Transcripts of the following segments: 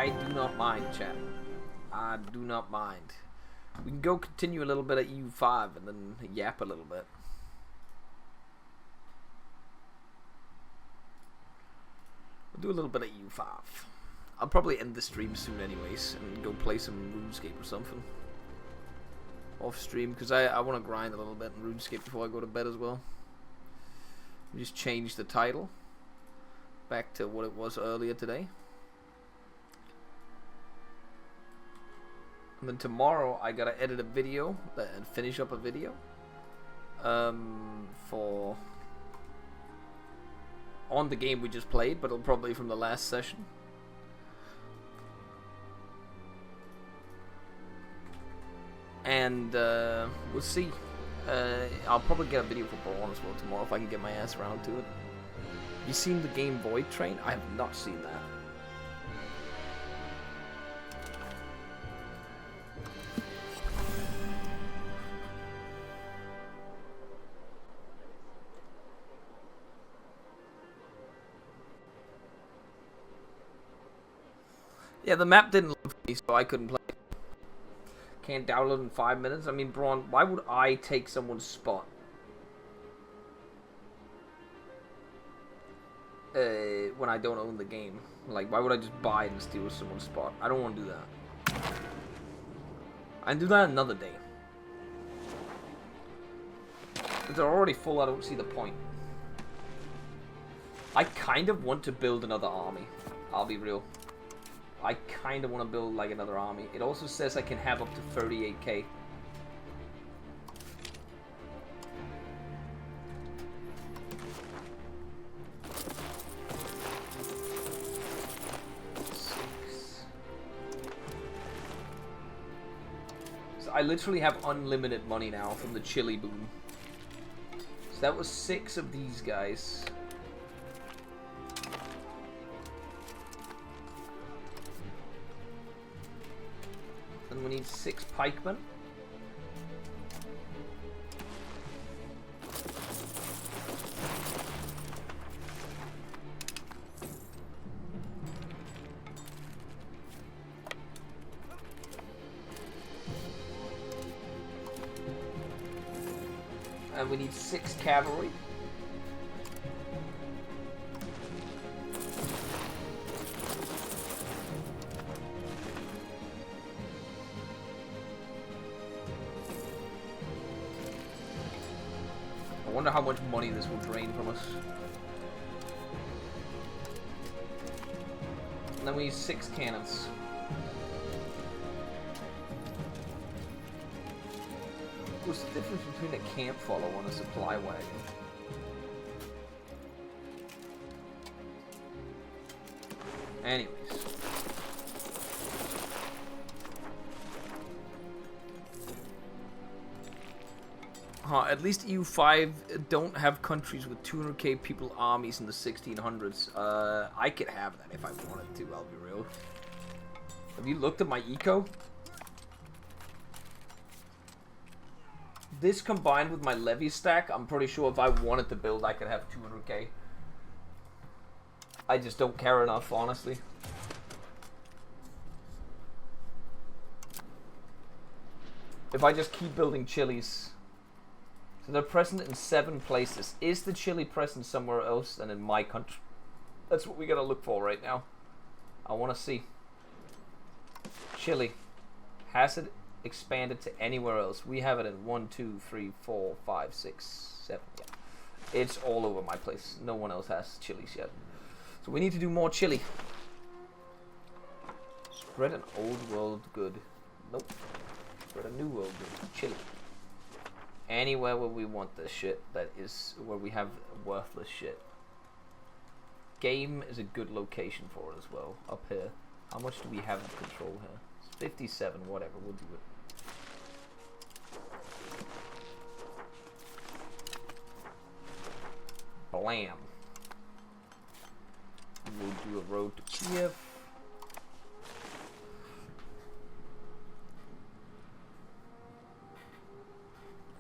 I do not mind, chat. I do not mind. We can go continue a little bit at EU5 and then yap a little bit. We'll do a little bit at EU5. I'll probably end the stream soon anyways and go play some RuneScape or something. Off stream, because I want to grind a little bit in RuneScape before I go to bed as well. Just change the title back to what it was earlier today. And then tomorrow I gotta edit a video and finish up a video for on the game we just played, but it'll probably be from the last session. And we'll see. I'll probably get a video for Bokoen as well tomorrow if I can get my ass around to it. You seen the game Void Train? I have not seen that. Yeah, the map didn't look for me, so I couldn't play. Can't download in 5 minutes. I mean, Braun, why would I take someone's spot? When I don't own the game. Like, why would I just buy it and steal someone's spot? I don't want to do that. I can do that another day. If they're already full, I don't see the point. I kind of want to build another army. I'll be real. I kind of want to build like another army. It also says I can have up to 38k. So I literally have unlimited money now from the chili boom. So that was 6 of these guys. And we need 6 pikemen. And we need 6 cavalry. I wonder how much money this will drain from us. And then we need 6 cannons. What's the difference between a camp follower and a supply wagon? Anyways. At least EU5 don't have countries with 200k people armies in the 1600s. I could have that if I wanted to, I'll be real. Have you looked at my eco? This combined with my levy stack, I'm pretty sure if I wanted to build, I could have 200k. I just don't care enough, honestly. If I just keep building chilies. So they're present in 7 places. Is the chili present somewhere else than in my country? That's what we gotta look for right now. I wanna see. Chili. Has it expanded to anywhere else? We have it in 1, 2, 3, 4, 5, 6, 7. Yeah. It's all over my place. No one else has chilies yet. So we need to do more chili. Spread an old world good. Nope. Spread a new world good. Chili. Anywhere where we want this shit, that is where we have worthless shit. Game is a good location for it as well, up here. How much do we have in control here? It's 57, whatever, we'll do it. Blam. We'll do a road to Kiev.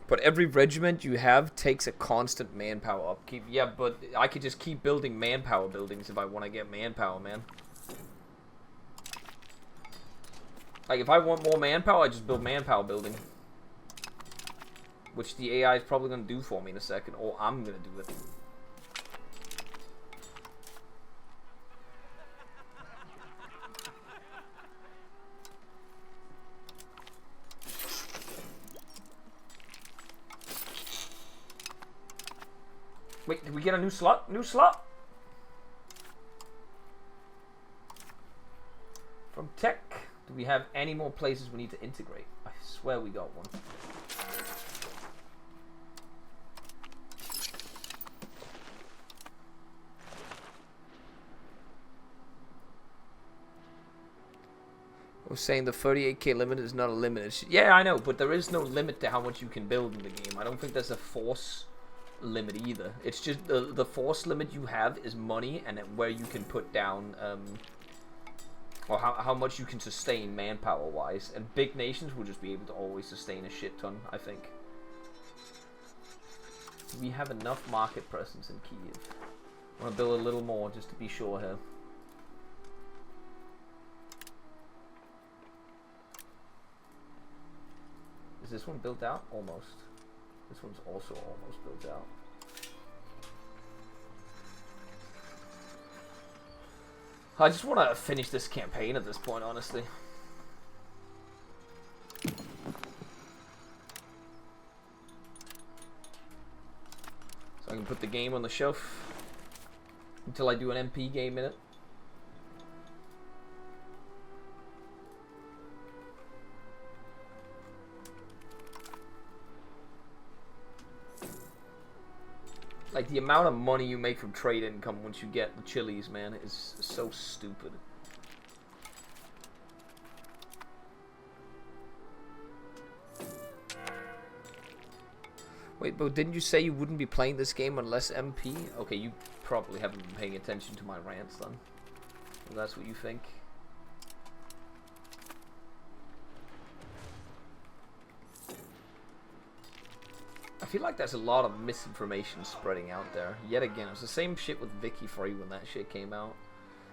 But every regiment you have takes a constant manpower upkeep. Yeah, but I could just keep building manpower buildings if I want to get manpower, man. Like, if I want more manpower, I just build manpower building. Which the AI is probably going to do for me in a second. Or I'm going to do it. Wait, did we get a new slot? New slot? From tech, do we have any more places we need to integrate? I swear we got one. I was saying the 38k limit is not a limit. Yeah, I know, but there is no limit to how much you can build in the game. I don't think there's a force limit either. It's just the force limit you have is money and where you can put down or how much you can sustain manpower wise, and big nations will just be able to always sustain a shit ton. I think we have enough market presence in Kiev. I want to build a little more just to be sure here. Is this one built out? Almost. This one's also almost built out. I just want to finish this campaign at this point, honestly. So I can put the game on the shelf until I do an MP game in it. Like, the amount of money you make from trade income once you get the chilies, man, is so stupid. Wait, but didn't you say you wouldn't be playing this game unless MP? Okay, you probably haven't been paying attention to my rants then. If that's what you think. I feel like there's a lot of misinformation spreading out there. Yet again, it was the same shit with Vicky Free when that shit came out.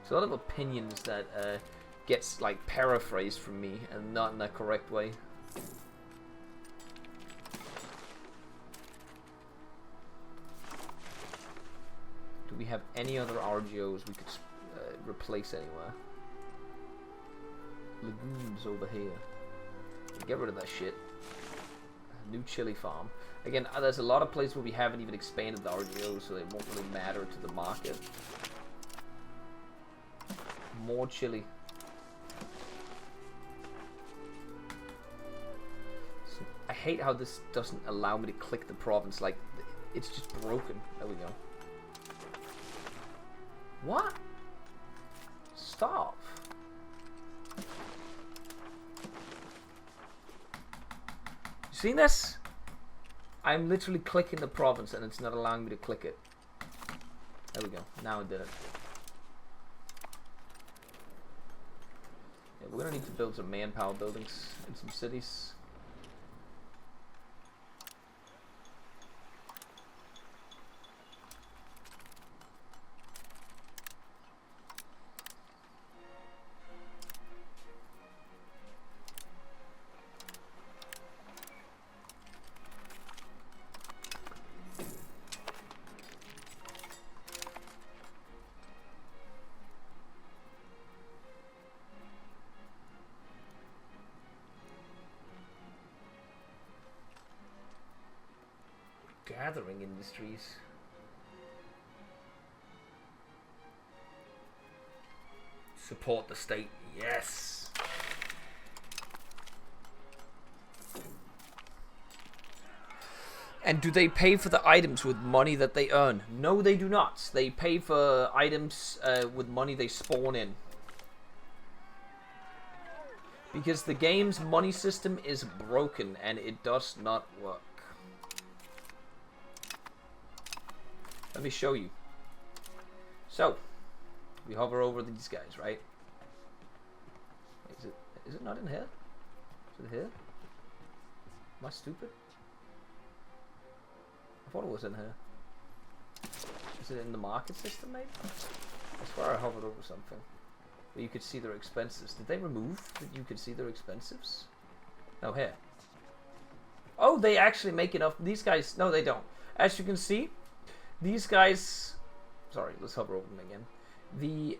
There's a lot of opinions that gets like paraphrased from me and not in the correct way. Do we have any other RGOs we could replace anywhere? Lagoons over here. Get rid of that shit. New chili farm. Again, there's a lot of places where we haven't even expanded the RGO, so it won't really matter to the market. More chili. So, I hate how this doesn't allow me to click the province. Like, it's just broken. There we go. What? Stop. You seen this? I'm literally clicking the province and it's not allowing me to click it. There we go. Now it did it. Yeah, we're gonna need to build some manpower buildings in some cities. Gathering industries. Support the state. Yes. And do they pay for the items with money that they earn? No, they do not. They pay for items with money they spawn in. Because the game's money system is broken and it does not work. Let me show you. So, we hover over these guys, right? Is it not in here? Is it here? Am I stupid? I thought it was in here. Is it in the market system, maybe? I swear I hovered over something. where you could see their expenses. Did they remove that you could see their expenses? No, here. Oh, they actually make enough. These guys, no, they don't. As you can see, these guys, sorry, let's hover over them again. The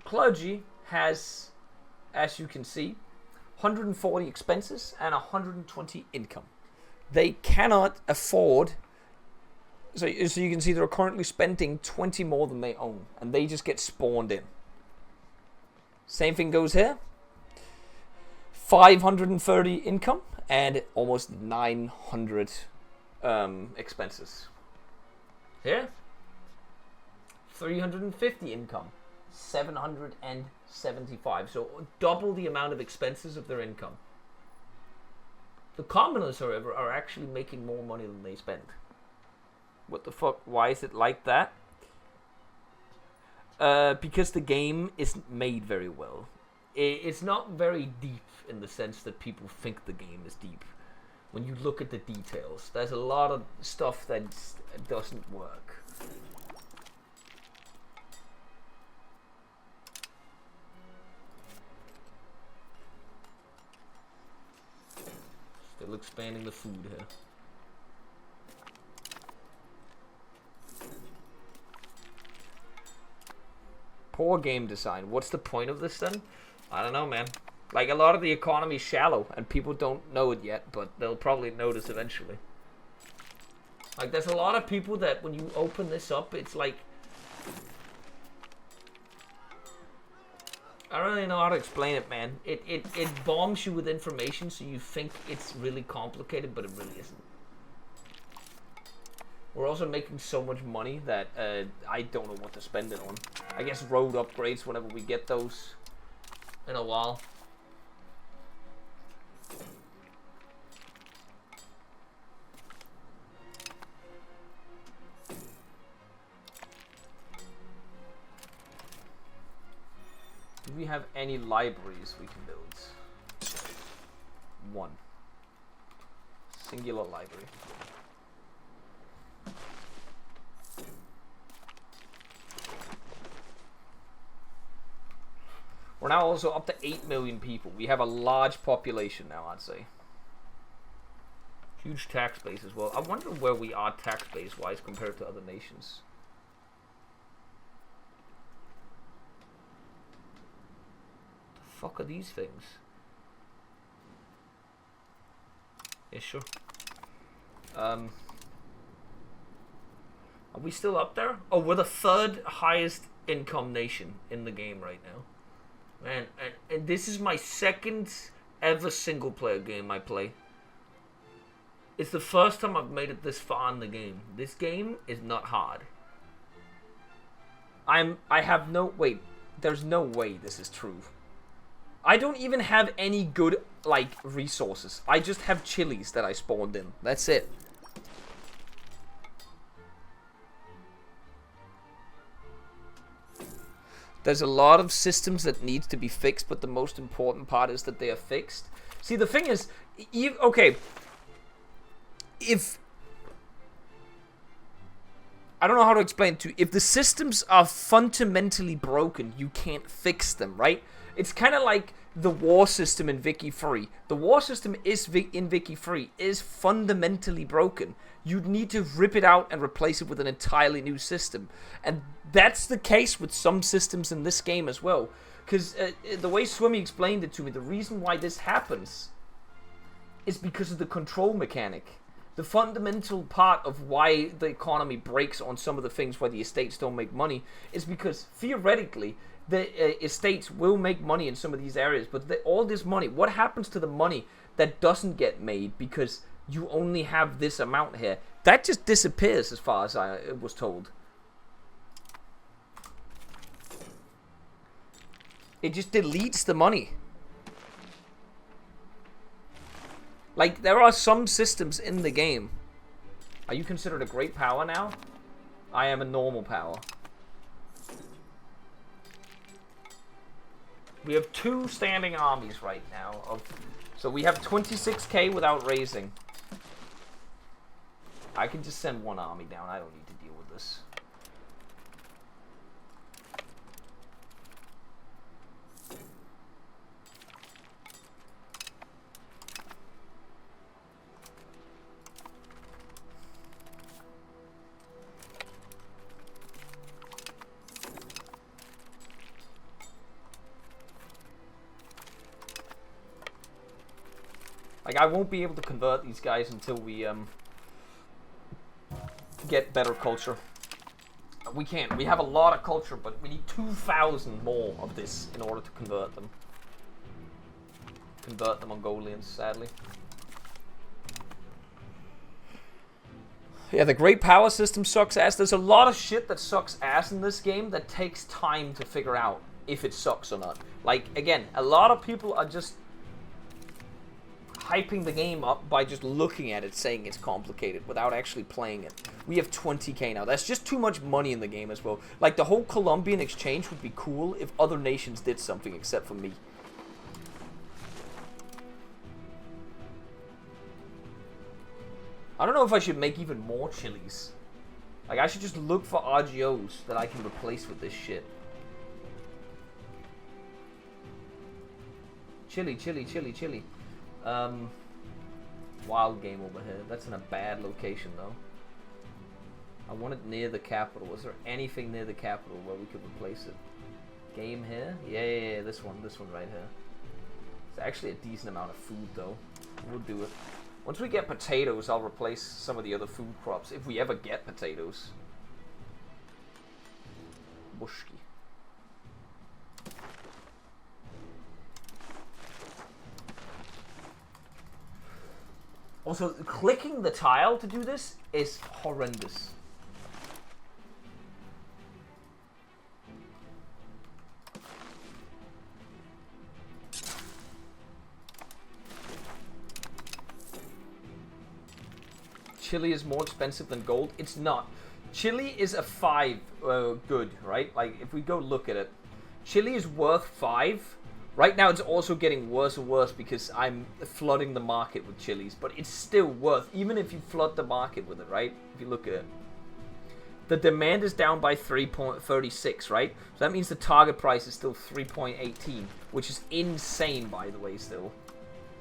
clergy has, as you can see, 140 expenses and 120 income. They cannot afford, so you can see they're currently spending 20 more than they own, and they just get spawned in. Same thing goes here. 530 income and almost 900 expenses. Here, 350 income, 775. So double the amount of expenses of their income. The commoners, however, are actually making more money than they spend. What the fuck? Why is it like that? Because the game isn't made very well. It's not very deep in the sense that people think the game is deep. When you look at the details, there's a lot of stuff that doesn't work. Still expanding the food here. Poor game design. What's the point of this then? I don't know, man. Like, a lot of the economy is shallow, and people don't know it yet, but they'll probably notice eventually. Like, there's a lot of people that when you open this up, it's like... I don't really know how to explain it, man. It bombs you with information, so you think it's really complicated, but it really isn't. We're also making so much money that I don't know what to spend it on. I guess road upgrades whenever we get those in a while. Do we have any libraries we can build? One. Singular library. We're now also up to 8 million people. We have a large population now, I'd say. Huge tax base as well. I wonder where we are tax base wise compared to other nations. The fuck are these things? Yeah, sure. Are we still up there? Oh, we're the third highest income nation in the game right now. Man, and this is my second ever single player game I play. It's the first time I've made it this far in the game. This game is not hard. Wait, there's no way this is true. I don't even have any good, like, resources. I just have chilies that I spawned in. That's it. There's a lot of systems that need to be fixed, but the most important part is that they are fixed. See, the thing is, okay, if... I don't know how to explain it to you. If the systems are fundamentally broken, you can't fix them, right? It's kind of like the war system in Wiki 3. The war system in Wiki 3 is fundamentally broken. You'd need to rip it out and replace it with an entirely new system. And that's the case with some systems in this game as well. Because the way Swimmy explained it to me, the reason why this happens is because of the control mechanic. The fundamental part of why the economy breaks on some of the things where the estates don't make money is because, theoretically, the estates will make money in some of these areas. But all this money, what happens to the money that doesn't get made because you only have this amount here? That just disappears as far as I was told. It just deletes the money. Like, there are some systems in the game. Are you considered a great power now? I am a normal power. We have 2 standing armies right now. So we have 26k without raising. I can just send 1 army down. I don't need to deal with this. Like, I won't be able to convert these guys until we get better culture. We can't. We have a lot of culture, but we need 2,000 more of this in order to convert them. Convert the Mongolians, sadly. Yeah, the great power system sucks ass. There's a lot of shit that sucks ass in this game that takes time to figure out if it sucks or not. Like, again, a lot of people are just hyping the game up by just looking at it, saying it's complicated, without actually playing it. We have 20k now. That's just too much money in the game as well. Like, the whole Colombian exchange would be cool if other nations did something except for me. I don't know if I should make even more chilies. Like, I should just look for RGOs that I can replace with this shit. Chili. Wild game over here. That's in a bad location, though. I want it near the capital. Is there anything near the capital where we could replace it? Game here? Yeah, this one right here. It's actually a decent amount of food, though. We'll do it. Once we get potatoes, I'll replace some of the other food crops, if we ever get potatoes. Bushki. Also, clicking the tile to do this is horrendous. Chili is more expensive than gold. It's not. Chili is a 5 good, right? Like, if we go look at it, chili is worth 5. Right now, it's also getting worse and worse because I'm flooding the market with chilies. But it's still worth, even if you flood the market with it, right? If you look at it. The demand is down by 3.36, right? So that means the target price is still 3.18, which is insane, by the way, still.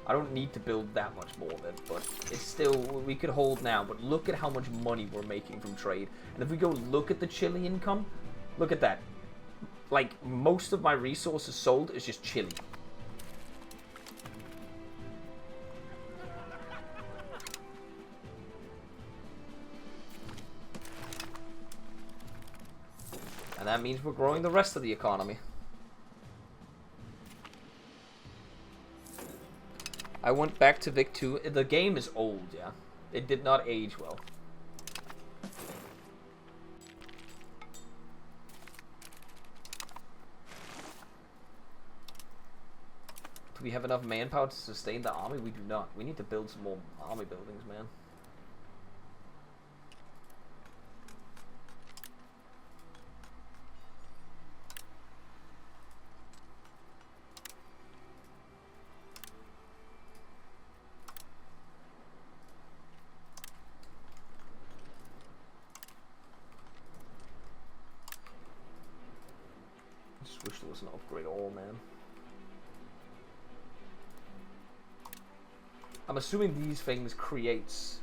I don't need to build that much more of it, but it's still, we could hold now. But look at how much money we're making from trade. And if we go look at the chili income, look at that. Like, most of my resources sold is just chili. And that means we're growing the rest of the economy. I went back to Vic 2. The game is old, yeah. It did not age well. Do we have enough manpower to sustain the army? We do not. We need to build some more army buildings, man. Wish there was an upgrade all, man. I'm assuming these things creates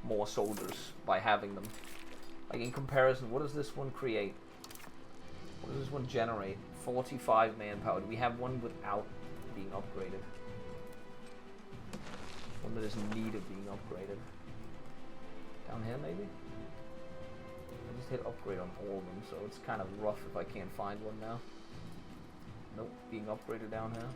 more soldiers by having them. Like, in comparison, what does this one create? What does this one generate? 45 manpower. Do we have one without being upgraded? One that is in need of being upgraded. Down here, maybe? I just hit upgrade on all of them, so it's kind of rough if I can't find one now. Nope, being upgraded down here.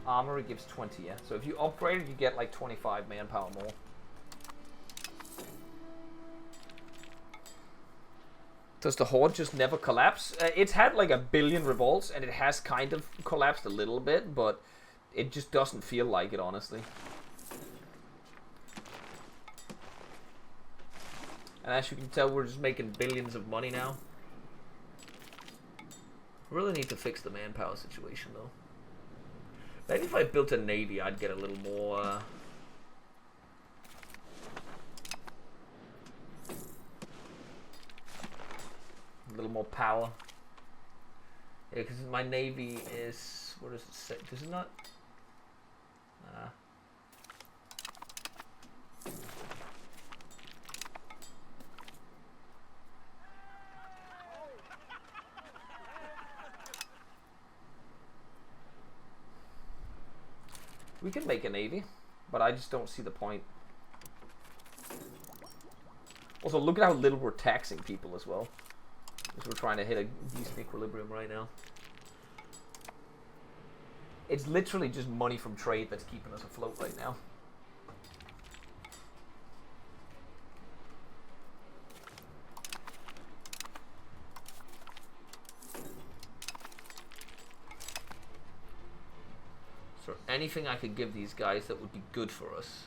Armory gives 20, yeah. So if you upgrade it, you get like 25 manpower more. Does the Horde just never collapse? It's had like 1 billion revolts, and it has kind of collapsed a little bit, but it just doesn't feel like it, honestly. And as you can tell, we're just making billions of money now. Really need to fix the manpower situation, though. Maybe if I built a navy, I'd get a little more... a little more power. Yeah, because my navy is... what does it say? Does it not? We can make a navy, but I just don't see the point. Also, look at how little we're taxing people as well. Because we're trying to hit a decent equilibrium right now. It's literally just money from trade that's keeping us afloat right now. So anything I could give these guys that would be good for us.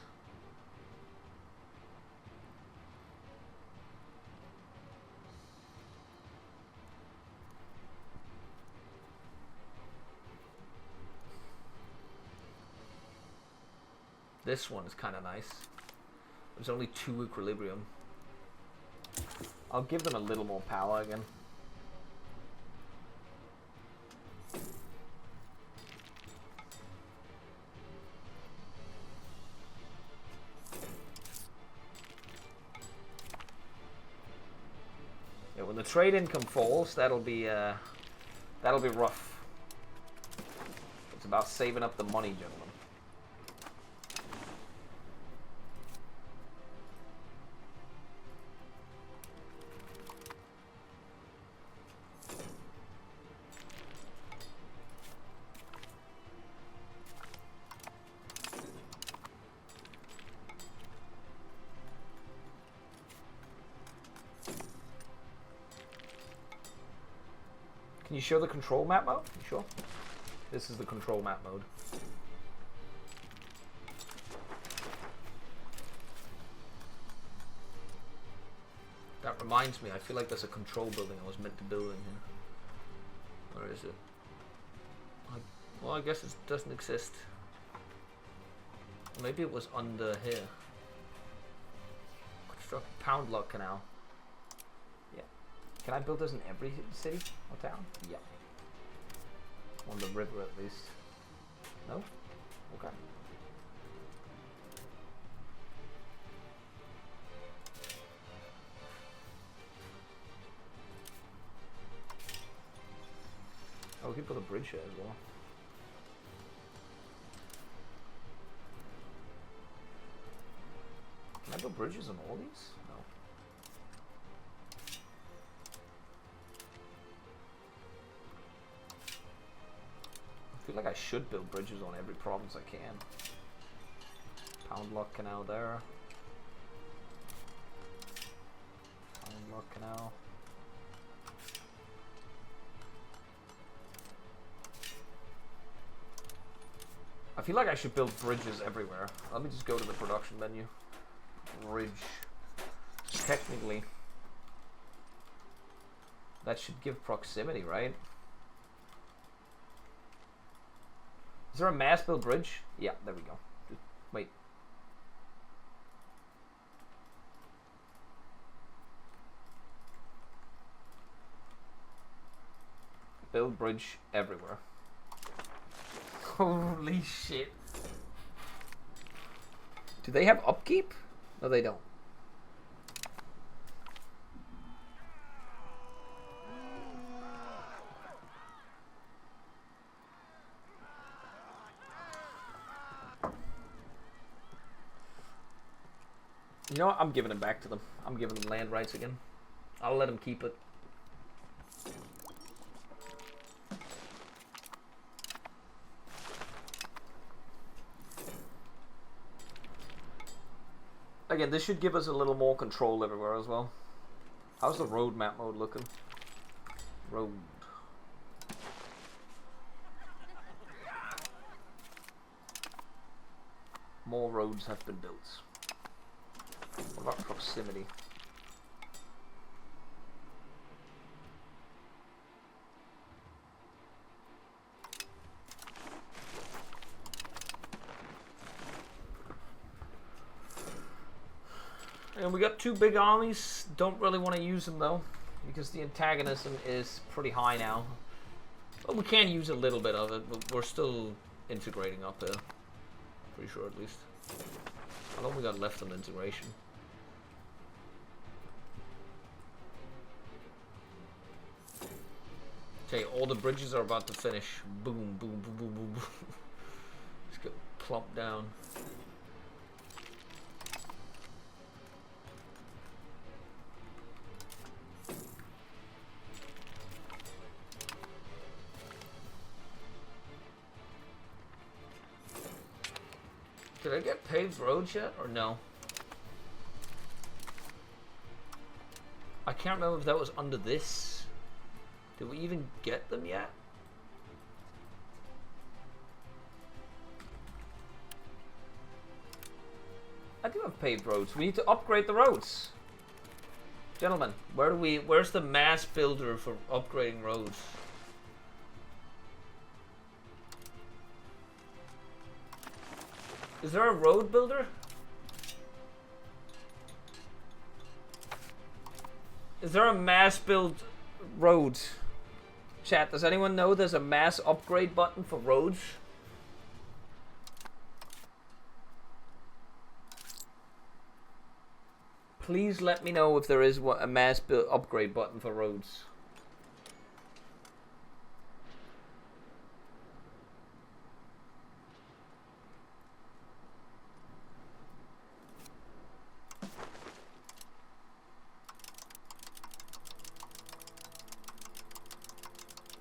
This one is kind of nice. There's only 2 equilibrium. I'll give them a little more power again. Yeah, when the trade income falls, that'll be rough. It's about saving up the money, gentlemen. Can you show the control map mode? You sure? This is the control map mode. That reminds me, I feel like there's a control building I was meant to build in here. Where is it? Well, I guess it doesn't exist. Maybe it was under here. Construct Pound Lock Canal. Yeah. Can I build this in every city or town? Yeah. On the river at least. No? Okay. Oh, we can put a bridge here as well. Can I build bridges on all these? No. I feel like I should build bridges on every province I can. Pound Lock Canal there. Pound Lock Canal. I feel like I should build bridges everywhere. Let me just go to the production menu. Bridge. Technically, that should give proximity, right? Is there a mass build bridge? Yeah, there we go. Wait. Build bridge everywhere. Holy shit. Do they have upkeep? No, they don't. You know what? I'm giving it back to them. I'm giving them land rights again. I'll let them keep it. Again, this should give us a little more control everywhere as well. How's the road map mode looking? Road. More roads have been built. What about proximity? And we got 2 big armies. Don't really want to use them though, because the antagonism is pretty high now. But we can use a little bit of it, but we're still integrating up there. Pretty sure at least. How long we got left on integration? Okay, all the bridges are about to finish. Boom, boom, boom, boom, boom, boom. Let's go. clump down. Did I get paved roads yet, or no? I can't remember if that was under this. Did we even get them yet? I do have paved roads. We need to upgrade the roads. Gentlemen, where's the mass builder for upgrading roads? Is there a road builder? Is there a mass build roads? Chat, does anyone know there's a mass upgrade button for roads? Please let me know if there is a mass build upgrade button for roads.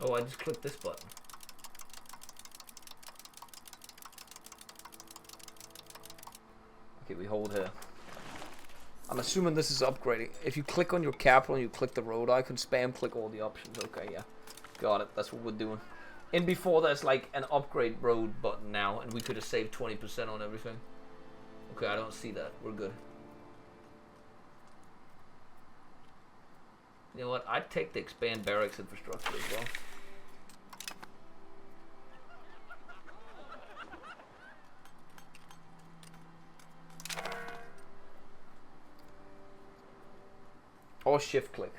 Oh, I just clicked this button. Okay, we hold here. I'm assuming this is upgrading. If you click on your capital and you click the road icon, spam click all the options. Okay, yeah. Got it. That's what we're doing. In before, there's like an upgrade road button now, and we could have saved 20% on everything. Okay, I don't see that. We're good. You know what? I'd take the expand barracks infrastructure as well. Or shift click.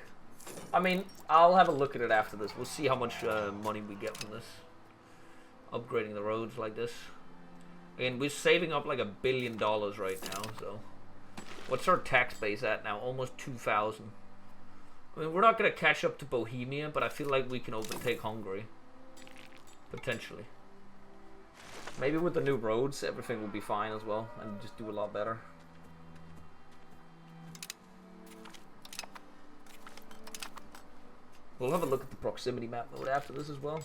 I mean, I'll have a look at it after this. We'll see how much money we get from this. Upgrading the roads like this. And we're saving up like $1 billion right now, so. What's our tax base at now? Almost 2,000. I mean, we're not going to catch up to Bohemia, but I feel like we can overtake Hungary. Potentially. Maybe with the new roads, everything will be fine as well, and just do a lot better. We'll have a look at the proximity map mode after this as well.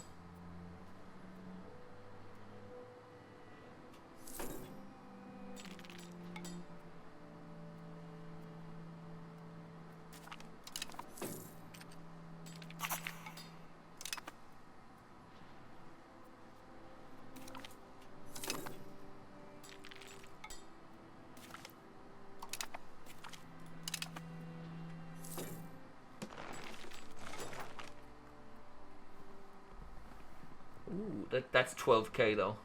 That's 12k though.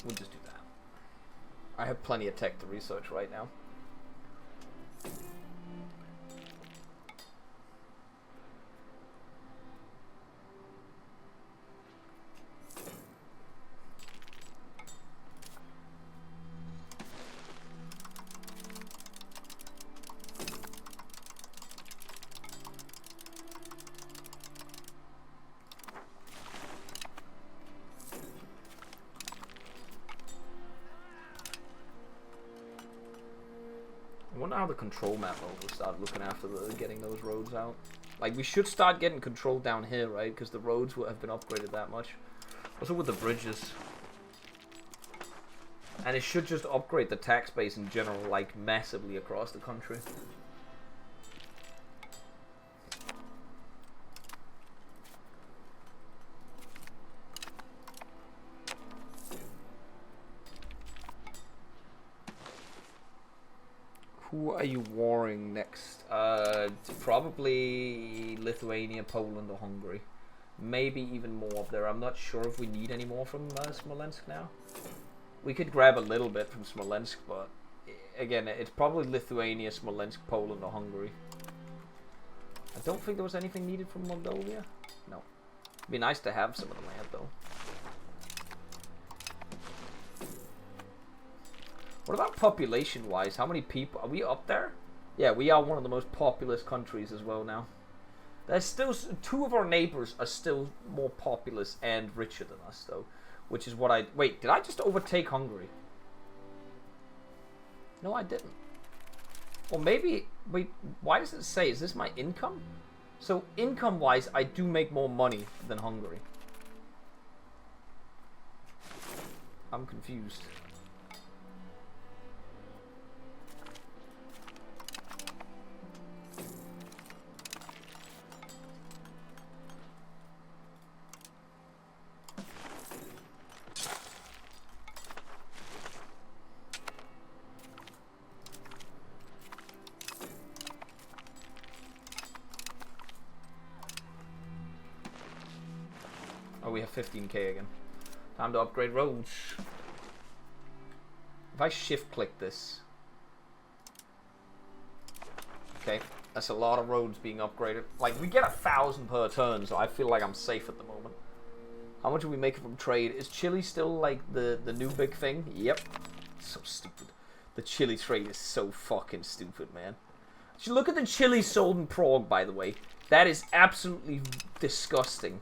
We'll just do that. I have plenty of tech to research right now. I wonder how the control map mode will start looking after getting those roads out. Like, we should start getting control down here, right? Because the roads have been upgraded that much. Also with the bridges. And it should just upgrade the tax base in general, like, massively across the country. Who are you warring next? Probably Lithuania, Poland, or Hungary. Maybe even more up there. I'm not sure if we need any more from Smolensk now. We could grab a little bit from Smolensk, but again, it's probably Lithuania, Smolensk, Poland, or Hungary. I don't think there was anything needed from Moldova. No. It'd be nice to have some of the land, though. What about population-wise? How many people? Are we up there? Yeah, we are one of the most populous countries as well now. There's still two of our neighbors are still more populous and richer than us, though, which is what I wait. Did I just overtake Hungary? No, I didn't. Or maybe wait. Why does it say? Is this my income? So income-wise, I do make more money than Hungary. I'm confused. Oh, we have 15k again. Time to upgrade roads. If I shift click this. Okay, that's a lot of roads being upgraded. Like, we get 1,000 per turn, so I feel like I'm safe at the moment. How much are we making from trade? Is Chile still like the new big thing? Yep. So stupid. The Chile trade is so fucking stupid, man. Look at the Chile sold in Prague, by the way. That is absolutely disgusting.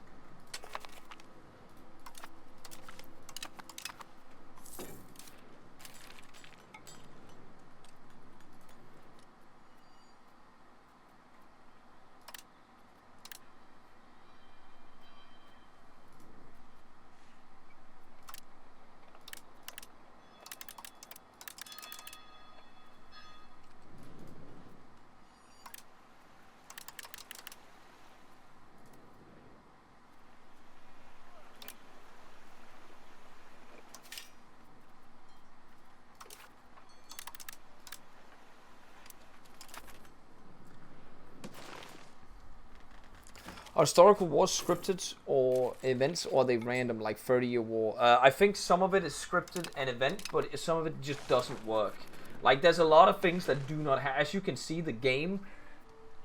Are historical wars scripted or events, or are they random, like 30-year war? I think some of it is scripted and event, but some of it just doesn't work. Like, there's a lot of things that do not have, as you can see, the game,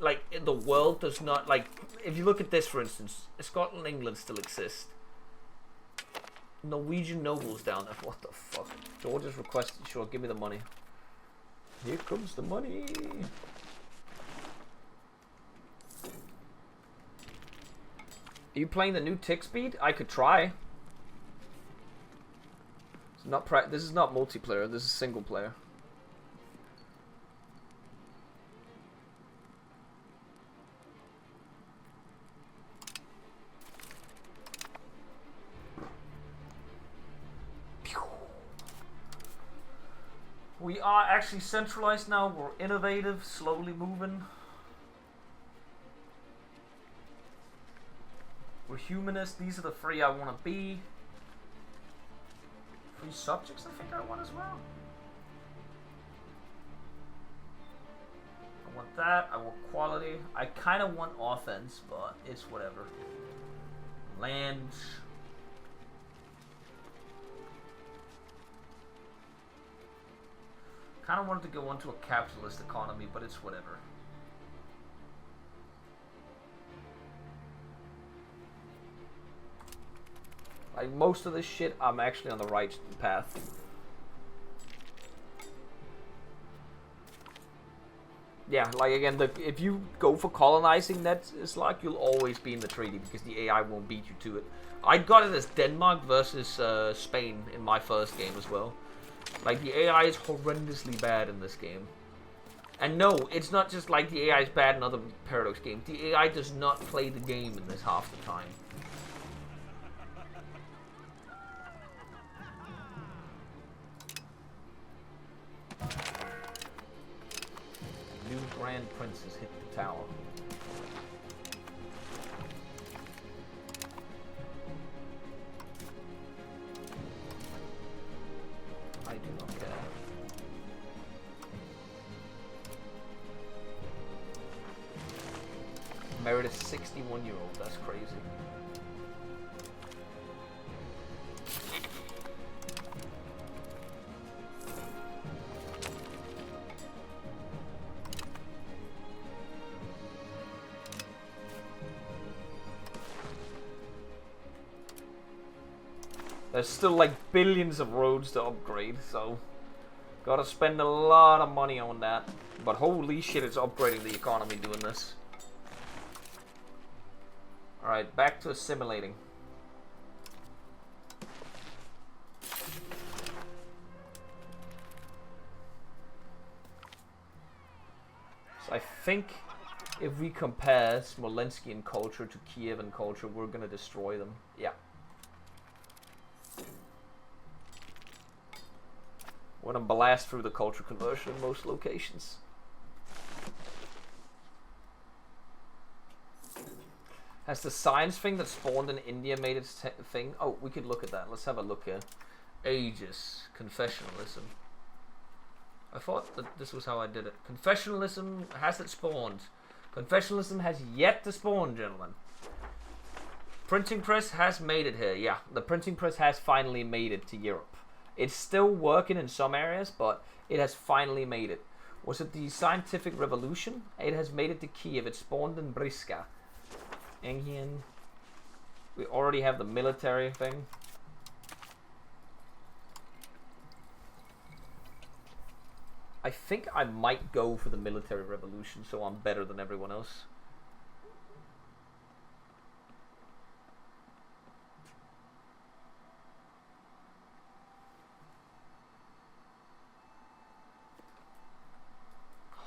like, the world does not, like, if you look at this, for instance, Scotland, England still exist. Norwegian nobles down there, what the fuck? George has requested, sure, give me the money. Here comes the money. Are you playing the new tick speed? I could try. It's not this is not multiplayer. This is single player. We are actually centralized now. We're innovative, slowly moving. We're humanist. These are the three I want to be. Free subjects, I think I want as well. I want that. I want quality. I kind of want offense, but it's whatever. Land. Kind of wanted to go into a capitalist economy, but it's whatever. Like, most of this shit, I'm actually on the right path. Yeah, like, again, if you go for colonizing, it's like you'll always be in the treaty because the AI won't beat you to it. I got it as Denmark versus Spain in my first game as well. Like, the AI is horrendously bad in this game. And no, it's not just like the AI is bad in other Paradox games. The AI does not play the game in this half the time. New Grand Princes hit the tower. I do not care. Married a 61-year-old, that's crazy. There's still like billions of roads to upgrade, so gotta spend a lot of money on that. But holy shit, it's upgrading the economy doing this. Alright, back to assimilating. So I think if we compare Smolenskian culture to Kievan culture, we're gonna destroy them. Yeah. We're gonna blast through the culture conversion in most locations. Has the science thing that spawned in India made its thing? Oh, we could look at that. Let's have a look here. Aegis. Confessionalism. I thought that this was how I did it. Confessionalism, has it spawned? Confessionalism has yet to spawn, gentlemen. Printing press has made it here. Yeah, the printing press has finally made it to Europe. It's still working in some areas, but it has finally made it. Was it the scientific revolution? It has made it to Kiev. It spawned in Briska. Enghian. We already have the military thing. I think I might go for the military revolution, so I'm better than everyone else.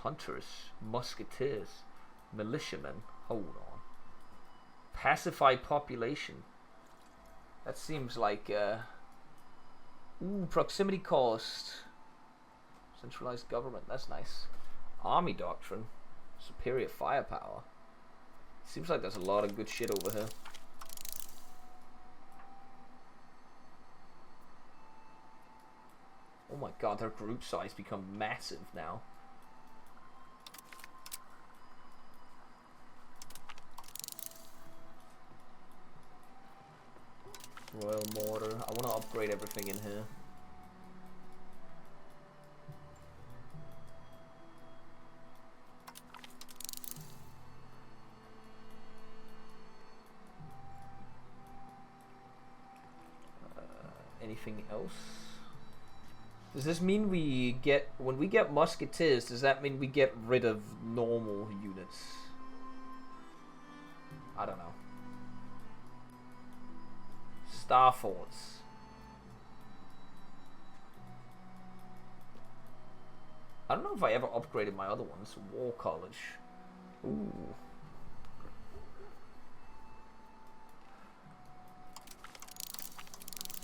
Hunters, musketeers, militiamen. Hold on. Pacify population. That seems like ooh, proximity cost. Centralized government, that's nice. Army doctrine. Superior firepower. Seems like there's a lot of good shit over here. Oh my god, their group size become massive now. Royal mortar. I want to upgrade everything in here. Anything else? Does this mean we get, when we get musketeers, does that mean we get rid of normal units? I don't know. Star Forts. I don't know if I ever upgraded my other ones. War College. Ooh.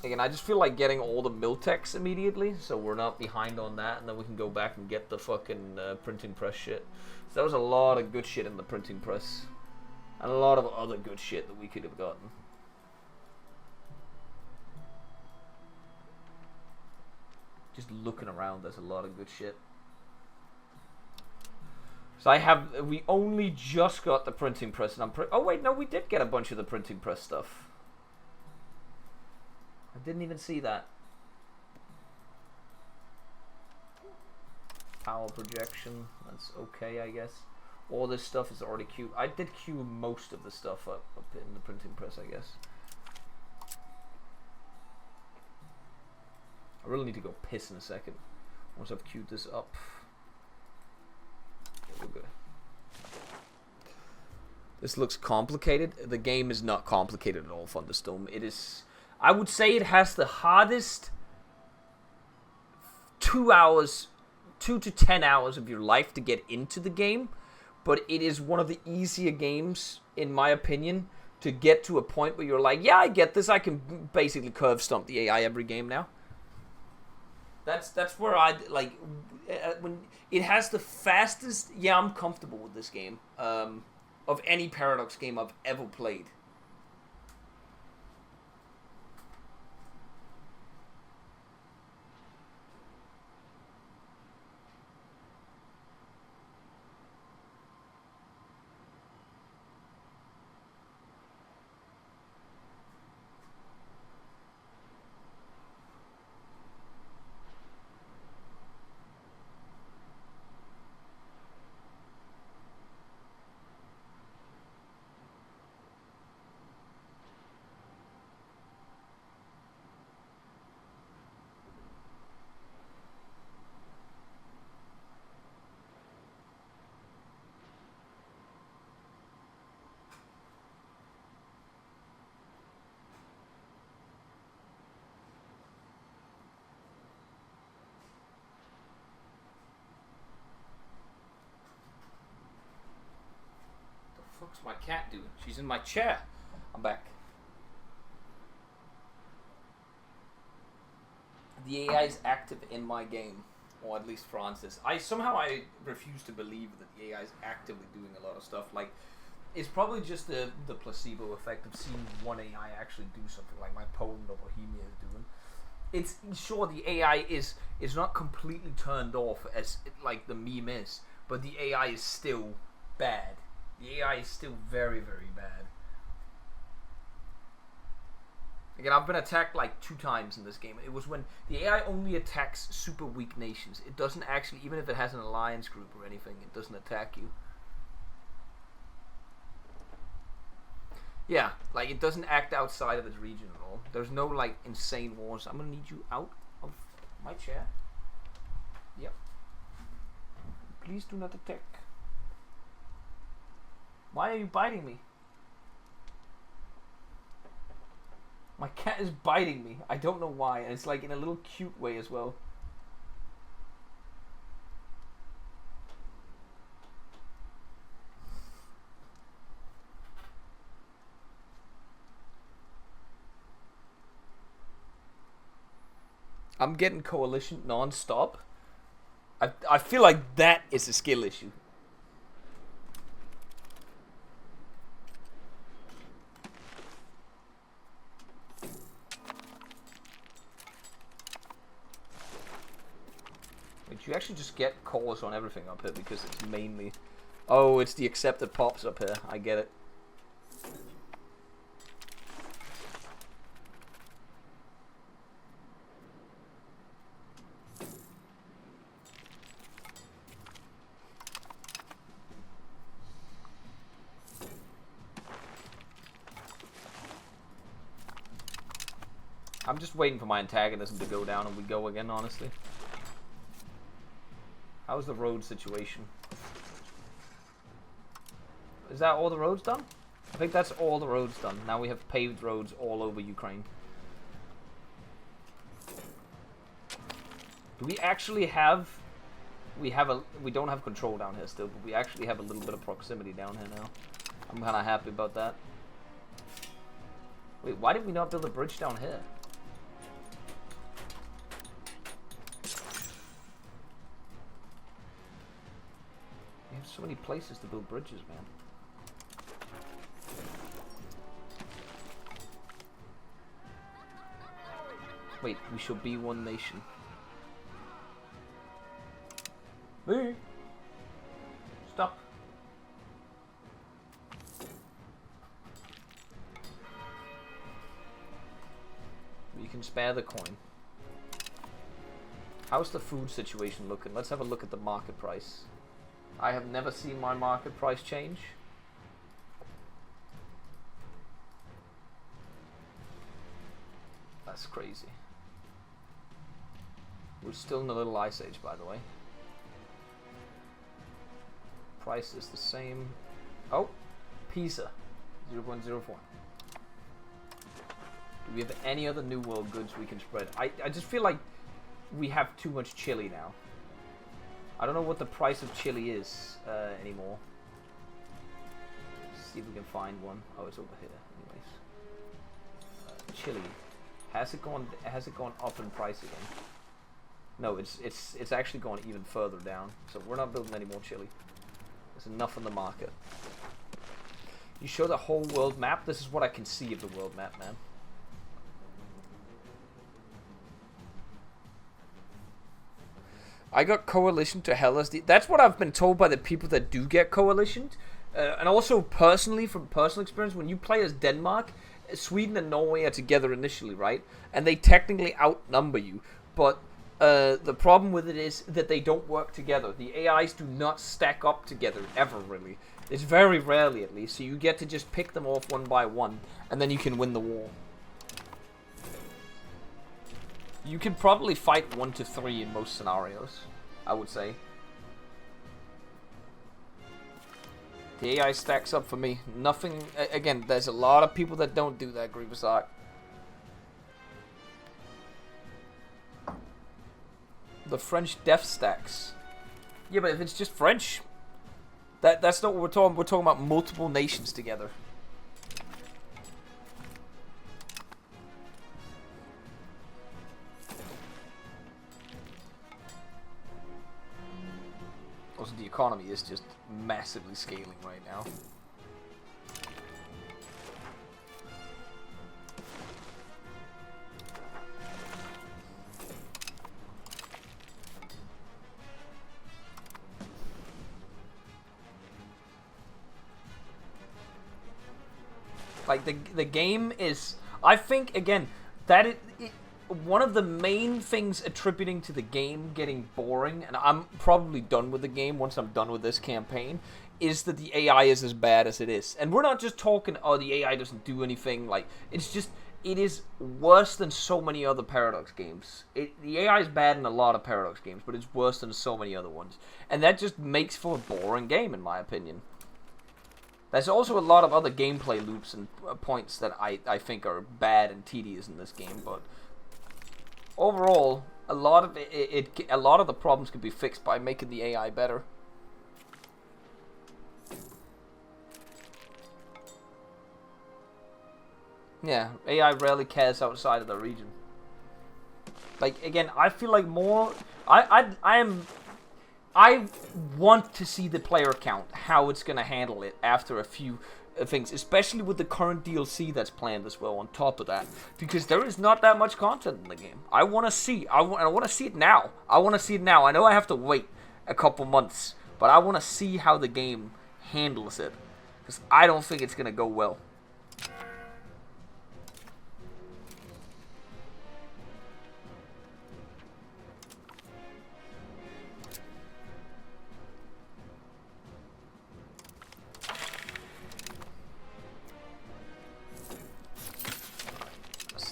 Again, I just feel like getting all the Miltex immediately, so we're not behind on that, and then we can go back and get the fucking printing press shit. So there was a lot of good shit in the printing press, and a lot of other good shit that we could have gotten. Just looking around, there's a lot of good shit. So we only just got the printing press, and oh wait, no, we did get a bunch of the printing press stuff. I didn't even see that. Power projection, that's okay, I guess. All this stuff is already queued. I did queue most of the stuff up in the printing press, I guess. I really need to go piss in a second. Once I've queued this up. Okay, we're good. This looks complicated. The game is not complicated at all, Thunderstorm. It is... I would say it has the hardest 2 to 10 hours of your life to get into the game, but it is one of the easier games, in my opinion, to get to a point where you're like, yeah, I get this. I can basically curve stomp the AI every game now. That's where I like when it has the fastest. Yeah, I'm comfortable with this game of any Paradox game I've ever played. What's my cat doing? She's in my chair. I'm back. The AI is active in my game, or at least Francis. I refuse to believe that the AI is actively doing a lot of stuff. Like, it's probably just the placebo effect of seeing one AI actually do something, like my Poland or Bohemia is doing. It's sure the AI is not completely turned off as like the meme is, but the AI is still bad. The AI is still very, very bad. Again, I've been attacked like 2 times in this game. It was when the AI only attacks super weak nations. It doesn't actually, even if it has an alliance group or anything, it doesn't attack you. Yeah, like it doesn't act outside of its region at all. There's no like insane wars. I'm gonna need you out of my chair. Yep. Please do not attack. Why are you biting me? My cat is biting me. I don't know why, and it's like in a little cute way as well. I'm getting coalition non-stop. I feel like that is a skill issue. Wait, you actually just get calls on everything up here because it's mainly... Oh, it's the accepted pops up here. I get it. I'm just waiting for my antagonism to go down and we go again, honestly. How's the road situation? Is that all the roads done? I think that's all the roads done. Now we have paved roads all over Ukraine. Do we actually have... We don't have control down here still, but we actually have a little bit of proximity down here now. I'm kind of happy about that. Wait, why did we not build a bridge down here? We have so many places to build bridges, man. Wait, we shall be one nation. Hey! Stop. You can spare the coin. How's the food situation looking? Let's have a look at the market price. I have never seen my market price change. That's crazy. We're still in a little ice age, by the way. Price is the same. Oh, pizza, 0.04. Do we have any other New World goods we can spread? I just feel like we have too much chili now. I don't know what the price of chili is anymore. Let's see if we can find one. Oh, it's over here. Anyways, chili. Has it gone up in price again? No, it's actually gone even further down. So we're not building any more chili. There's enough on the market. You show the whole world map. This is what I can see of the world map, man. I got coalition to Hellas. That's what I've been told by the people that do get coalitioned. And also personally, from personal experience, when you play as Denmark, Sweden and Norway are together initially, right? And they technically outnumber you. But the problem with it is that they don't work together. The AIs do not stack up together, ever, really. It's very rarely, at least. So you get to just pick them off one by one, and then you can win the war. You can probably fight 1 to 3 in most scenarios, I would say. The AI stacks up for me. Nothing... Again, there's a lot of people that don't do that, Grievous Arc. The French def stacks. Yeah, but if it's just French... That's not what we're talking. We're talking about multiple nations together. Also, the economy is just massively scaling right now. Like, the game is... I think, again, that one of the main things attributing to the game getting boring, and I'm probably done with the game once I'm done with this campaign, is that the AI is as bad as it is. And we're not just talking, oh, the AI doesn't do anything. Like, it's just... It is worse than so many other Paradox games. The AI is bad in a lot of Paradox games, but it's worse than so many other ones. And that just makes for a boring game, in my opinion. There's also a lot of other gameplay loops and points that I think are bad and tedious in this game, but overall, a lot of a lot of the problems could be fixed by making the AI better. Yeah, AI rarely cares outside of the region. Like, again, I feel like more... I want to see the player count, how it's going to handle it after a few things, especially with the current DLC that's planned as well on top of that, because there is not that much content in the game. I want to see, I want to see it now. I want to see it now. I know I have to wait a couple months, but I want to see how the game handles it, because I don't think it's going to go well.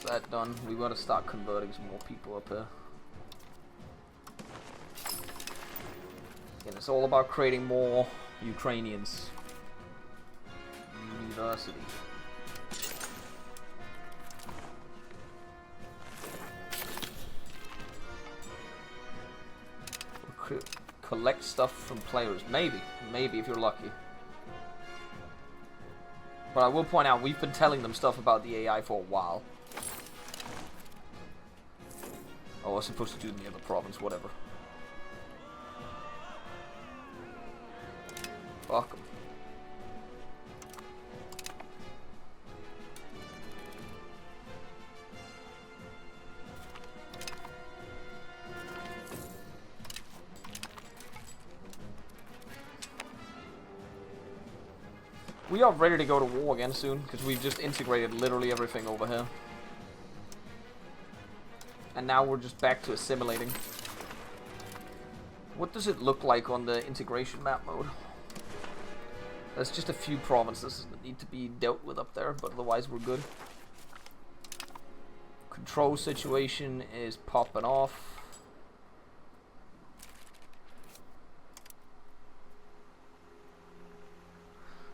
That done. We gotta start converting some more people up here. And it's all about creating more Ukrainians. University. Collect stuff from players. Maybe if you're lucky. But I will point out, we've been telling them stuff about the AI for a while. Oh, I was supposed to do it in the other province, whatever. Fuck 'em. We are ready to go to war again soon, because we've just integrated literally everything over here. And now we're just back to assimilating. What does it look like on the integration map mode? There's just a few provinces that need to be dealt with up there, but otherwise we're good. Control situation is popping off.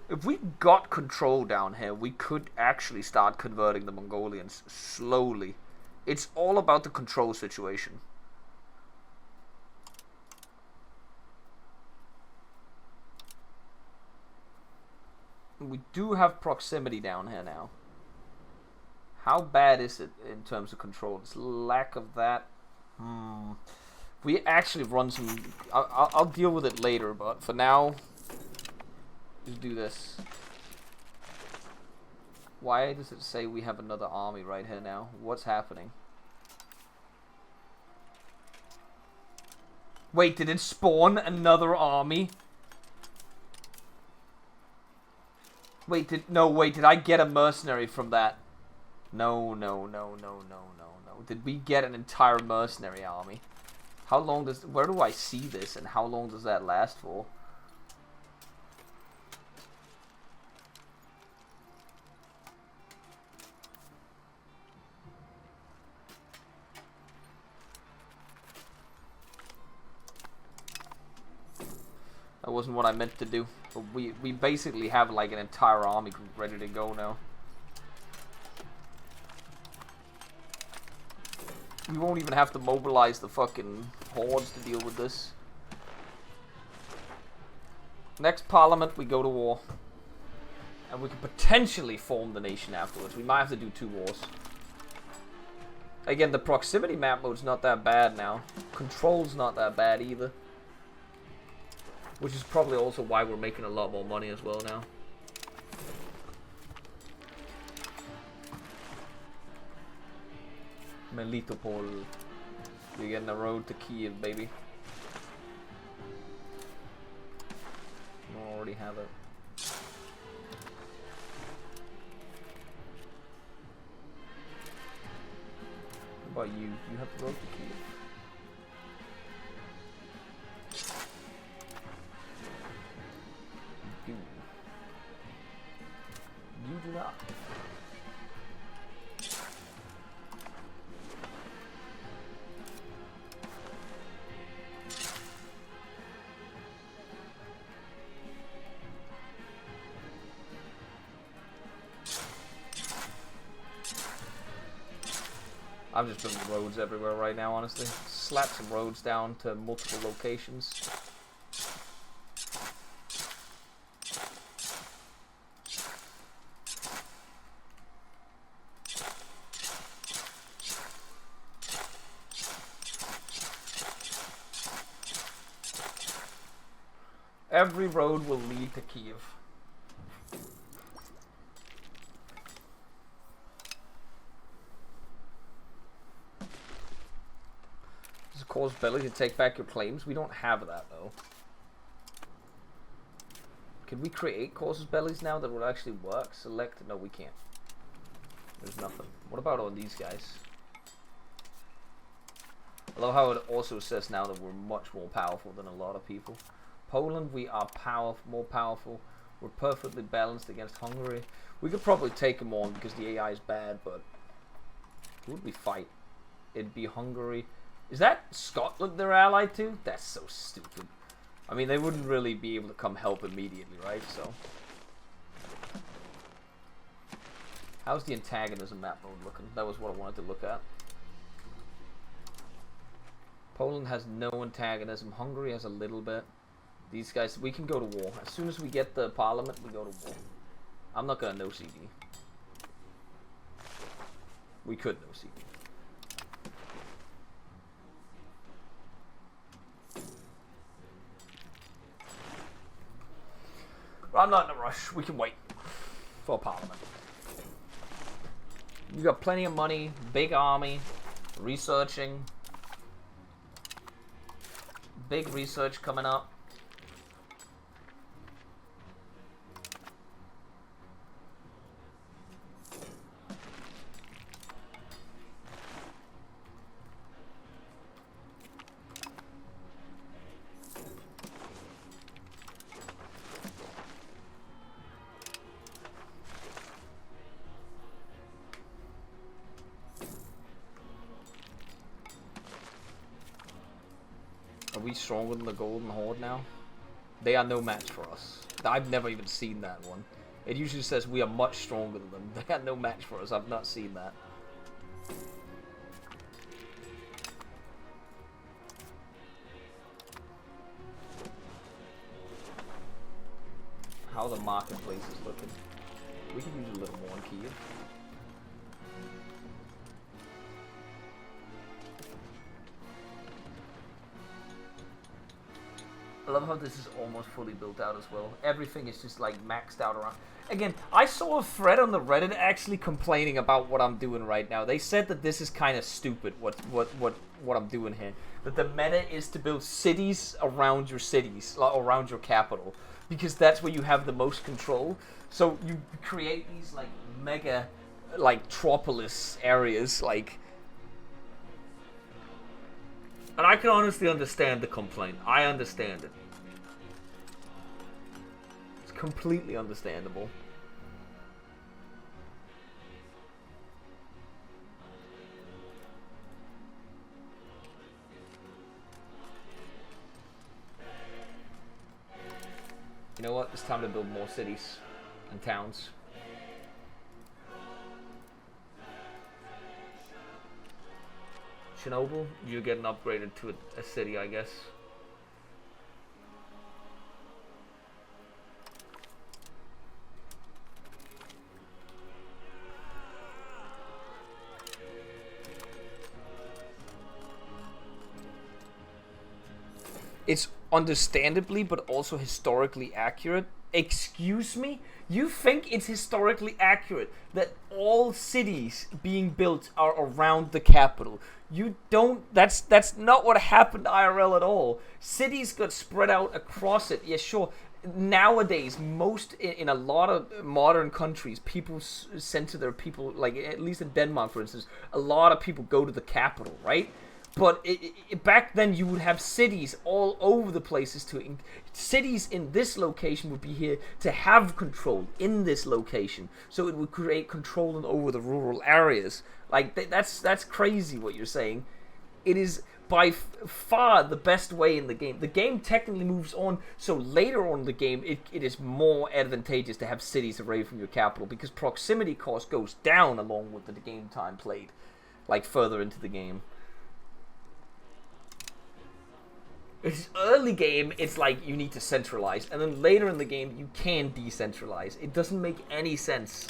If we got control down here, we could actually start converting the Mongolians slowly. It's all about the control situation. We do have proximity down here now. How bad is it in terms of control? It's lack of that. We actually run some... I'll deal with it later, but for now, just do this. Why does it say we have another army right here now? What's happening? Wait, did it spawn another army? Wait, did I get a mercenary from that? No. Did we get an entire mercenary army? How long does... Where do I see this, and how long does that last for? That wasn't what I meant to do. But we basically have like an entire army group ready to go now. We won't even have to mobilize the fucking hordes to deal with this. Next parliament, we go to war. And we can potentially form the nation afterwards. We might have to do 2 wars. Again, the proximity map mode's not that bad now. Control's not that bad either. Which is probably also why we're making a lot more money as well now. Melitopol. You're getting a road to Kiev, baby. I already have it. What about you? You have the road to Kiev. You do not. I'm just building roads everywhere right now, honestly. Slap some roads down to multiple locations. Every road will lead to Kiev. Does it cause Belly to take back your claims? We don't have that though. Can we create causes bellies now that would actually work? Select. No, we can't. There's nothing. What about all these guys? I love how it also says now that we're much more powerful than a lot of people. Poland, we are more powerful. We're perfectly balanced against Hungary. We could probably take them on because the AI is bad, but who would we fight? It'd be Hungary. Is that Scotland they're allied to? That's so stupid. I mean, they wouldn't really be able to come help immediately, right? So, how's the antagonism map mode looking? That was what I wanted to look at. Poland has no antagonism. Hungary has a little bit. These guys, we can go to war. As soon as we get the parliament, we go to war. I'm not gonna no CD. We could no CD. But I'm not in a rush. We can wait for parliament. You got plenty of money, big army, researching. Big research coming up. Are we stronger than the Golden Horde now? They are no match for us. I've never even seen that one. It usually says we are much stronger than them. They are no match for us. I've not seen that. How the marketplace is looking. We could use a little more in Kiev. I love how this is almost fully built out as well. Everything is just like maxed out around. Again, I saw a thread on the Reddit actually complaining about what I'm doing right now. They said that this is kind of stupid what I'm doing here. That the meta is to build cities around your cities, around your capital, because that's where you have the most control. So you create these like mega like tropolis areas like. And I can honestly understand the complaint. I understand it. It's completely understandable. You know what? It's time to build more cities and towns. Chernobyl, you're getting upgraded to a city, I guess. it's understandably but also historically accurate. Excuse me? You think it's historically accurate that all cities being built are around the capital? You don't. That's not what happened IRL at all. Cities got spread out across it. Yeah, sure. Nowadays, in a lot of modern countries, people center their people, like at least in Denmark, for instance, a lot of people go to the capital, right? But back then, you would have cities all over the places. Cities in this location would be here to have control in this location, so it would create control over the rural areas. Like that's crazy what you're saying. It is by far the best way in the game. The game technically moves on, so later on in the game, it is more advantageous to have cities away from your capital because proximity cost goes down along with the game time played, like further into the game. It's early game, it's like you need to centralize, and then later in the game, you can decentralize. It doesn't make any sense.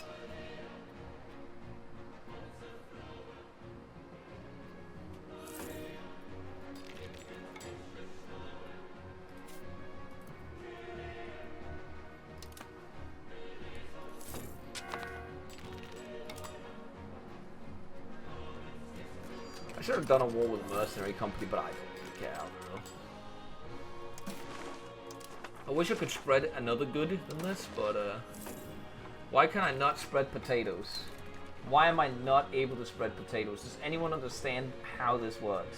I should have done a war with a mercenary company, but I don't really care. I wish I could spread another good than this, but why can I not spread potatoes? Why am I not able to spread potatoes? Does anyone understand how this works?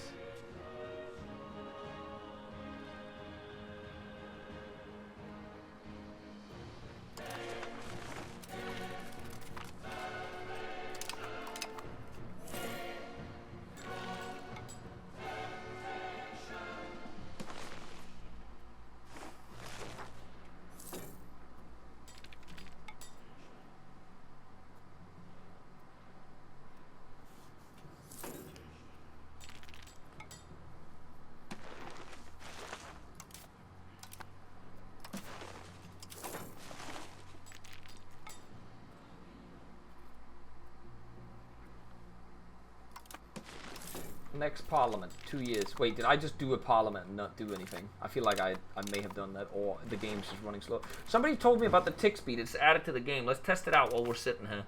Next parliament, 2 years. Wait, did I just do a parliament and not do anything? I feel like I may have done that, or the game's just running slow. Somebody told me about the tick speed. It's added to the game. Let's test it out while we're sitting here.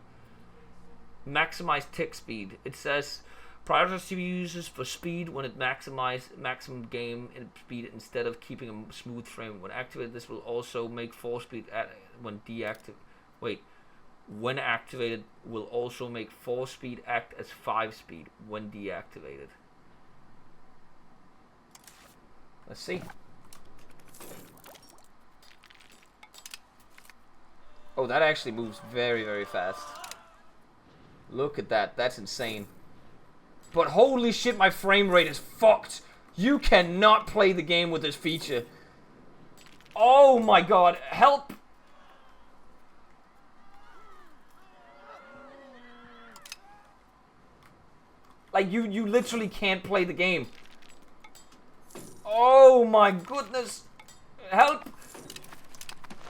Maximize tick speed. It says prioritize CPU users for speed when it maximum game speed instead of keeping a smooth frame. When activated, this will also make 4 speed when deactivated. Wait. When activated, will also make 4 speed act as 5 speed when deactivated. Let's see. Oh, that actually moves very, very fast. Look at that. That's insane. But holy shit, my frame rate is fucked. You cannot play the game with this feature. Oh my god. Help. Like, you literally can't play the game. Oh my goodness. Help.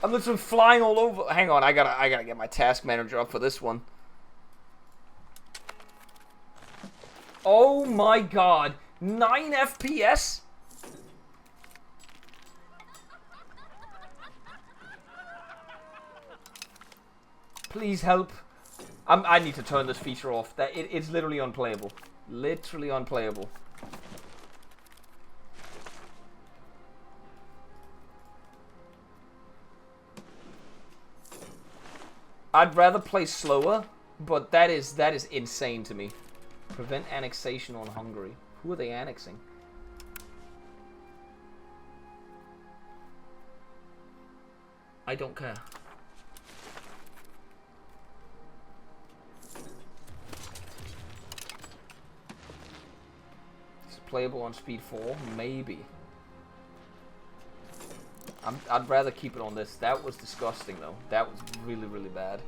I'm literally flying all over. Hang on, I gotta get my task manager up for this one. Oh my god. 9 FPS? Please help. I need to turn this feature off. It's literally unplayable. Literally unplayable. I'd rather play slower, but that is insane to me. Prevent annexation on Hungary. Who are they annexing? I don't care. Playable on speed 4? Maybe. I'd rather keep it on this. That was disgusting though. That was really, really bad.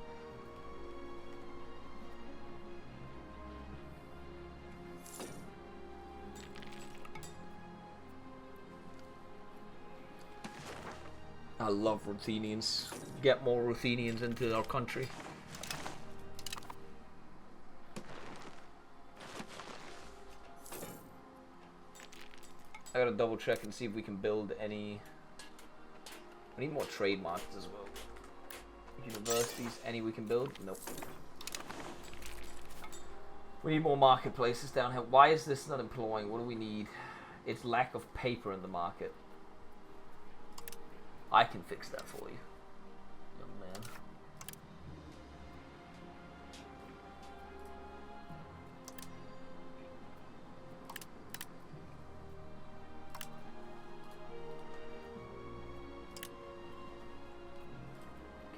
I love Ruthenians. Get more Ruthenians into our country. I gotta double check and see if we can build any. We need more trade markets as well. Universities, any we can build? Nope. We need more marketplaces down here. Why is this not employing? What do we need? It's lack of paper in the market. I can fix that for you, young man.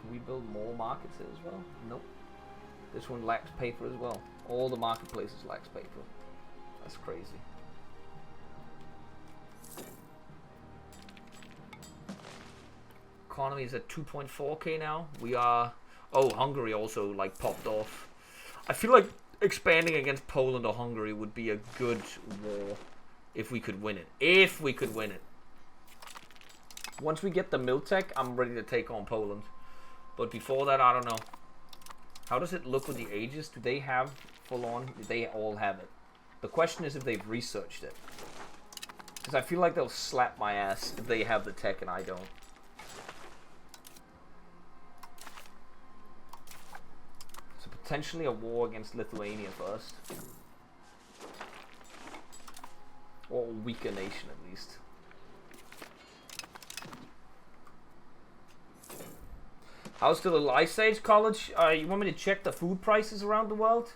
Can we build more markets here as well? Nope. This one lacks paper as well. All the marketplaces lacks paper. That's crazy. Economy is at 2.4k now. We are... Oh, Hungary also like popped off. I feel like expanding against Poland or Hungary would be a good war if we could win it. If we could win it. Once we get the Miltech, I'm ready to take on Poland. But before that, I don't know. How does it look with the ages? Do they have full on? They all have it. The question is if they've researched it. Because I feel like they'll slap my ass if they have the tech and I don't. So potentially a war against Lithuania first. Or a weaker nation at least. How's the little Ice Age College? You want me to check the food prices around the world?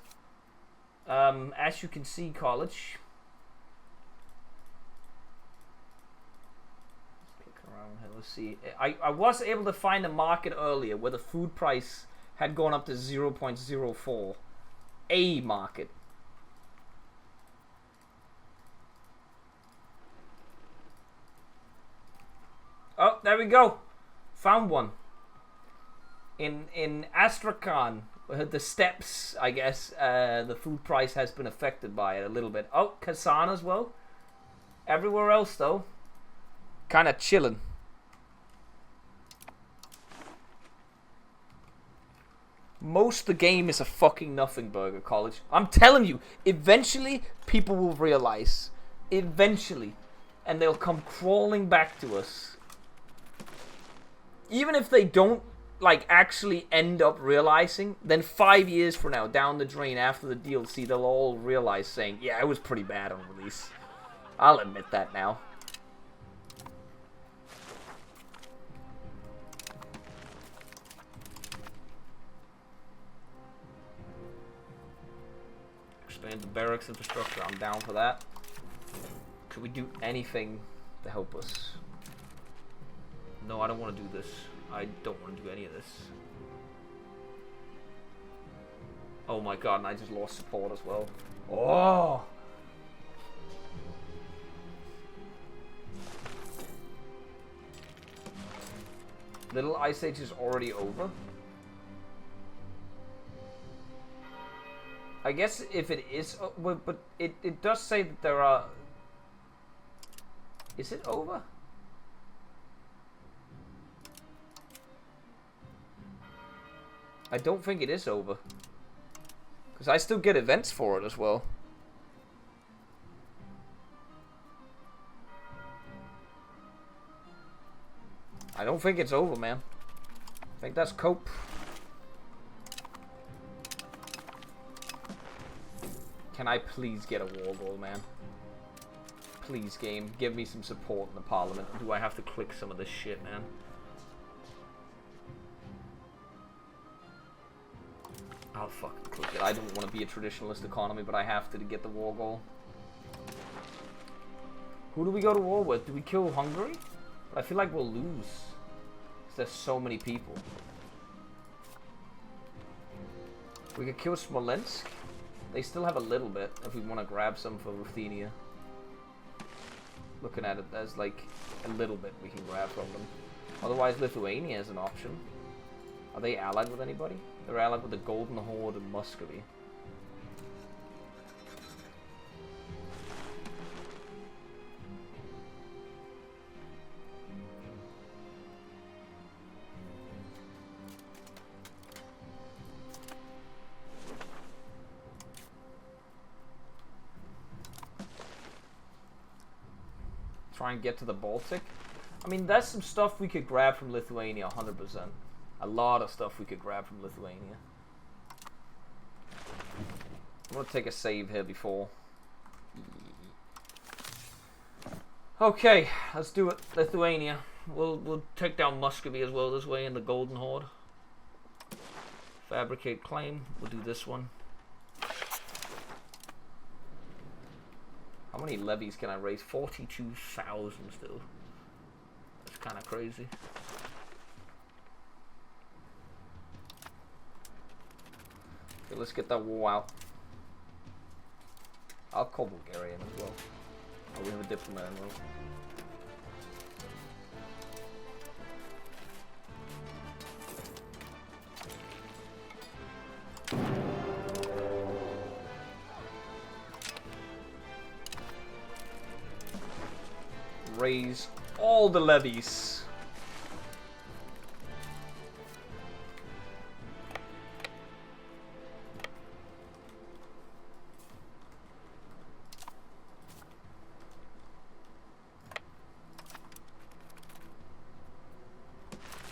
As you can see, college. Clicking around here, let's see. I was able to find a market earlier where the food price had gone up to 0.04. A market. Oh, there we go. Found one. In Astrakhan, the steppes, I guess, the food price has been affected by it a little bit. Oh, Kazan as well. Everywhere else, though, kind of chilling. Most of the game is a fucking nothing burger, college. I'm telling you, eventually people will realize. Eventually. And they'll come crawling back to us. Even if they don't like actually end up realizing, then 5 years from now, down the drain after the DLC, they'll all realize saying, yeah, it was pretty bad on release. I'll admit that now. Expand the barracks infrastructure, I'm down for that. Could we do anything to help us? No, I don't want to do this. I don't want to do any of this. Oh my god, and I just lost support as well. Oh! Little Ice Age is already over. I guess if it is... but it does say that there are... Is it over? I don't think it is over. Because I still get events for it as well. I don't think it's over, man. I think that's cope. Can I please get a war goal, man? Please, game. Give me some support in the parliament. Do I have to click some of this shit, man? I'll fucking click it. I don't want to be a traditionalist economy, but I have to get the war goal. Who do we go to war with? Do we kill Hungary? But I feel like we'll lose. Because there's so many people. We could kill Smolensk. They still have a little bit if we want to grab some for Ruthenia. Looking at it, there's like a little bit we can grab from them. Otherwise, Lithuania is an option. Are they allied with anybody? They're allied with the Golden Horde in Muscovy. Try and get to the Baltic. I mean, that's some stuff we could grab from Lithuania, 100%. A lot of stuff we could grab from Lithuania. I'm gonna take a save here before. Okay, let's do it. Lithuania. We'll take down Muscovy as well this way in the Golden Horde. Fabricate claim. We'll do this one. How many levies can I raise? 42,000 still. That's kind of crazy. Okay, let's get that war out. I'll call Bulgaria in as well. Oh, we have a diplomat in Rome. Raise all the levies.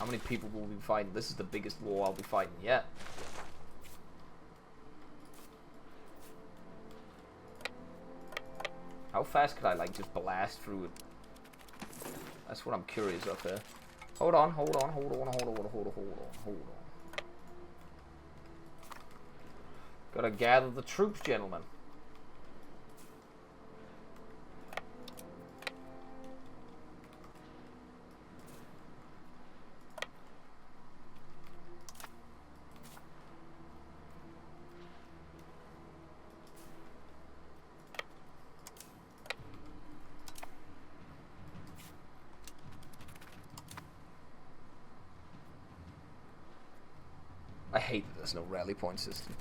How many people will we be fighting? This is the biggest war I'll be fighting yet. How fast could I like just blast through it? That's what I'm curious of here. Hold on. Gotta gather the troops, gentlemen. I hate that there's no rally point system.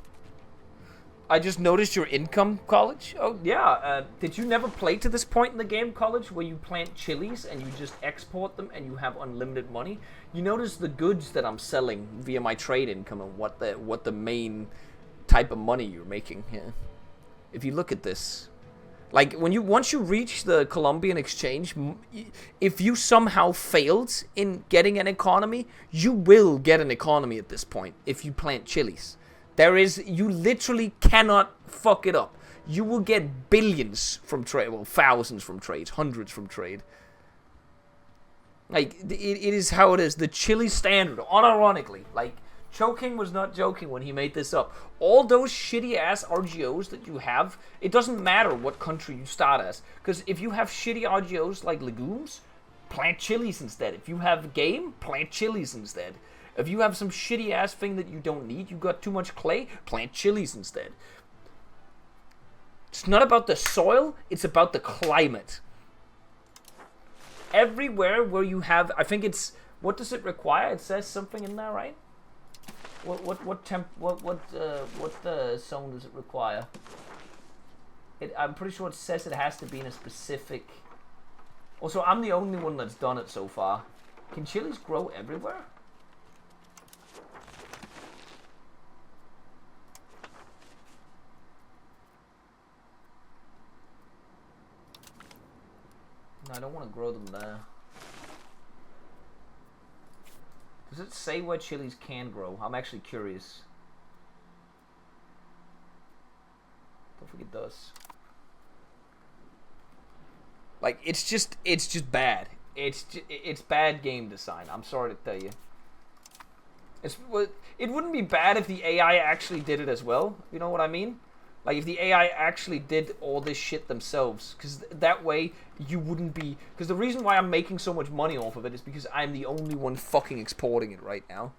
I just noticed your income, college. Oh yeah, did you never play to this point in the game, college, where you plant chilies and you just export them and you have unlimited money? You notice the goods that I'm selling via my trade income and what the main type of money you're making here. If you look at this, like once you reach the Colombian exchange, if you somehow failed in getting an economy, you will get an economy at this point if you plant chilies. You literally cannot fuck it up. You will get billions from trade, well, thousands from trades, hundreds from trade. Like, it is how it is. The Chile standard, unironically, like, Choking was not joking when he made this up. All those shitty-ass RGOs that you have, it doesn't matter what country you start as. Because if you have shitty RGOs like legumes, plant chilies instead. If you have game, plant chilies instead. If you have some shitty-ass thing that you don't need, you got too much clay, plant chilies instead. It's not about the soil, it's about the climate. Everywhere where you have, I think it's, what does it require? It says something in there, right? What zone does it require? I'm pretty sure it says it has to be in a specific. Also, I'm the only one that's done it so far. Can chilies grow everywhere? No, I don't want to grow them there. Does it say where chilies can grow? I'm actually curious. Don't think it does. Like, it's just bad. It's bad game design. I'm sorry to tell you. It wouldn't be bad if the AI actually did it as well. You know what I mean? Like, if the AI actually did all this shit themselves. Because that way, you wouldn't be. Because the reason why I'm making so much money off of it is because I'm the only one fucking exporting it right now.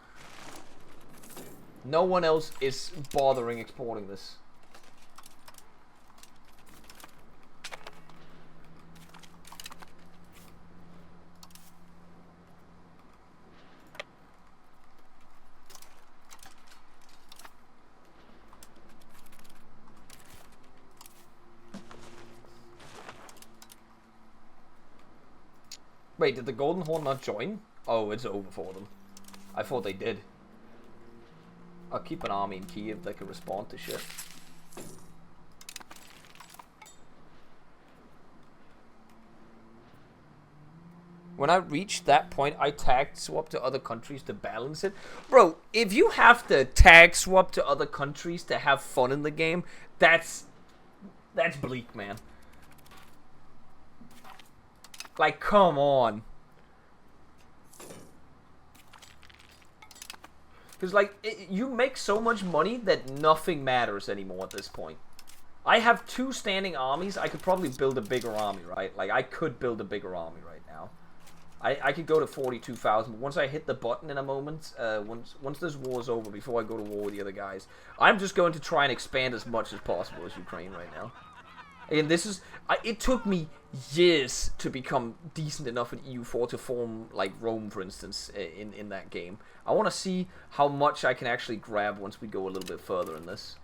No one else is bothering exporting this. Wait, did the Golden Horde not join? Oh, it's over for them. I thought they did. I'll keep an army in Kiev that can respond to shit. When I reached that point, I tag swap to other countries to balance it. Bro, if you have to tag swap to other countries to have fun in the game, that's bleak, man. Like, come on. Because, like, you make so much money that nothing matters anymore at this point. I have 2 standing armies. I could probably build a bigger army, right? Like, I could build a bigger army right now. I could go to 42,000, but once I hit the button in a moment, once this war is over, before I go to war with the other guys, I'm just going to try and expand as much as possible as Ukraine right now. And this is... it took me years to become decent enough in EU4 to form, like, Rome, for instance, in that game. I want to see how much I can actually grab once we go a little bit further in this.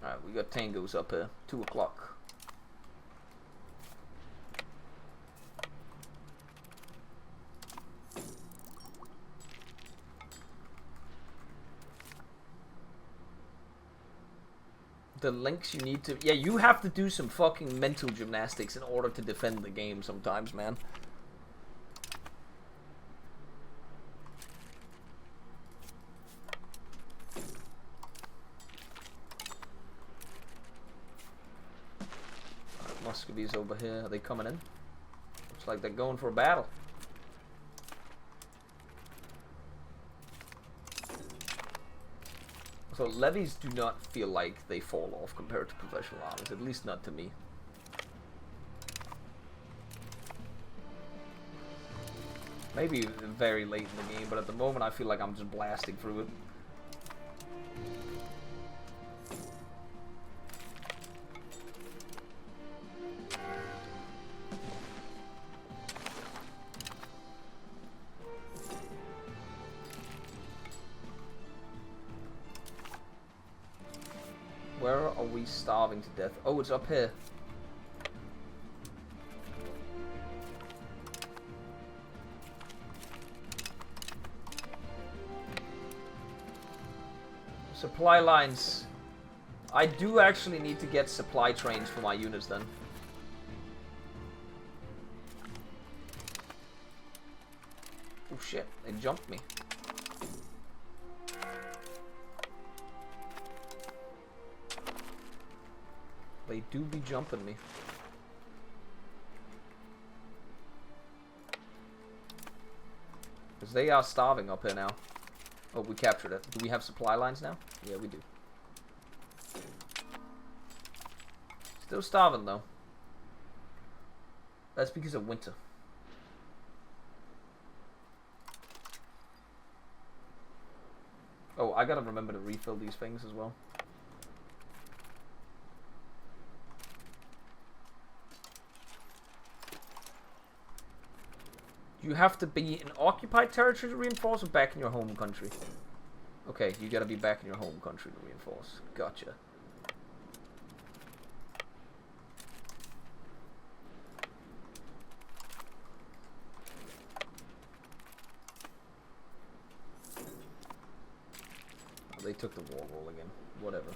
Alright, we got tangos up here. 2 o'clock. The links you need to... Yeah, you have to do some fucking mental gymnastics in order to defend the game sometimes, man. Muscovy's over here. Are they coming in? Looks like they're going for a battle. So levies do not feel like they fall off compared to professional armies, at least not to me. Maybe very late in the game, but at the moment I feel like I'm just blasting through it. Where are we starving to death? Oh, it's up here. Supply lines. I do actually need to get supply trains for my units then. Oh shit, they jumped me. They do be jumping me. Because they are starving up here now. Oh, we captured it. Do we have supply lines now? Yeah, we do. Still starving, though. That's because of winter. Oh, I gotta remember to refill these things as well. You have to be in occupied territory to reinforce or back in your home country? Okay, you gotta be back in your home country to reinforce. Gotcha. Oh, they took the war roll again. Whatever.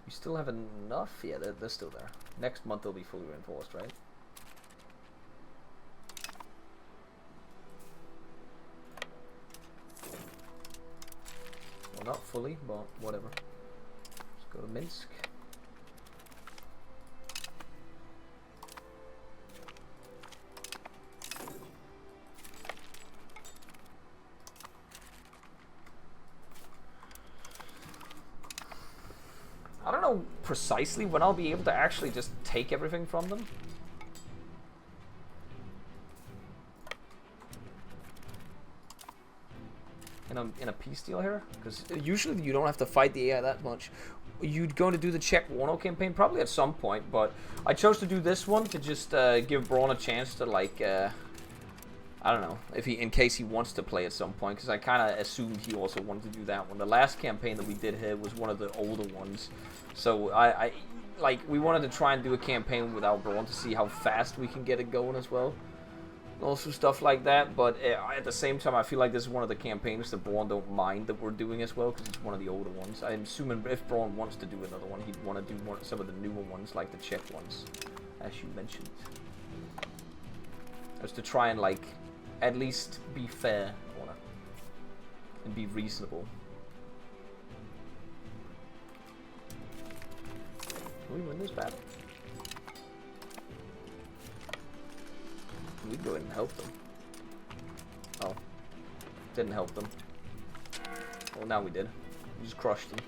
Still have enough? Yeah, they're still there. Next month they'll be fully reinforced, right? Well, not fully, but whatever. Let's go to Minsk. I don't know precisely when I'll be able to actually just take everything from them. In a peace deal here? Because usually you don't have to fight the AI that much. You'd go to do the Czech Warno campaign probably at some point, but I chose to do this one to just give Braun a chance to, like, I don't know, if in case he wants to play at some point, because I kind of assumed he also wanted to do that one. The last campaign that we did here was one of the older ones, so like, we wanted to try and do a campaign without Braun to see how fast we can get it going as well. Also stuff like that, but at the same time, I feel like this is one of the campaigns that Braun don't mind that we're doing as well, because it's one of the older ones. I'm assuming if Braun wants to do another one, he'd want to do some of the newer ones, like the Czech ones, as you mentioned. Just to try and, like, at least be fair on it, and be reasonable. Can we win this battle? We can go ahead and help them. Oh. Didn't help them. Well, now we did. We just crushed them.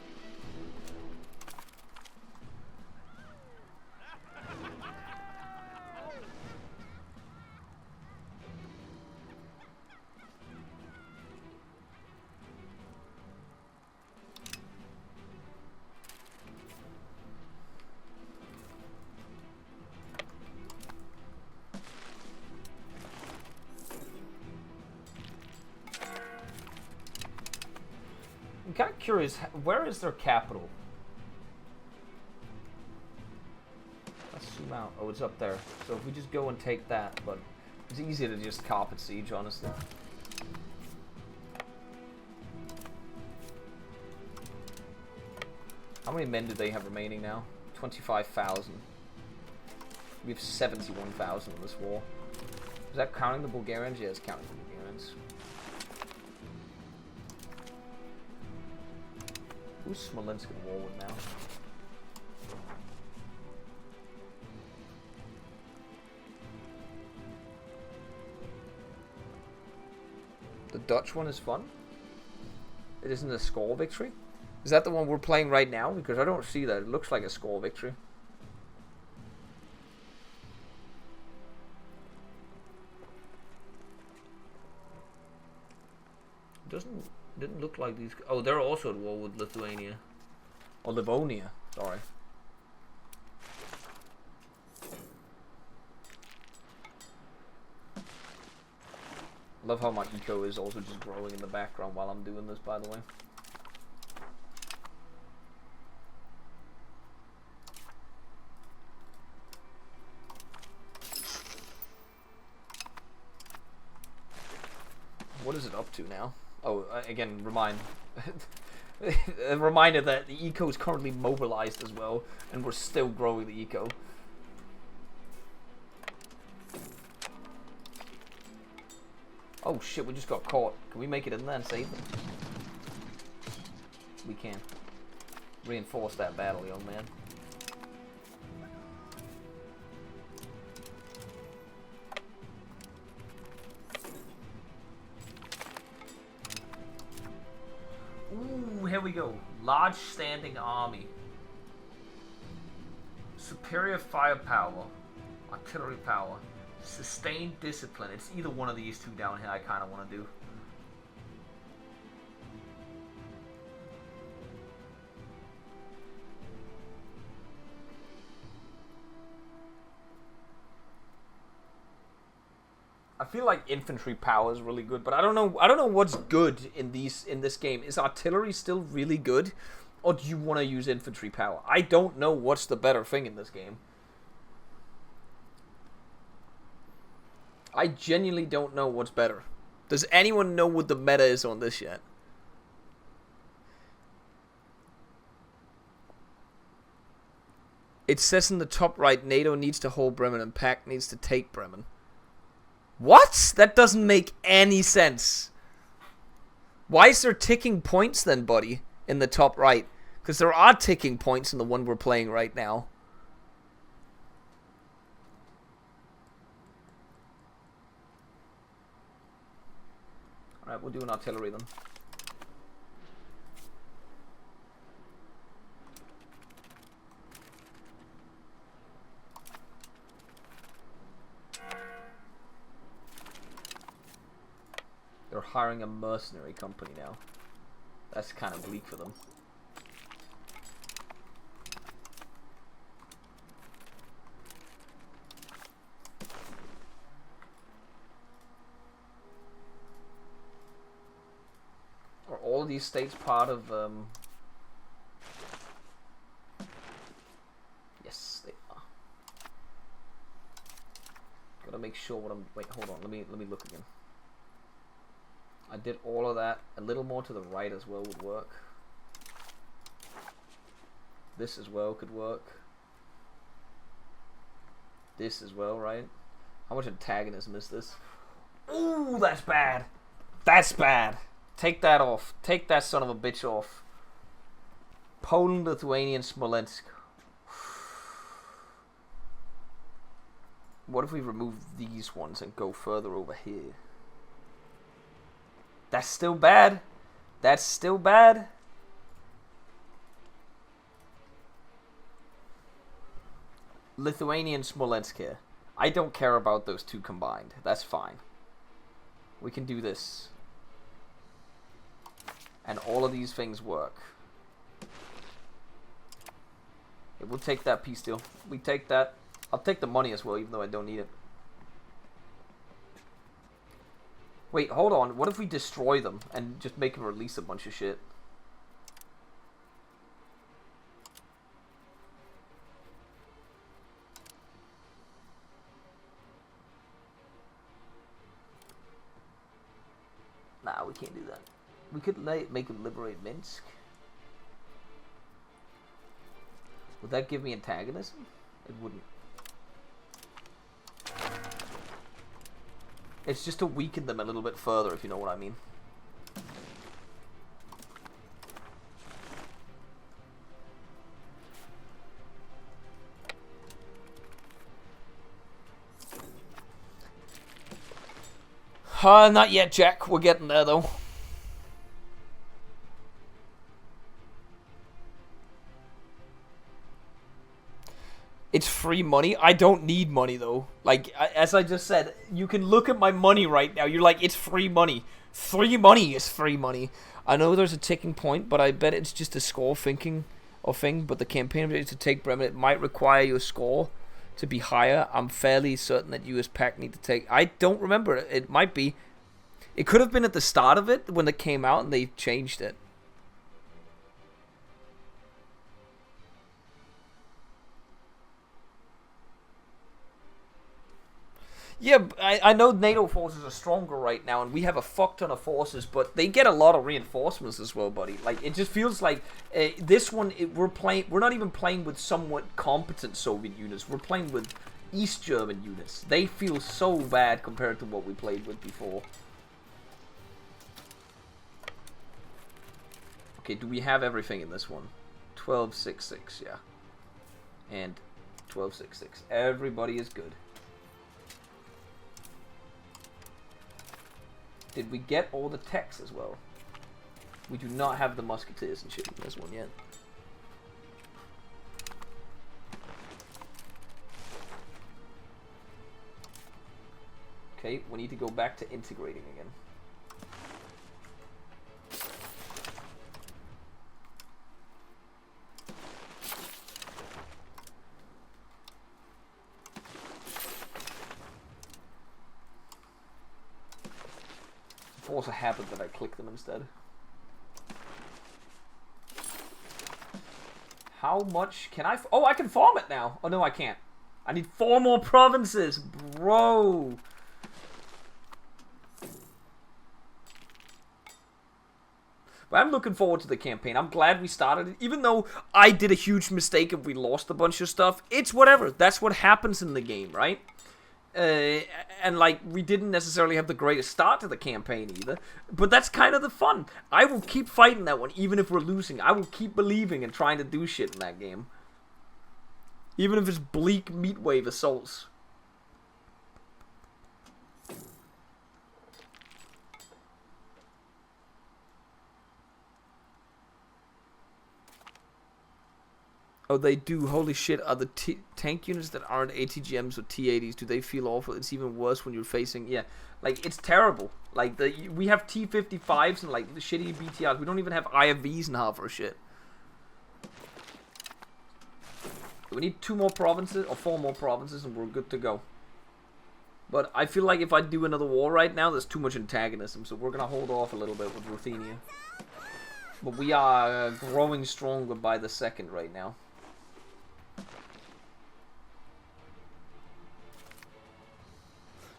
I'm kind of curious, where is their capital? Let's zoom out. Oh, it's up there. So if we just go and take that, but it's easier to just carpet siege, honestly. How many men do they have remaining now? 25,000. We have 71,000 in this war. Is that counting the Bulgarians? Yeah, it's counting the Bulgarians. Who's Smolensk in war with now? The Dutch one is fun? It isn't a score victory? Is that the one we're playing right now? Because I don't see that. It looks like a score victory. Didn't look like these. Oh, they're also at war with Lithuania. Or Livonia, sorry. Love how my eco is also just growing in the background while I'm doing this, by the way. What is it up to now? Oh, again, a reminder that the eco is currently mobilized as well, and we're still growing the eco. Oh shit, we just got caught. Can we make it in there and save them? We can. Reinforce that battle, young man. Ooh, here we go. Large standing army. Superior firepower. Artillery power. Sustained discipline. It's either one of these two down here I kind of want to do. I feel like infantry power is really good, but I don't know what's good in this game. Is artillery still really good, or do you want to use infantry power? I don't know what's the better thing in this game. I genuinely don't know what's better. Does anyone know what the meta is on this yet? It says in the top right, NATO needs to hold Bremen and PAC needs to take Bremen. What? That doesn't make any sense. Why is there ticking points then, buddy, in the top right? Because there are ticking points in the one we're playing right now. Alright, we'll do an artillery then. They're hiring a mercenary company now. That's kind of bleak for them. Are all these states part of yes, they are. Gotta make sure what I'm. Wait, hold on. Let me look again. I did all of that. A little more to the right as well would work. This as well could work. This as well, right? How much antagonism is this? Ooh, that's bad. That's bad. Take that off. Take that son of a bitch off. Poland, Lithuania, and Smolensk. What if we remove these ones and go further over here? That's still bad. That's still bad. Lithuania and Smolensk here. I don't care about those two combined. That's fine. We can do this. And all of these things work. Yeah, we'll take that peace deal. We take that. I'll take the money as well, even though I don't need it. Wait, hold on. What if we destroy them and just make them release a bunch of shit? Nah, we can't do that. We could make them liberate Minsk. Would that give me antagonism? It wouldn't. It's just to weaken them a little bit further, if you know what I mean. Not yet, Jack. We're getting there, though. It's free money. I don't need money, though. Like, as I just said, you can look at my money right now. You're like, it's free money. Free money is free money. I know there's a ticking point, but I bet it's just a score thinking or thing. But the campaign objective to take Bremen, it might require your score to be higher. I'm fairly certain that US PAC need to take... I don't remember. It might be. It could have been at the start of it when it came out and they changed it. Yeah, I know NATO forces are stronger right now, and we have a fuck ton of forces, but they get a lot of reinforcements as well, buddy. Like, it just feels like this one, we're not even playing with somewhat competent Soviet units. We're playing with East German units. They feel so bad compared to what we played with before. Okay, do we have everything in this one? 1266, yeah. And 1266. Everybody is good. Did we get all the techs as well? We do not have the musketeers and shit in this one yet. Okay, we need to go back to integrating again. Force a habit that I click them instead. How much can I... Oh, I can farm it now. Oh, no, I can't. I need 4 more provinces, bro. But I'm looking forward to the campaign. I'm glad we started it. Even though I did a huge mistake if we lost a bunch of stuff. It's whatever. That's what happens in the game, right? And like, we didn't necessarily have the greatest start to the campaign either, but that's kind of the fun. I will keep fighting that one even if we're losing. I will keep believing and trying to do shit in that game, even if it's bleak meatwave assaults. Oh, they do. Holy shit. Are the tank units that aren't ATGMs or T-80s, do they feel awful? It's even worse when you're facing... Yeah, like, it's terrible. Like, we have T-55s and, like, the shitty BTRs. We don't even have IFVs and half our shit. We need 2 more provinces, or 4 more provinces, and we're good to go. But I feel like if I do another war right now, there's too much antagonism, so we're gonna hold off a little bit with Ruthenia. But we are growing stronger by the second right now.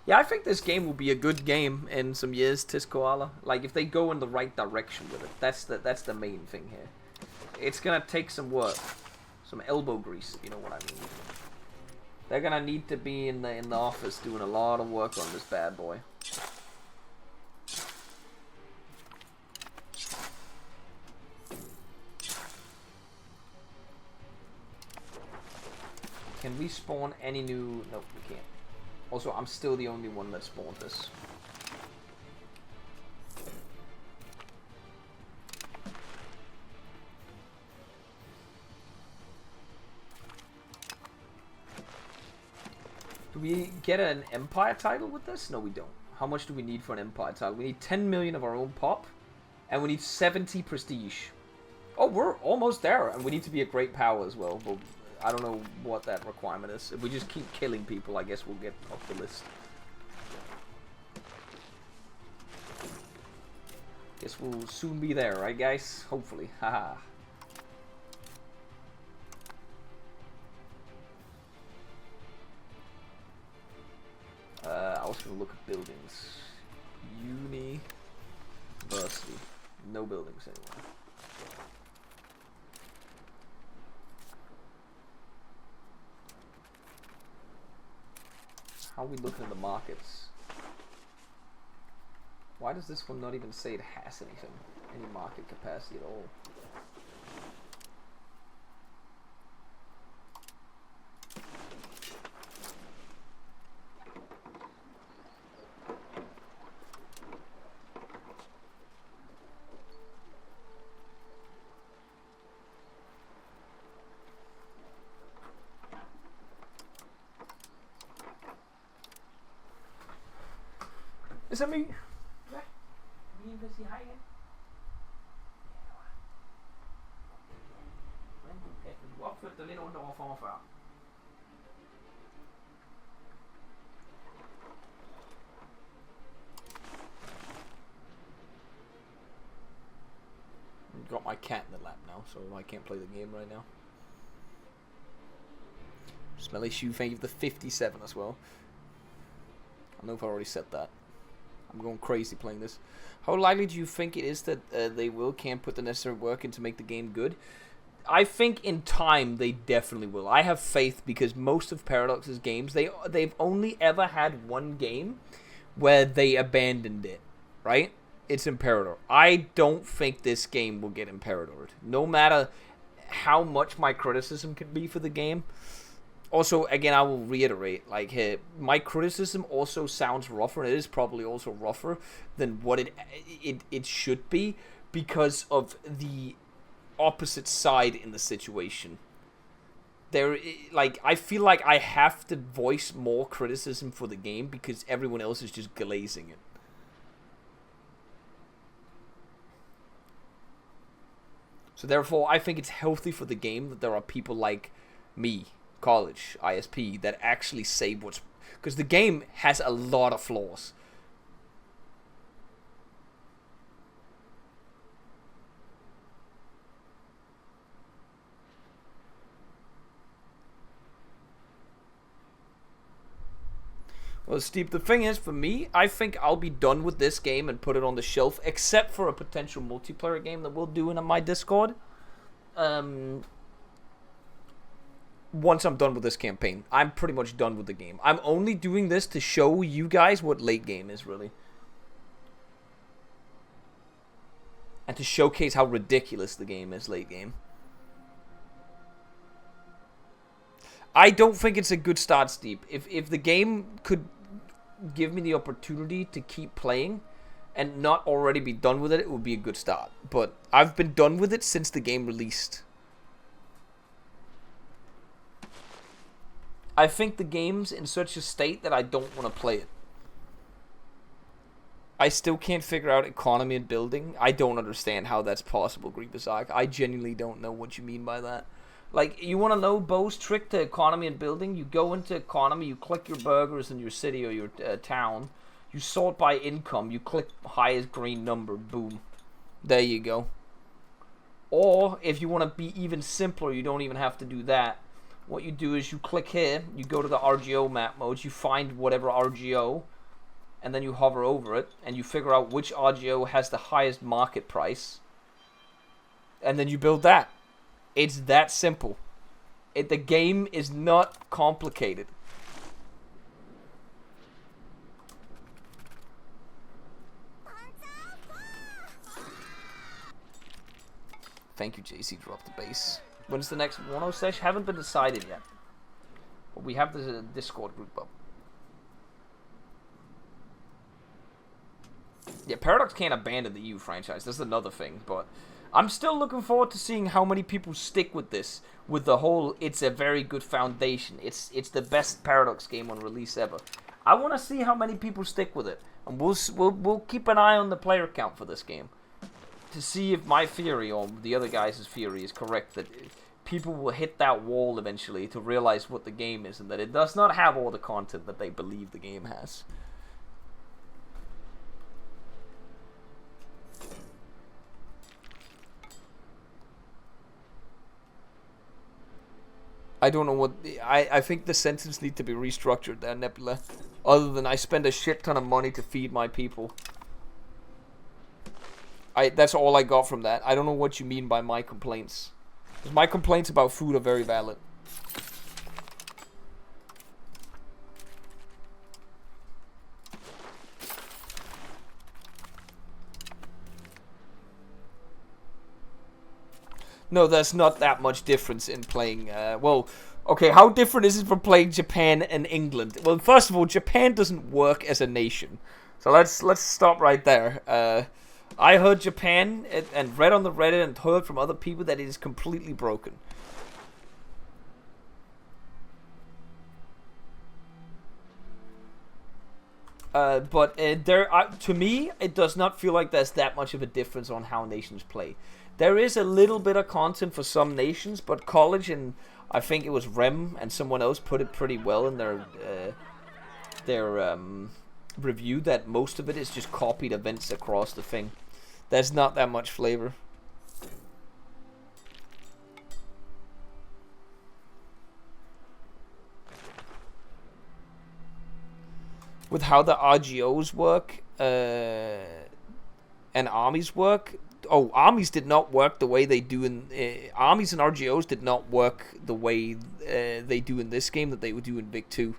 Yeah, I think this game will be a good game in some years, Tis Koala. Like, if they go in the right direction with it. That's the main thing here. It's gonna take some work. Some elbow grease, if you know what I mean. They're gonna need to be in the office doing a lot of work on this bad boy. Can we spawn any new... No, we can't. Also, I'm still the only one that spawned this. Do we get an Empire title with this? No, we don't. How much do we need for an Empire title? We need 10 million of our own pop, and we need 70 prestige. Oh, we're almost there, and we need to be a great power as well. But I don't know what that requirement is. If we just keep killing people, I guess we'll get up the list. Guess we'll soon be there, right, guys? Hopefully. Haha. I was gonna look at buildings. University. No buildings anywhere. How are we looking at the markets? Why does this one not even say it has anything? Any market capacity at all? Is that me? Ja. Vil I sige hej igen? Du opførte dig lidt ondt over for mig før. Got my cat in the lap now, so I can't play the game right now. Smelly Shoe, thank you for the 57 as well. I don't know if I already said that. I'm going crazy playing this. How likely do you think it is that can't put the necessary work in to make the game good? I think in time they definitely will. I have faith because most of Paradox's games, they've only ever had one game where they abandoned it, right? It's Imperator. I don't think this game will get Imperatored. No matter how much my criticism can be for the game. Also, again, I will reiterate, like, my criticism also sounds rougher, and it is probably also rougher than what it should be because of the opposite side in the situation. I feel like I have to voice more criticism for the game because everyone else is just glazing it. So therefore, I think it's healthy for the game that there are people like me, College, ISP, that actually say what's... Because the game has a lot of flaws. Well, Steve, the thing is, for me, I think I'll be done with this game and put it on the shelf, except for a potential multiplayer game that we'll do in my Discord. Once I'm done with this campaign. I'm pretty much done with the game. I'm only doing this to show you guys what late game is, really. And to showcase how ridiculous the game is late game. I don't think it's a good start, Steve. If the game could give me the opportunity to keep playing and not already be done with it, it would be a good start. But I've been done with it since the game released. I think the game's in such a state that I don't want to play it. I still can't figure out economy and building. I don't understand how that's possible, Grievous Arc. I genuinely don't know what you mean by that. Like, you want to know Bo's trick to economy and building? You go into economy, you click your burgers in your city or your town. You sort by income. You click highest green number. Boom. There you go. Or, if you want to be even simpler, you don't even have to do that. What you do is you click here, you go to the RGO map modes, you find whatever RGO, and then you hover over it, and you figure out which RGO has the highest market price, and then you build that. It's that simple. The game is not complicated. Thank you, JC. Drop the base. When's the next 1.0 sesh? Haven't been decided yet. But we have the Discord group up. Yeah, Paradox can't abandon the EU franchise. That's another thing. But I'm still looking forward to seeing how many people stick with this. With the whole, it's a very good foundation. It's the best Paradox game on release ever. I want to see how many people stick with it. And we'll keep an eye on the player count for this game. To see if my theory or the other guys' theory is correct, that people will hit that wall eventually to realize what the game is and that it does not have all the content that they believe the game has. I don't know what... I think the sentence needs to be restructured there, Nebula. Other than I spend a shit ton of money to feed my people. That's all I got from that. I don't know what you mean by my complaints. Because my complaints about food are very valid. No, there's not that much difference in playing, well, okay, how different is it from playing Japan and England? Well, first of all, Japan doesn't work as a nation. So let's stop right there. I heard Japan and read on the Reddit and heard from other people that it is completely broken. But to me, it does not feel like there's that much of a difference on how nations play. There is a little bit of content for some nations, but College and I think it was Rem and someone else put it pretty well in their review that most of it is just copied events across the thing. There's not that much flavor. With how the RGOs work and armies work. Oh, armies did not work the way they do in... armies and RGOs did not work the way they do in this game that they would do in Vic 2.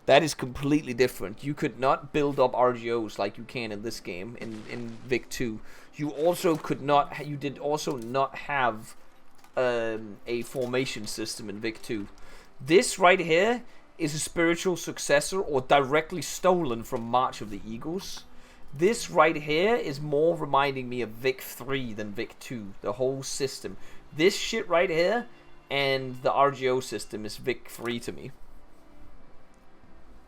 That is completely different. You could not build up RGOs like you can in this game in Vic 2. You also could not... You did also not have a formation system in Vic 2. This right here is a spiritual successor or directly stolen from March of the Eagles. This right here is more reminding me of Vic 3 than Vic 2. The whole system. This shit right here and the RGO system is Vic 3 to me.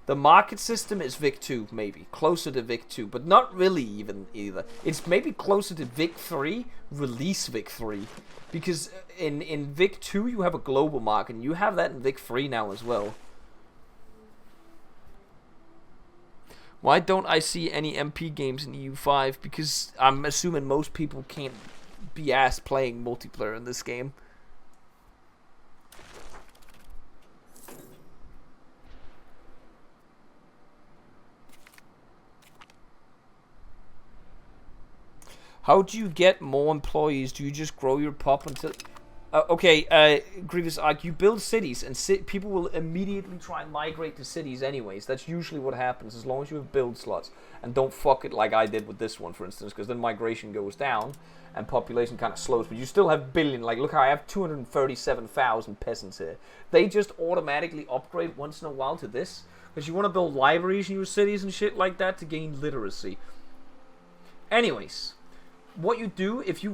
The market system is Vic 2, maybe. Closer to Vic 2, but not really even either. It's maybe closer to Vic 3, release Vic 3. Because in Vic 2, you have a global market, and you have that in Vic 3 now as well. Why don't I see any MP games in EU5? Because I'm assuming most people can't be asked playing multiplayer in this game. How do you get more employees? Do you just grow your pop until... Grievous Arc, you build cities, and people will immediately try and migrate to cities anyways. That's usually what happens, as long as you have build slots. And don't fuck it like I did with this one, for instance, because then migration goes down, and population kind of slows. But you still have billion, like, look how I have 237,000 peasants here. They just automatically upgrade once in a while to this, because you want to build libraries in your cities and shit like that to gain literacy. Anyways, what you do, it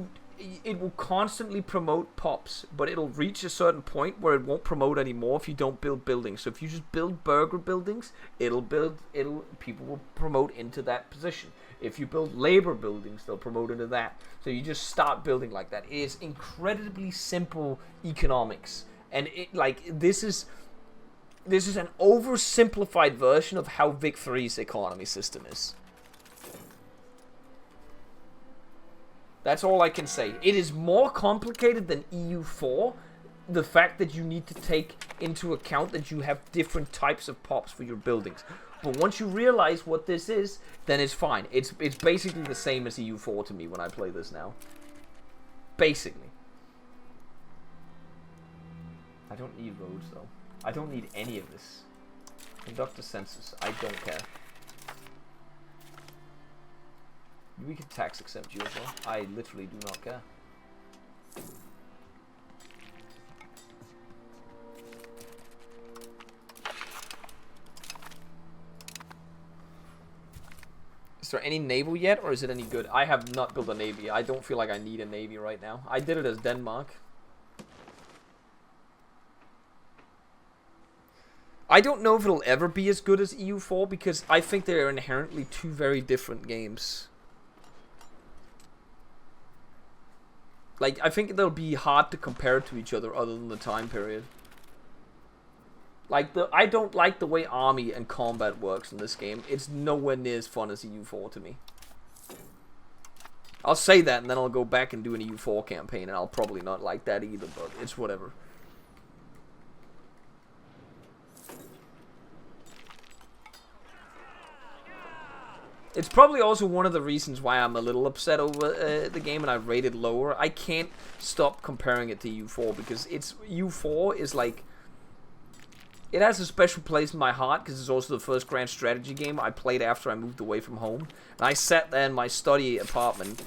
will constantly promote pops, but it'll reach a certain point where it won't promote anymore if you don't build buildings. So if you just build burger buildings, people will promote into that position. If you build labor buildings, they'll promote into that. So you just start building like that. It is incredibly simple economics, and this is an oversimplified version of how Vic 3's economy system is. That's all I can say. It is more complicated than EU4. The fact that you need to take into account that you have different types of pops for your buildings. But once you realize what this is, then it's fine. It's basically the same as EU4 to me when I play this now. Basically. I don't need roads though. I don't need any of this. Conduct the census. I don't care. We can tax exempt you as well. I literally do not care. Is there any naval yet, or is it any good? I have not built a navy. I don't feel like I need a navy right now. I did it as Denmark. I don't know if it'll ever be as good as EU4 because I think they are inherently two very different games. Like, I think they'll be hard to compare to each other other than the time period. Like, I don't like the way army and combat works in this game. It's nowhere near as fun as EU4 to me. I'll say that and then I'll go back and do an EU4 campaign and I'll probably not like that either, but it's whatever. It's probably also one of the reasons why I'm a little upset over the game and I rated lower. I can't stop comparing it to EU4 because EU4 is like... It has a special place in my heart because it's also the first grand strategy game I played after I moved away from home. And I sat there in my study apartment,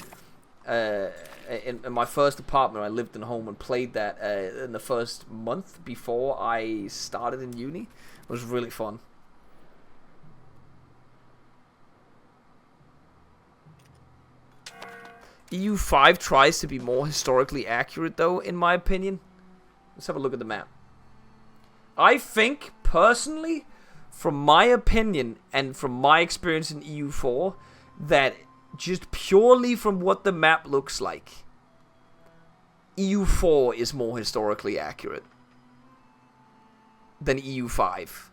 in my first apartment I lived in home and played that in the first month before I started in uni. It was really fun. EU5 tries to be more historically accurate, though, in my opinion. Let's have a look at the map. I think, personally, from my opinion and from my experience in EU4, that just purely from what the map looks like, EU4 is more historically accurate than EU5.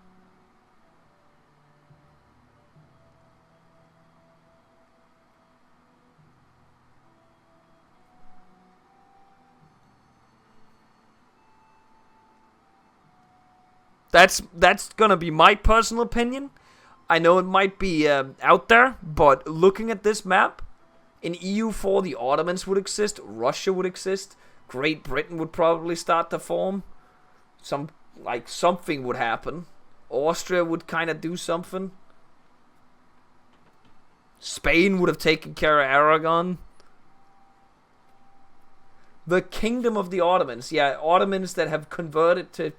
That's gonna be my personal opinion. I know it might be out there, but looking at this map, in EU4 the Ottomans would exist, Russia would exist, Great Britain would probably start to form. Something would happen. Austria would kind of do something. Spain would have taken care of Aragon. The Kingdom of the Ottomans, yeah, Ottomans that have converted to...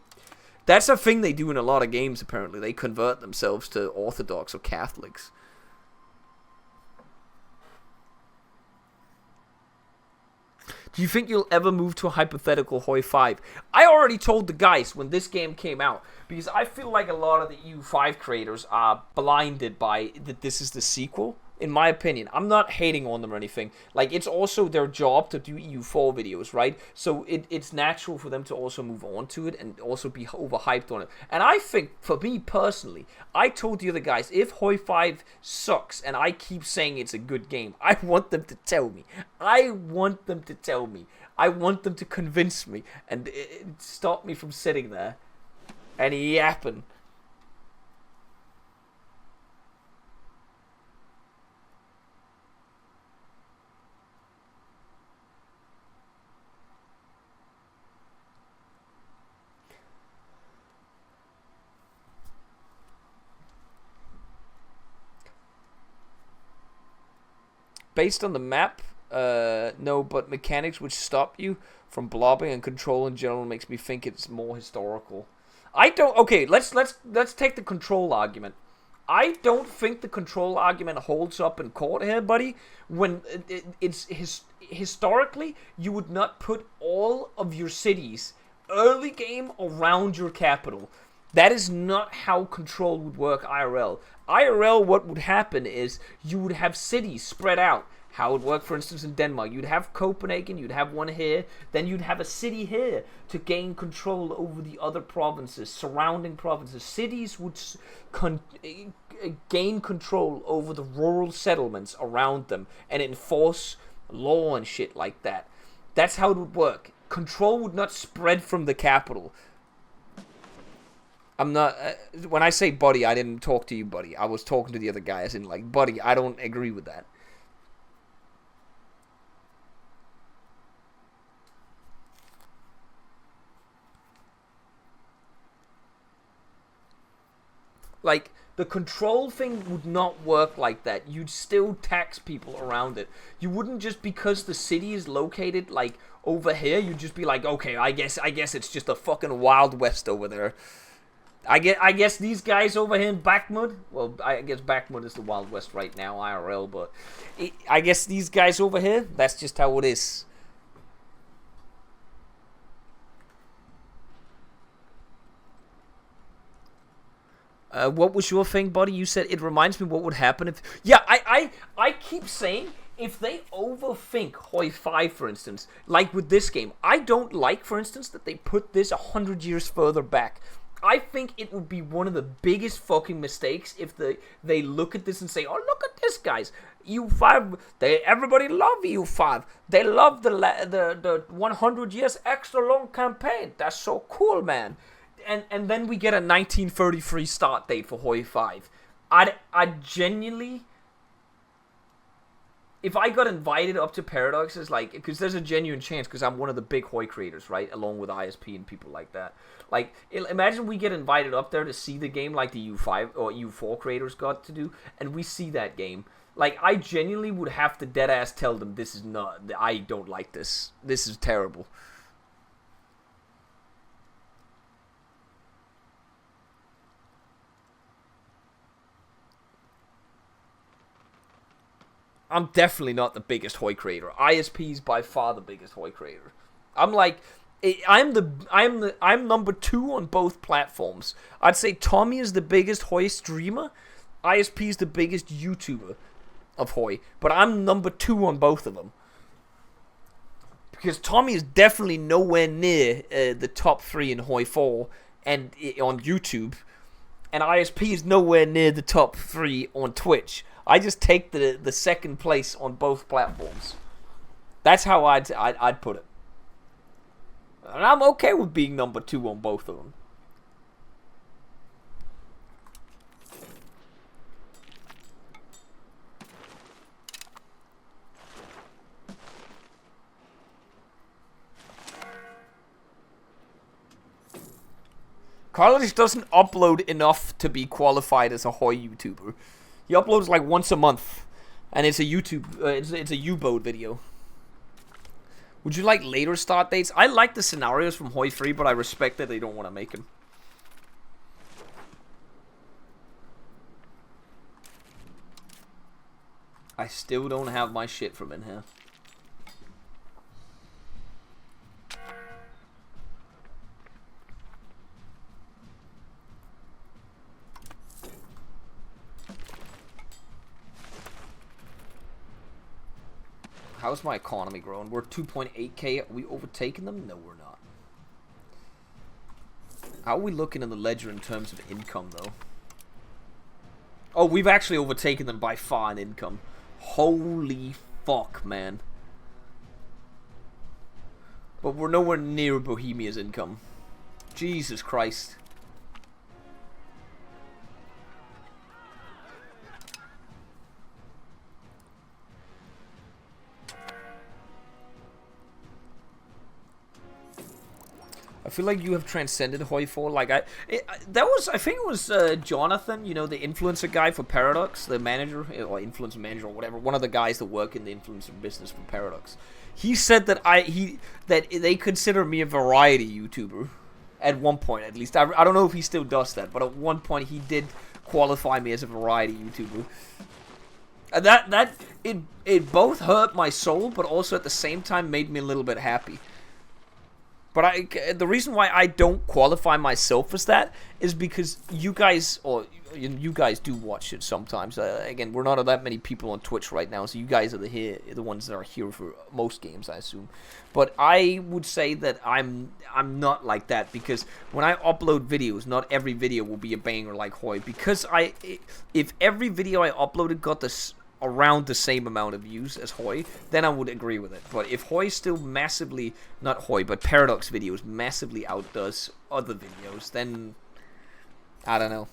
That's a thing they do in a lot of games, apparently. They convert themselves to Orthodox or Catholics. Do you think you'll ever move to a hypothetical HOI5? I already told the guys when this game came out, because I feel like a lot of the EU5 creators are blinded by that this is the sequel. In my opinion, I'm not hating on them or anything. Like, it's also their job to do EU4 videos, right? So it's natural for them to also move on to it and also be overhyped on it. And I think, for me personally, I told the other guys, if HOI5 sucks and I keep saying it's a good game, I want them to tell me. I want them to tell me. I want them to convince me and stop me from sitting there and yapping. Based on the map, no, but mechanics which stop you from blobbing and control in general makes me think it's more historical. I don't. Okay, let's take the control argument. I don't think the control argument holds up in court here, buddy. When it's historically, you would not put all of your cities early game around your capital. That is not how control would work IRL. IRL, what would happen is you would have cities spread out. How it would work, for instance, in Denmark. You'd have Copenhagen, you'd have one here, then you'd have a city here to gain control over the other provinces, surrounding provinces. Cities would gain control over the rural settlements around them and enforce law and shit like that. That's how it would work. Control would not spread from the capital. I'm not. When I say buddy, I didn't talk to you, buddy. I was talking to the other guy, as in like, buddy. I don't agree with that. Like, the control thing would not work like that. You'd still tax people around it. You wouldn't just because the city is located like over here. You'd just be like, okay, I guess it's just a fucking Wild West over there. I guess these guys over here in Bakhmut. Well, I guess Bakhmut is the Wild West right now, IRL. But I guess these guys over here. That's just how it is. What was your thing, buddy? You said it reminds me what would happen if... Yeah, I keep saying, if they overthink Hoi 5, for instance, like with this game, I don't like, for instance, that they put this 100 years further back. I think it would be one of the biggest fucking mistakes if they look at this and say, oh, look at this, guys. EU5, everybody love EU5. They love the 100 years extra long campaign. That's so cool, man. And then we get a 1933 start date for Hoi 5. I'd genuinely... If I got invited up to Paradox, it's like... Because there's a genuine chance, because I'm one of the big Hoi creators, right? Along with ISP and people like that. Like, imagine we get invited up there to see the game like the EU5 or EU4 creators got to do, and we see that game. Like, I genuinely would have to deadass tell them, this is not... I don't like this. This is terrible. I'm definitely not the biggest Hoi creator. ISP is by far the biggest Hoi creator. I'm like, I'm number 2 on both platforms. I'd say Tommy is the biggest Hoi streamer. ISP is the biggest YouTuber of Hoi, but I'm number 2 on both of them. Because Tommy is definitely nowhere near the top 3 in Hoi 4 and on YouTube, and ISP is nowhere near the top 3 on Twitch. I just take the second place on both platforms. That's how I'd put it. And I'm okay with being number 2 on both of them. Carlos doesn't upload enough to be qualified as a Hoi YouTuber. He uploads like once a month, and it's a YouTube, it's a U-boat video. Would you like later start dates? I like the scenarios from Hoi 3, but I respect that they don't want to make them. I still don't have my shit from in here. How's my economy growing? We're 2.8k. Are we overtaking them? No, we're not. How are we looking in the ledger in terms of income, though? Oh, we've actually overtaken them by far in income. Holy fuck, man. But we're nowhere near Bohemia's income. Jesus Christ. I feel like you have transcended Hoi 4. Like I think it was Jonathan, you know, the influencer guy for Paradox, the manager or influencer manager or whatever, one of the guys that work in the influencer business for Paradox. He said that that they consider me a variety YouTuber at one point, at least. I don't know if he still does that, but at one point he did qualify me as a variety YouTuber. And it both hurt my soul, but also at the same time made me a little bit happy. But the reason why I don't qualify myself as that is because you guys, or you guys do watch it sometimes. Again, we're not that many people on Twitch right now, so you guys are the ones that are here for most games, I assume. But I would say that I'm not like that, because when I upload videos, not every video will be a banger like Hoi. Because if every video I uploaded got this around the same amount of views as Hoi, then I would agree with it. But if Hoi still massively, not Hoi, but Paradox videos massively outdoes other videos, then I don't know.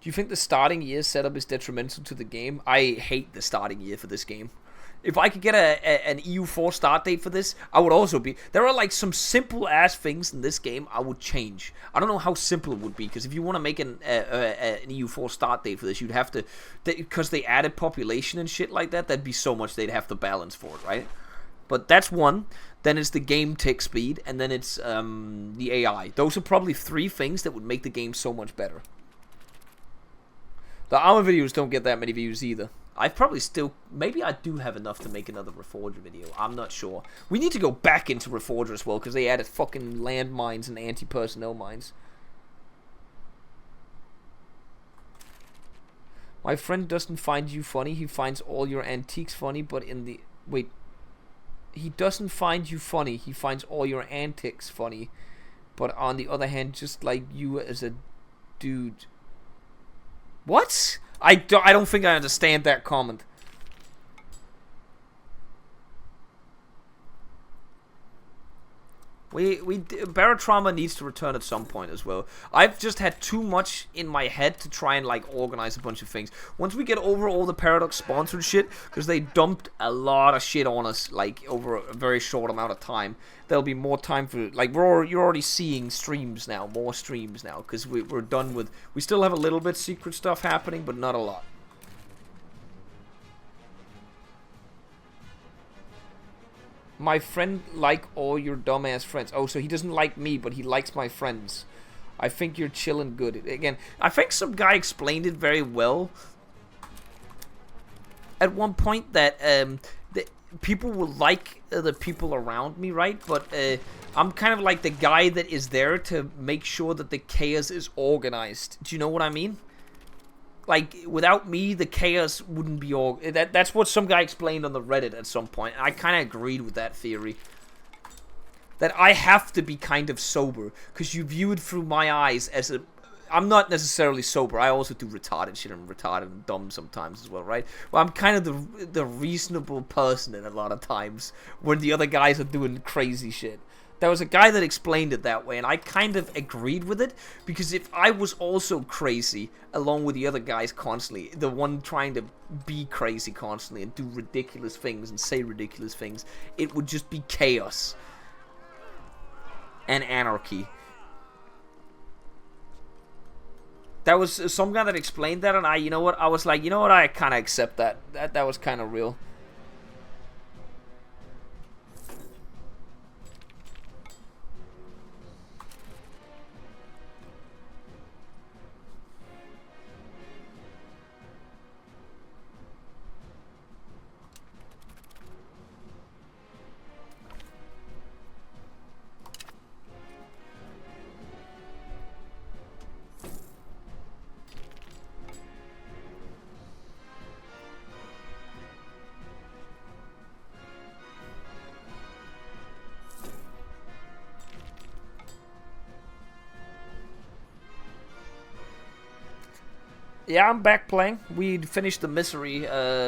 Do you think the starting year setup is detrimental to the game? I hate the starting year for this game. If I could get an EU4 start date for this, I would also be... There are like some simple ass things in this game I would change. I don't know how simple it would be, because if you want to make an EU4 start date for this, you'd have to... Because they added population and shit like that, that'd be so much they'd have to balance for it, right? But that's one. Then it's the game tick speed, and then it's the AI. Those are probably 3 things that would make the game so much better. The armor videos don't get that many views either. I've probably still... Maybe I do have enough to make another Reforger video. I'm not sure. We need to go back into Reforger as well, because they added fucking landmines and anti-personnel mines. My friend doesn't find you funny. He finds all your antiques funny, but in the... Wait. He doesn't find you funny. He finds all your antics funny. But on the other hand, just like you as a dude... What? I don't think I understand that comment. Barotrauma needs to return at some point as well. I've just had too much in my head to try and like organize a bunch of things. Once we get over all the Paradox sponsored shit, because they dumped a lot of shit on us like over a very short amount of time, there'll be more time for like you're already seeing streams now, more streams now, because we're done with. We still have a little bit secret stuff happening, but not a lot. My friend like all your dumbass friends. Oh, so he doesn't like me, but he likes my friends. I think you're chill and good. Again, I think some guy explained it very well at one point that people will like the people around me, right? But I'm kind of like the guy that is there to make sure that the chaos is organized. Do you know what I mean? Like, without me, the chaos wouldn't be all... That's what some guy explained on the Reddit at some point. And I kind of agreed with that theory. That I have to be kind of sober. Because you view it through my eyes as a... I'm not necessarily sober. I also do retarded shit. I'm retarded and dumb sometimes as well, right? Well, I'm kind of the reasonable person in a lot of times. When the other guys are doing crazy shit. There was a guy that explained it that way, and I kind of agreed with it, because if I was also crazy, along with the other guys constantly, the one trying to be crazy constantly and do ridiculous things and say ridiculous things, it would just be chaos and anarchy. That was some guy that explained that, and you know what, I was like, you know what, I kind of accept that. That was kind of real. Yeah, I'm back playing. We finished the misery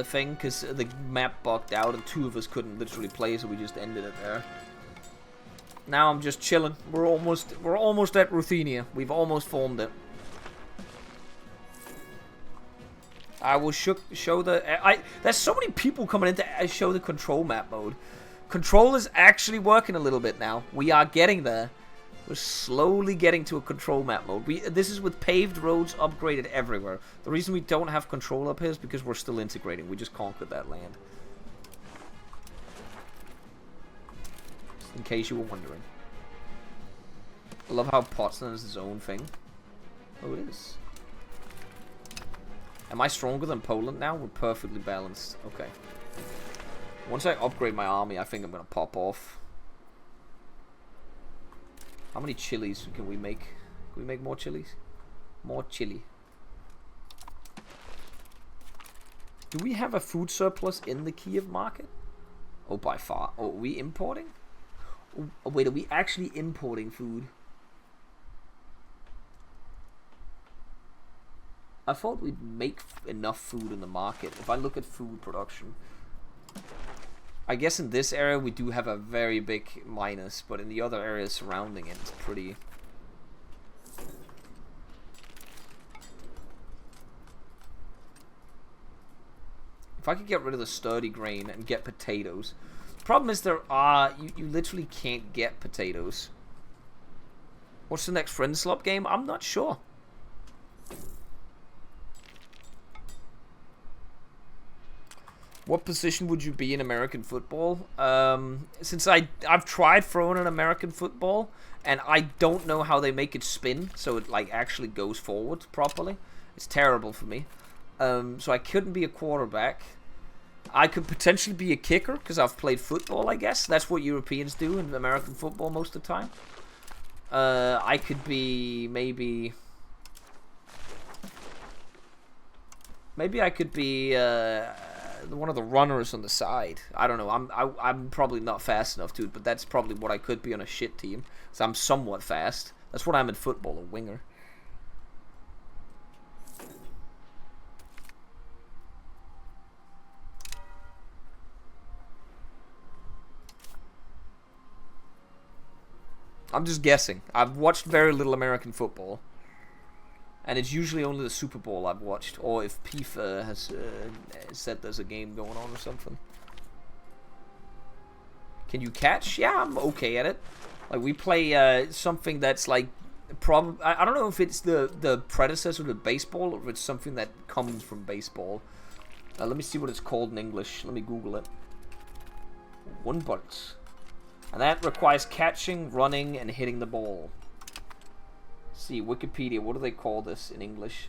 thing because the map bugged out and 2 of us couldn't literally play, so we just ended it there. Now I'm just chilling. We're almost at Ruthenia. We've almost formed it. I will show the... There's so many people coming in to show the control map mode. Control is actually working a little bit now. We are getting there. We're slowly getting to a control map mode. This is with paved roads upgraded everywhere. The reason we don't have control up here is because we're still integrating. We just conquered that land. Just in case you were wondering. I love how Potsdam is its own thing. Oh, it is. Am I stronger than Poland now? We're perfectly balanced. Okay. Once I upgrade my army, I think I'm going to pop off. How many chilies can we make? Can we make more chilies? More chili. Do we have a food surplus in the Kiev market? Oh, by far. Oh, are we importing? Oh, wait, are we actually importing food? I thought we'd make enough food in the market. If I look at food production... I guess in this area we do have a very big minus, but in the other areas surrounding it, it's pretty If I could get rid of the sturdy grain and get potatoes. The problem is you literally can't get potatoes. What's the next friend slop game? I'm not sure. What position would you be in American football? Since I've tried throwing an American football, and I don't know how they make it spin, so it like actually goes forward properly. It's terrible for me. So I couldn't be a quarterback. I could potentially be a kicker, because I've played football, I guess. That's what Europeans do in American football most of the time. I could be maybe I could be one of the runners on the side. I don't know. I'm probably not fast enough to it, but that's probably what I could be on a shit team. So I'm somewhat fast. That's what I'm in football, a winger. I'm just guessing. I've watched very little American football. And it's usually only the Super Bowl I've watched. Or if FIFA has said there's a game going on or something. Can you catch? Yeah, I'm okay at it. Like, we play something that's like... I don't know if it's the predecessor to baseball or if it's something that comes from baseball. Let me see what it's called in English. Let me Google it. One bolt. And that requires catching, running, and hitting the ball. Let's see, Wikipedia, what do they call this in English?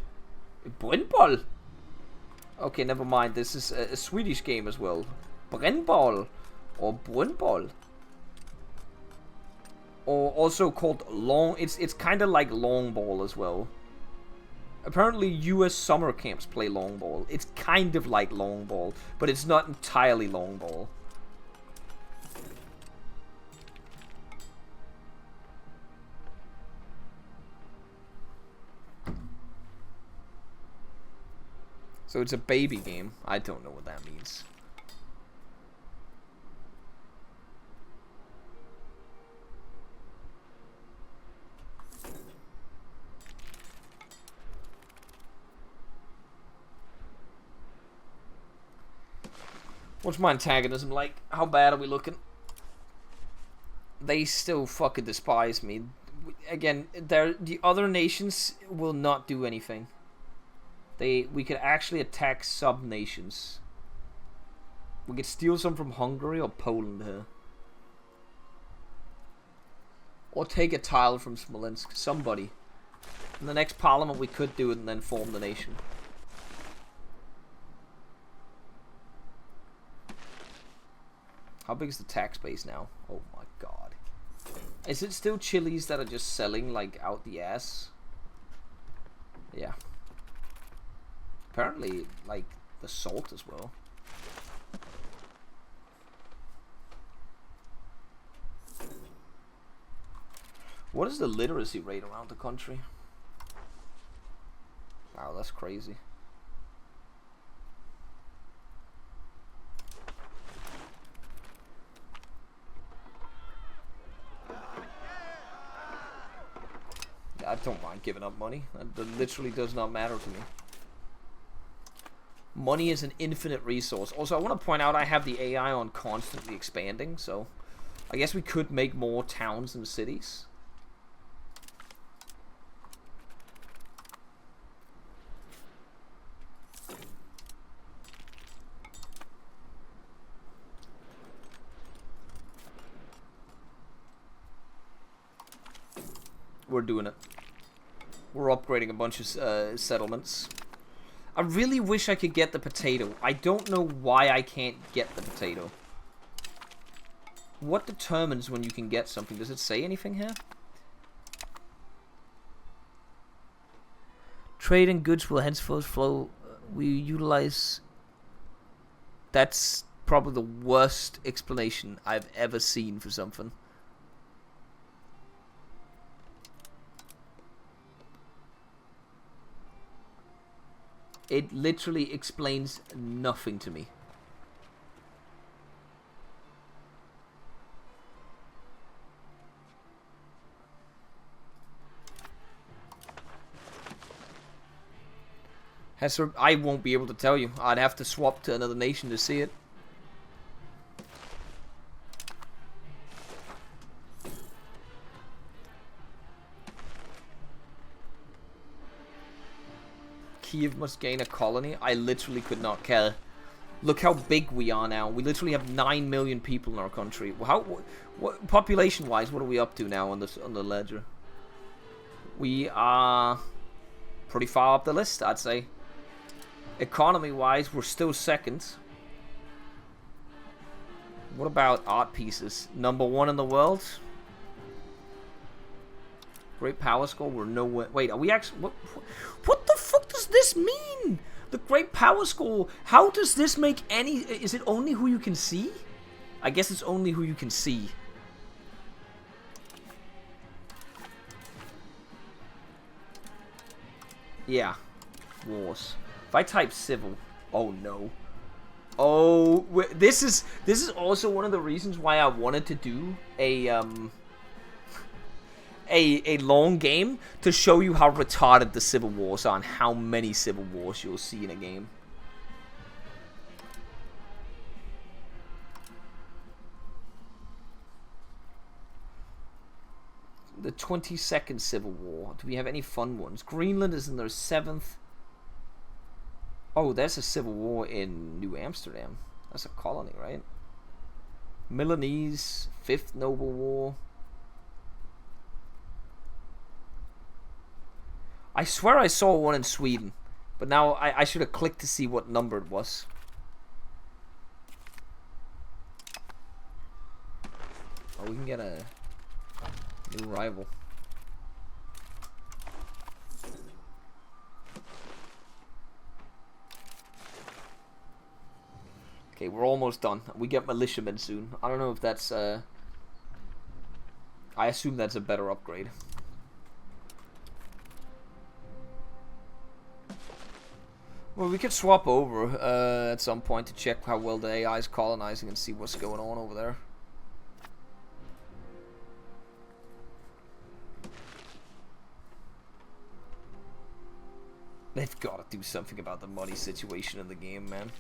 Brännboll! Okay, never mind. This is a Swedish game as well. Brännboll. Or Brännboll. Or also called long... It's kind of like long ball as well. Apparently, US summer camps play long ball. It's kind of like long ball, but it's not entirely long ball. So it's a baby game. I don't know what that means. What's my antagonism like? How bad are we looking? They still fucking despise me. Again, the other nations will not do anything. We could actually attack sub-nations. We could steal some from Hungary or Poland here. Or take a tile from Smolensk. Somebody. In the next parliament we could do it and then form the nation. How big is the tax base now? Oh my god. Is it still chilies that are just selling like out the ass? Yeah. Apparently, like, the salt as well. What is the literacy rate around the country? Wow, that's crazy. I don't mind giving up money. That literally does not matter to me. Money is an infinite resource. Also, I want to point out I have the AI on constantly expanding, so I guess we could make more towns and cities. We're doing it. We're upgrading a bunch of settlements. I really wish I could get the potato. I don't know why I can't get the potato. What determines when you can get something? Does it say anything here? Trade and goods will henceforth flow. We utilize... That's probably the worst explanation I've ever seen for something. It literally explains nothing to me. I won't be able to tell you. I'd have to swap to another nation to see it. Kiev must gain a colony. I literally could not care. Look how big we are now. We literally have 9 million people in our country. What population-wise, what are we up to now on the ledger? We are pretty far up the list, I'd say. Economy-wise, we're still second. What about art pieces? Number 1 in the world. Great power score. We're nowhere. Wait, are we actually? What the fuck does this mean? The great power score. How does this make any? Is it only who you can see? I guess it's only who you can see. Yeah, wars. If I type civil, oh no. Oh, this is also one of the reasons why I wanted to do a long game, to show you how retarded the civil wars are and how many civil wars you'll see in a game. The 22nd Civil War. Do we have any fun ones? Greenland is in their 7th. Oh, there's a civil war in New Amsterdam. That's a colony, right? Milanese, 5th Noble War. I swear I saw one in Sweden, but now I should have clicked to see what number it was. Oh, we can get a new rival. Okay, we're almost done. We get militiamen soon. I don't know if that's I assume that's a better upgrade. Well, we could swap over at some point to check how well the AI is colonizing and see what's going on over there. They've got to do something about the money situation in the game, man.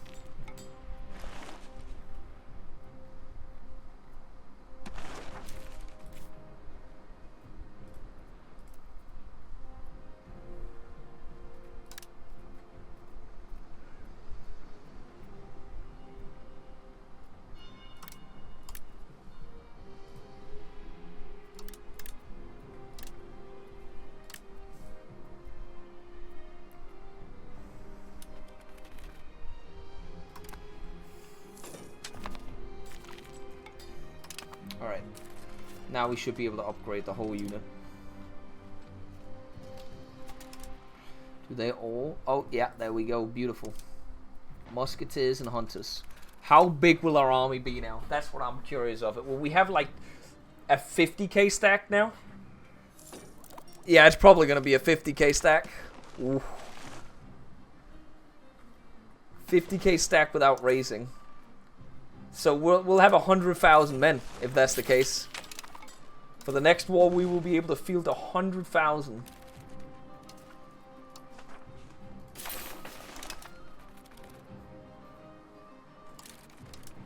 Alright. Now we should be able to upgrade the whole unit. Do they all? Oh, yeah, there we go. Beautiful. Musketeers and hunters. How big will our army be now? That's what I'm curious of. Will we have like a 50k stack now? Yeah, it's probably going to be a 50k stack. Ooh. 50k stack without raising. So we'll have 100,000 men, if that's the case. For the next war, we will be able to field 100,000.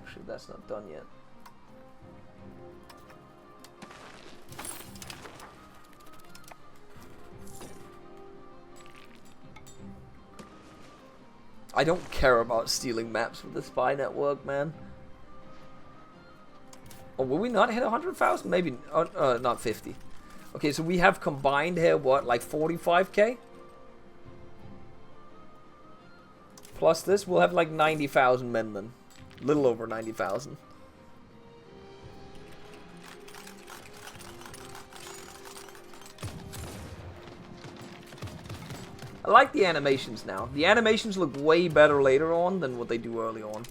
Actually, that's not done yet. I don't care about stealing maps with the spy network, man. Oh, will we not hit 100,000? Maybe, not 50. Okay, so we have combined here, what, like 45k? Plus this, we'll have like 90,000 men then. Little over 90,000. I like the animations now. The animations look way better later on than what they do early on.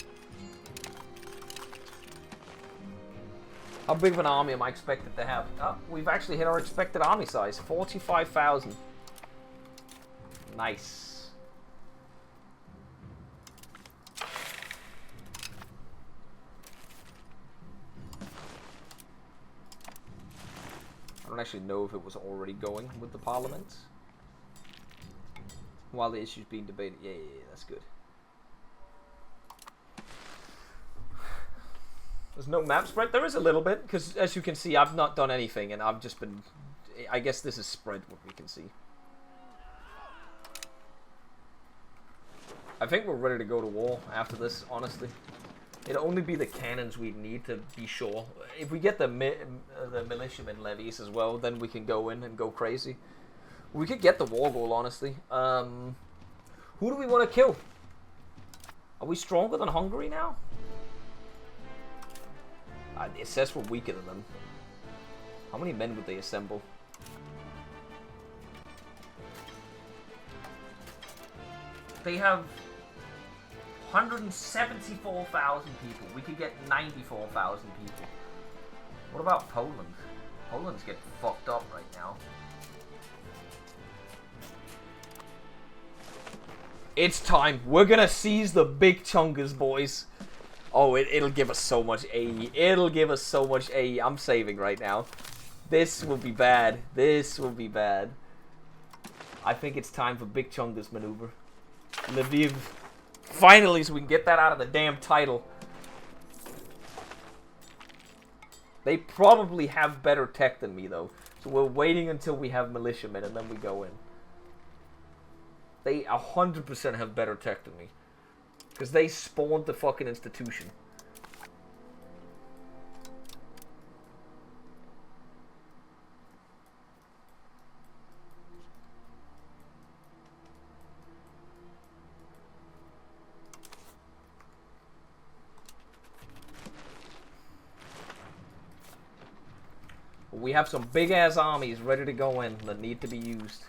How big of an army am I expected to have? Oh, we've actually hit our expected army size. 45,000. Nice. I don't actually know if it was already going with the parliament. while the issue's being debated. Yeah, that's good. There's no map spread. There is a little bit, because as you can see, I've not done anything, and I've just been... I guess this is spread, what we can see. I think we're ready to go to war after this, honestly. It'll only be the cannons we need to be sure. If we get the militiamen levies as well, then we can go in and go crazy. We could get the war goal, honestly. Who do we want to kill? Are we stronger than Hungary now? It says we're weaker than them. How many men would they assemble? They have 174,000 people. We could get 94,000 people. What about Poland? Poland's getting fucked up right now. It's time. We're gonna seize the big chungus, boys. Oh, it'll give us so much AE. It'll give us so much AE. I'm saving right now. This will be bad. This will be bad. I think it's time for big chungus maneuver. Lviv. Finally, so we can get that out of the damn title. They probably have better tech than me, though. So we're waiting until we have militiamen, and then we go in. They 100% have better tech than me. Because they spawned the fucking institution. We have some big-ass armies ready to go in that need to be used.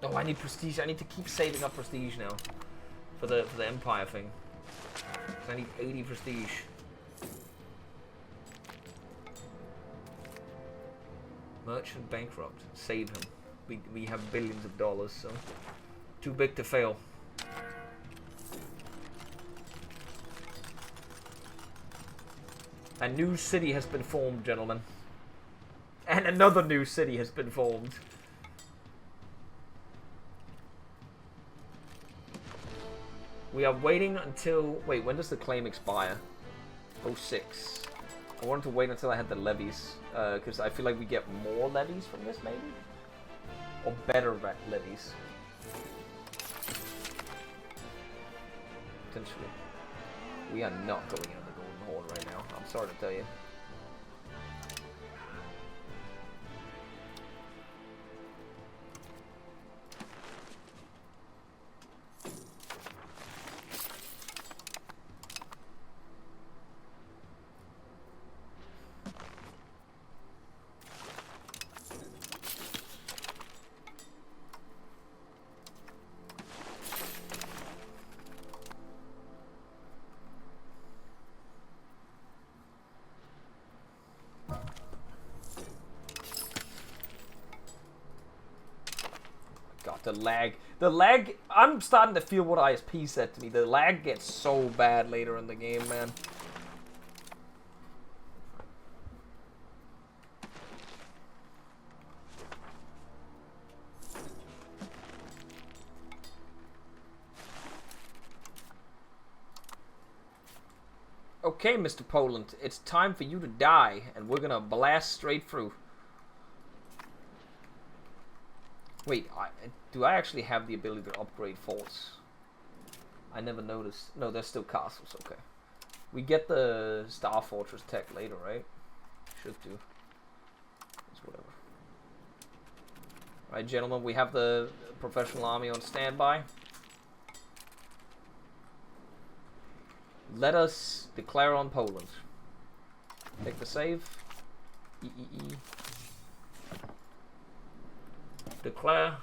Oh, I need prestige. I need to keep saving up prestige now for the Empire thing. I need 80 prestige. Merchant bankrupt. Save him. We have billions of dollars, so too big to fail. A new city has been formed, gentlemen. And another new city has been formed. We are waiting until... Wait, when does the claim expire? 06. I wanted to wait until I had the levies. Because I feel like we get more levies from this, maybe? Or better levies. Potentially. We are not going into the Golden Horde right now. I'm sorry to tell you. The lag, I'm starting to feel what ISP said to me. The lag gets so bad later in the game, man. Okay, Mr. Poland, it's time for you to die, and we're gonna blast straight through. Wait, do I actually have the ability to upgrade forts? I never noticed. No, they're still castles, okay. We get the Star Fortress tech later, right? Should do. It's whatever. Alright, gentlemen, we have the professional army on standby. Let us declare on Poland. Take the save. EEE. Declare.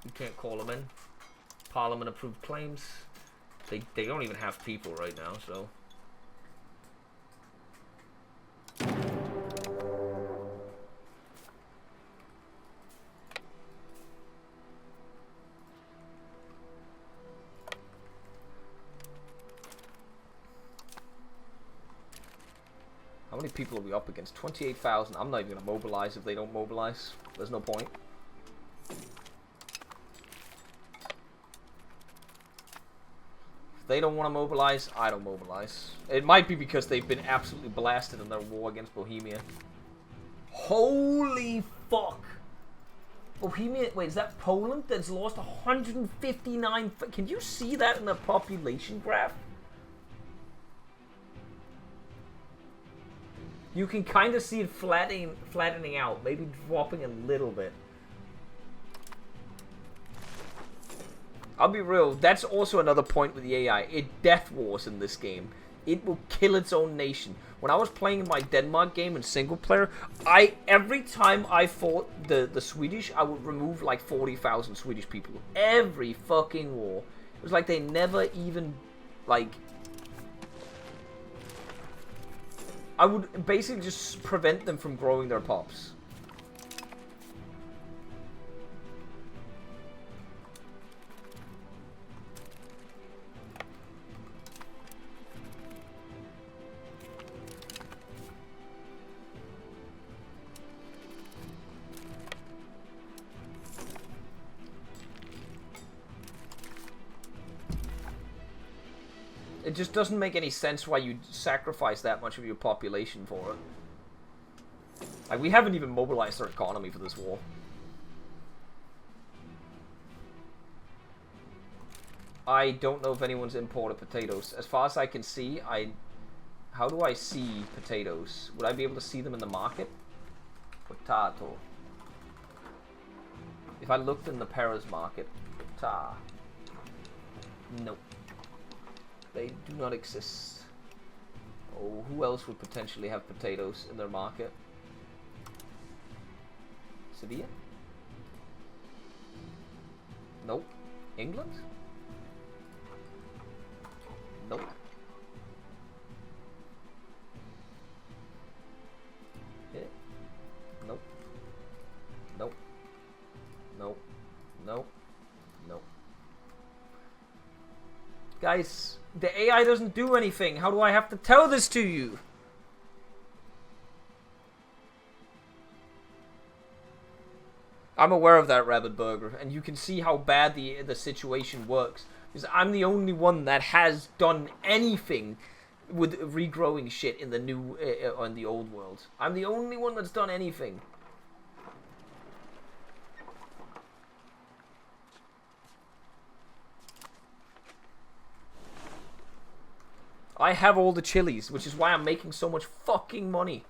You can't call them in. Parliament approved claims. They don't even have people right now, so. many people are we up against? 28,000. I'm not even gonna mobilize if they don't mobilize. There's no point. If they don't want to mobilize, I don't mobilize. It might be because they've been absolutely blasted in their war against Bohemia. Holy fuck! Bohemia, wait, is that Poland that's lost 159? Can you see that in the population graph? You can kind of see it flattening out, maybe dropping a little bit. I'll be real, that's also another point with the AI. It death wars in this game. It will kill its own nation. When I was playing in my Denmark game in single player, every time I fought the Swedish, I would remove like 40,000 Swedish people. Every fucking war. It was like they never even, like... I would basically just prevent them from growing their pops. It just doesn't make any sense why you sacrifice that much of your population for it. Like, we haven't even mobilized our economy for this war. I don't know if anyone's imported potatoes. As far as I can see, how do I see potatoes? Would I be able to see them in the market? Potato. If I looked in the Paris market. Nope. They do not exist. Oh, who else would potentially have potatoes in their market? Sevilla? Nope. England? Nope. Yeah. Nope. Nope. Nope. Nope. Nope. Guys, the AI doesn't do anything. How do I have to tell this to you? I'm aware of that, Rabbit Burger, and you can see how bad the situation works. Because I'm the only one that has done anything with regrowing shit in the new, on the old world. I'm the only one that's done anything. I have all the chilies, which is why I'm making so much fucking money.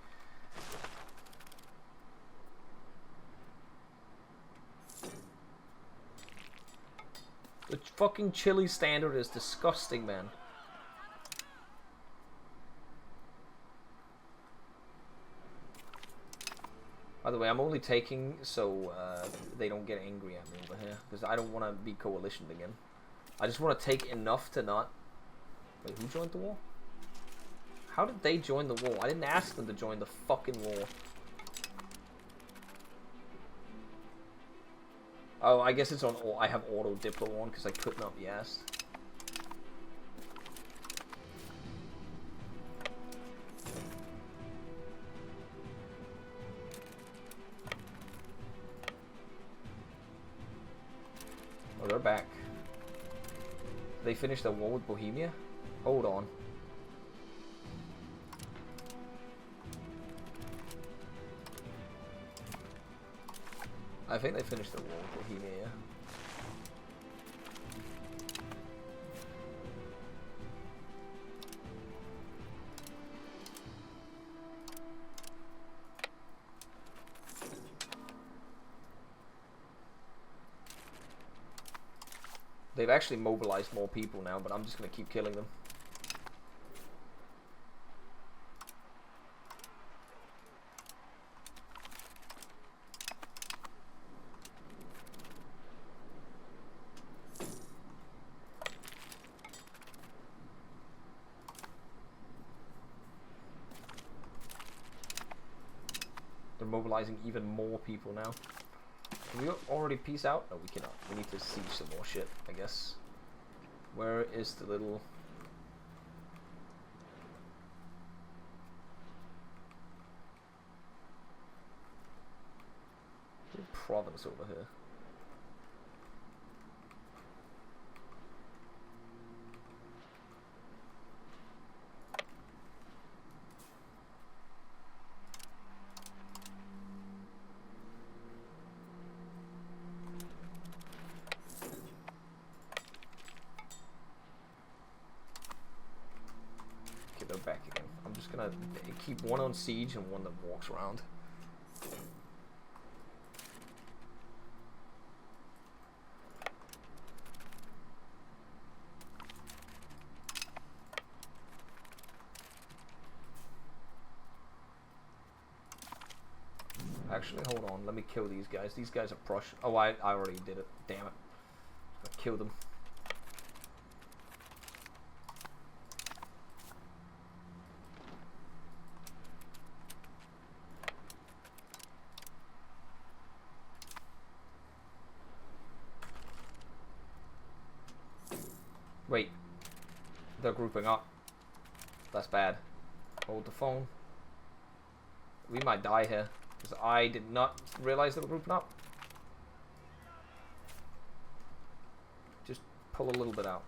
The fucking chili standard is disgusting, man. By the way, I'm only taking so they don't get angry at me over here, because I don't want to be coalitioned again. I just want to take enough to not... Wait, who joined the war? How did they join the war? I didn't ask them to join the fucking war. Oh, I guess it's on... I have auto Diplo on because I could not be asked. Oh, they're back. They finished the war with Bohemia? Hold on. I think they finished the war with Bohemia, yeah. They've actually mobilized more people now, but I'm just going to keep killing them. They're mobilizing even more people now. Can we already peace out? No, we cannot. We need to see some more shit, I guess. Where is the little... Good province over here. They're back again. I'm just gonna keep one on siege and one that walks around. Actually, hold on. Let me kill these guys. These guys are Prussian. Oh, I already did it. Damn it. I killed them. Wait, they're grouping up. That's bad. Hold the phone. We might die here, because I did not realize they were grouping up. Just pull a little bit out.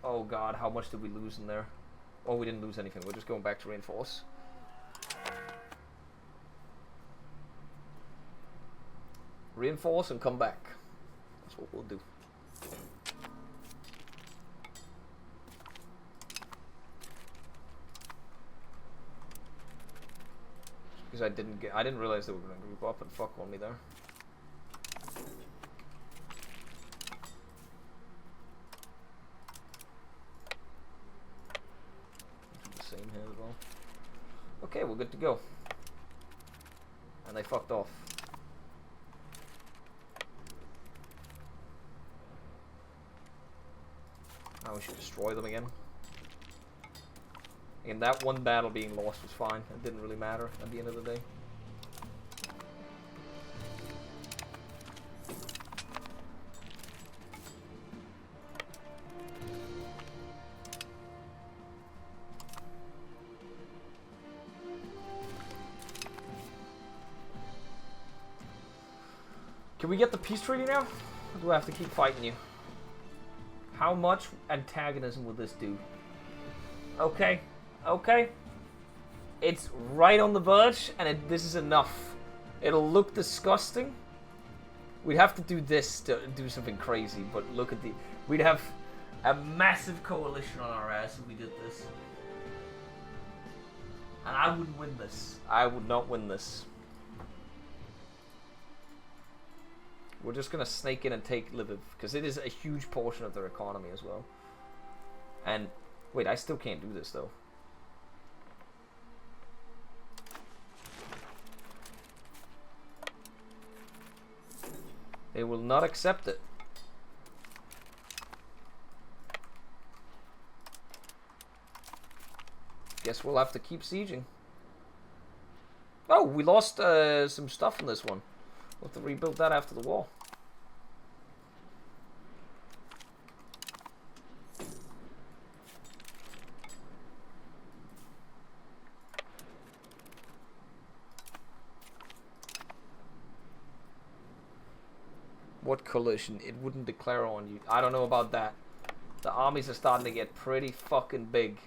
Oh god, how much did we lose in there? Oh, we didn't lose anything. We're just going back to reinforce. Reinforce and come back. That's what we'll do. Because I didn't realize they were going to group up and fuck on me there. Do the same here as well. Okay, we're good to go. And they fucked off. Now we should destroy them again. And that one battle being lost was fine. It didn't really matter at the end of the day. Can we get the peace treaty now? Or do I have to keep fighting you? How much antagonism will this do? Okay. Okay. It's right on the verge, and this is enough. It'll look disgusting. We'd have to do this to do something crazy, but look at the... We'd have a massive coalition on our ass if we did this. And I wouldn't win this. I would not win this. We're just going to snake in and take Lviv, because it is a huge portion of their economy as well. And, wait, I still can't do this, though. They will not accept it. Guess we'll have to keep sieging. Oh, we lost some stuff in this one. We'll have to rebuild that after the war. What coalition? It wouldn't declare on you. I don't know about that. The armies are starting to get pretty fucking big.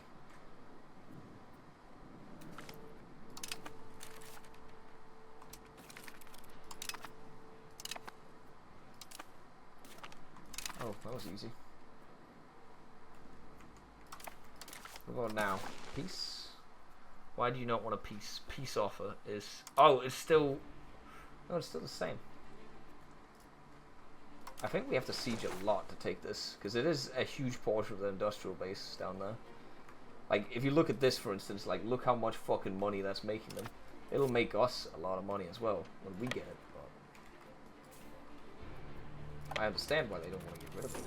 Oh, that was easy. We're going now. Peace? Why do you not want a peace? Peace offer is... Oh, it's still... No, it's still the same. I think we have to siege a lot to take this, because it is a huge portion of the industrial base down there. Like, if you look at this, for instance, like, look how much fucking money that's making them. It'll make us a lot of money as well when we get it. But I understand why they don't want to get rid of it.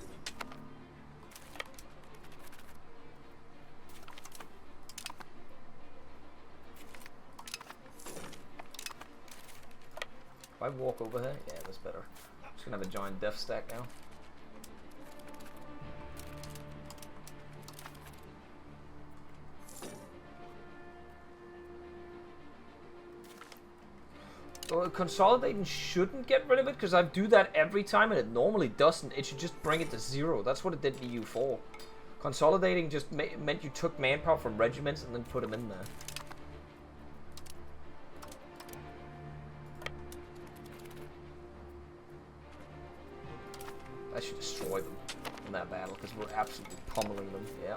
If I walk over here, yeah, that's better. I'm just gonna have a giant death stack now. Well, consolidating shouldn't get rid of it, because I do that every time and it normally doesn't. It should just bring it to 0. That's what it did in EU4. Consolidating just meant you took manpower from regiments and then put them in there. I should destroy them in that battle, because we're absolutely pummeling them. Yeah.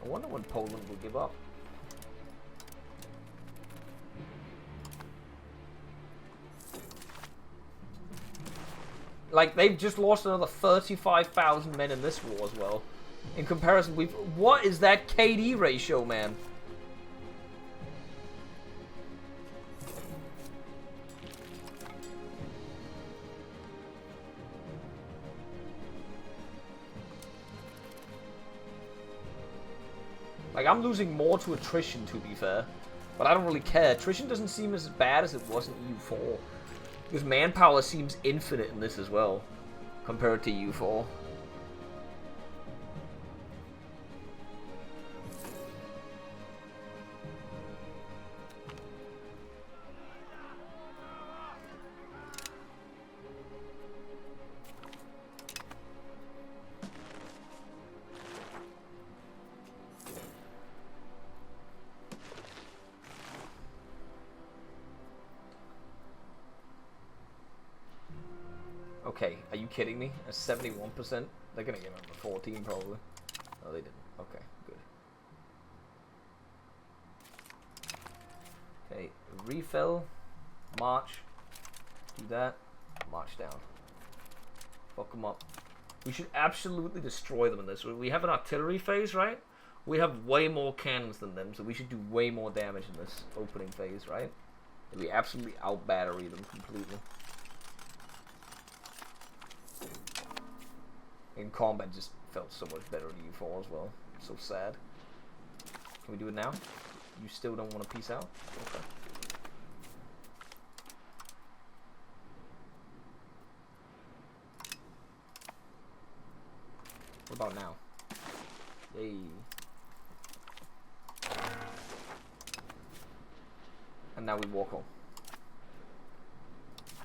I wonder when Poland will give up. Like, they've just lost another 35,000 men in this war as well. In comparison, what is that KD ratio, man? Like, I'm losing more to attrition, to be fair. But I don't really care. Attrition doesn't seem as bad as it was in EU4. Because manpower seems infinite in this as well, compared to EU4. Okay, are you kidding me? A 71%? They're gonna give him a 14 probably. Oh, they didn't. Okay, good. Okay, refill, march, do that, march down. Fuck them up. We should absolutely destroy them in this. We have an artillery phase, right? We have way more cannons than them, so we should do way more damage in this opening phase, right? We absolutely out-battery them completely. In combat just felt so much better in EU4 as well. So sad. Can we do it now? You still don't want to peace out? Okay. What about now? Yay. And now we walk home.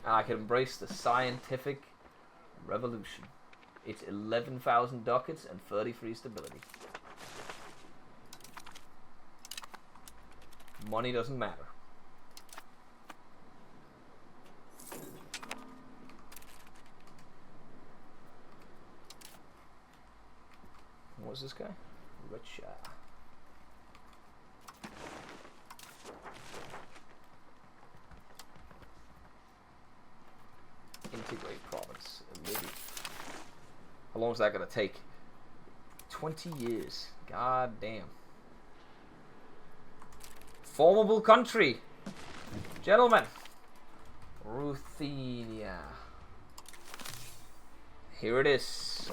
And I can embrace the scientific revolution. It's 11,000 ducats and 33 stability. Money doesn't matter. What's this guy? Russia. Integrate province. Maybe. How long is that gonna take? 20 years. God damn. Formable country. Gentlemen. Ruthenia. Here it is.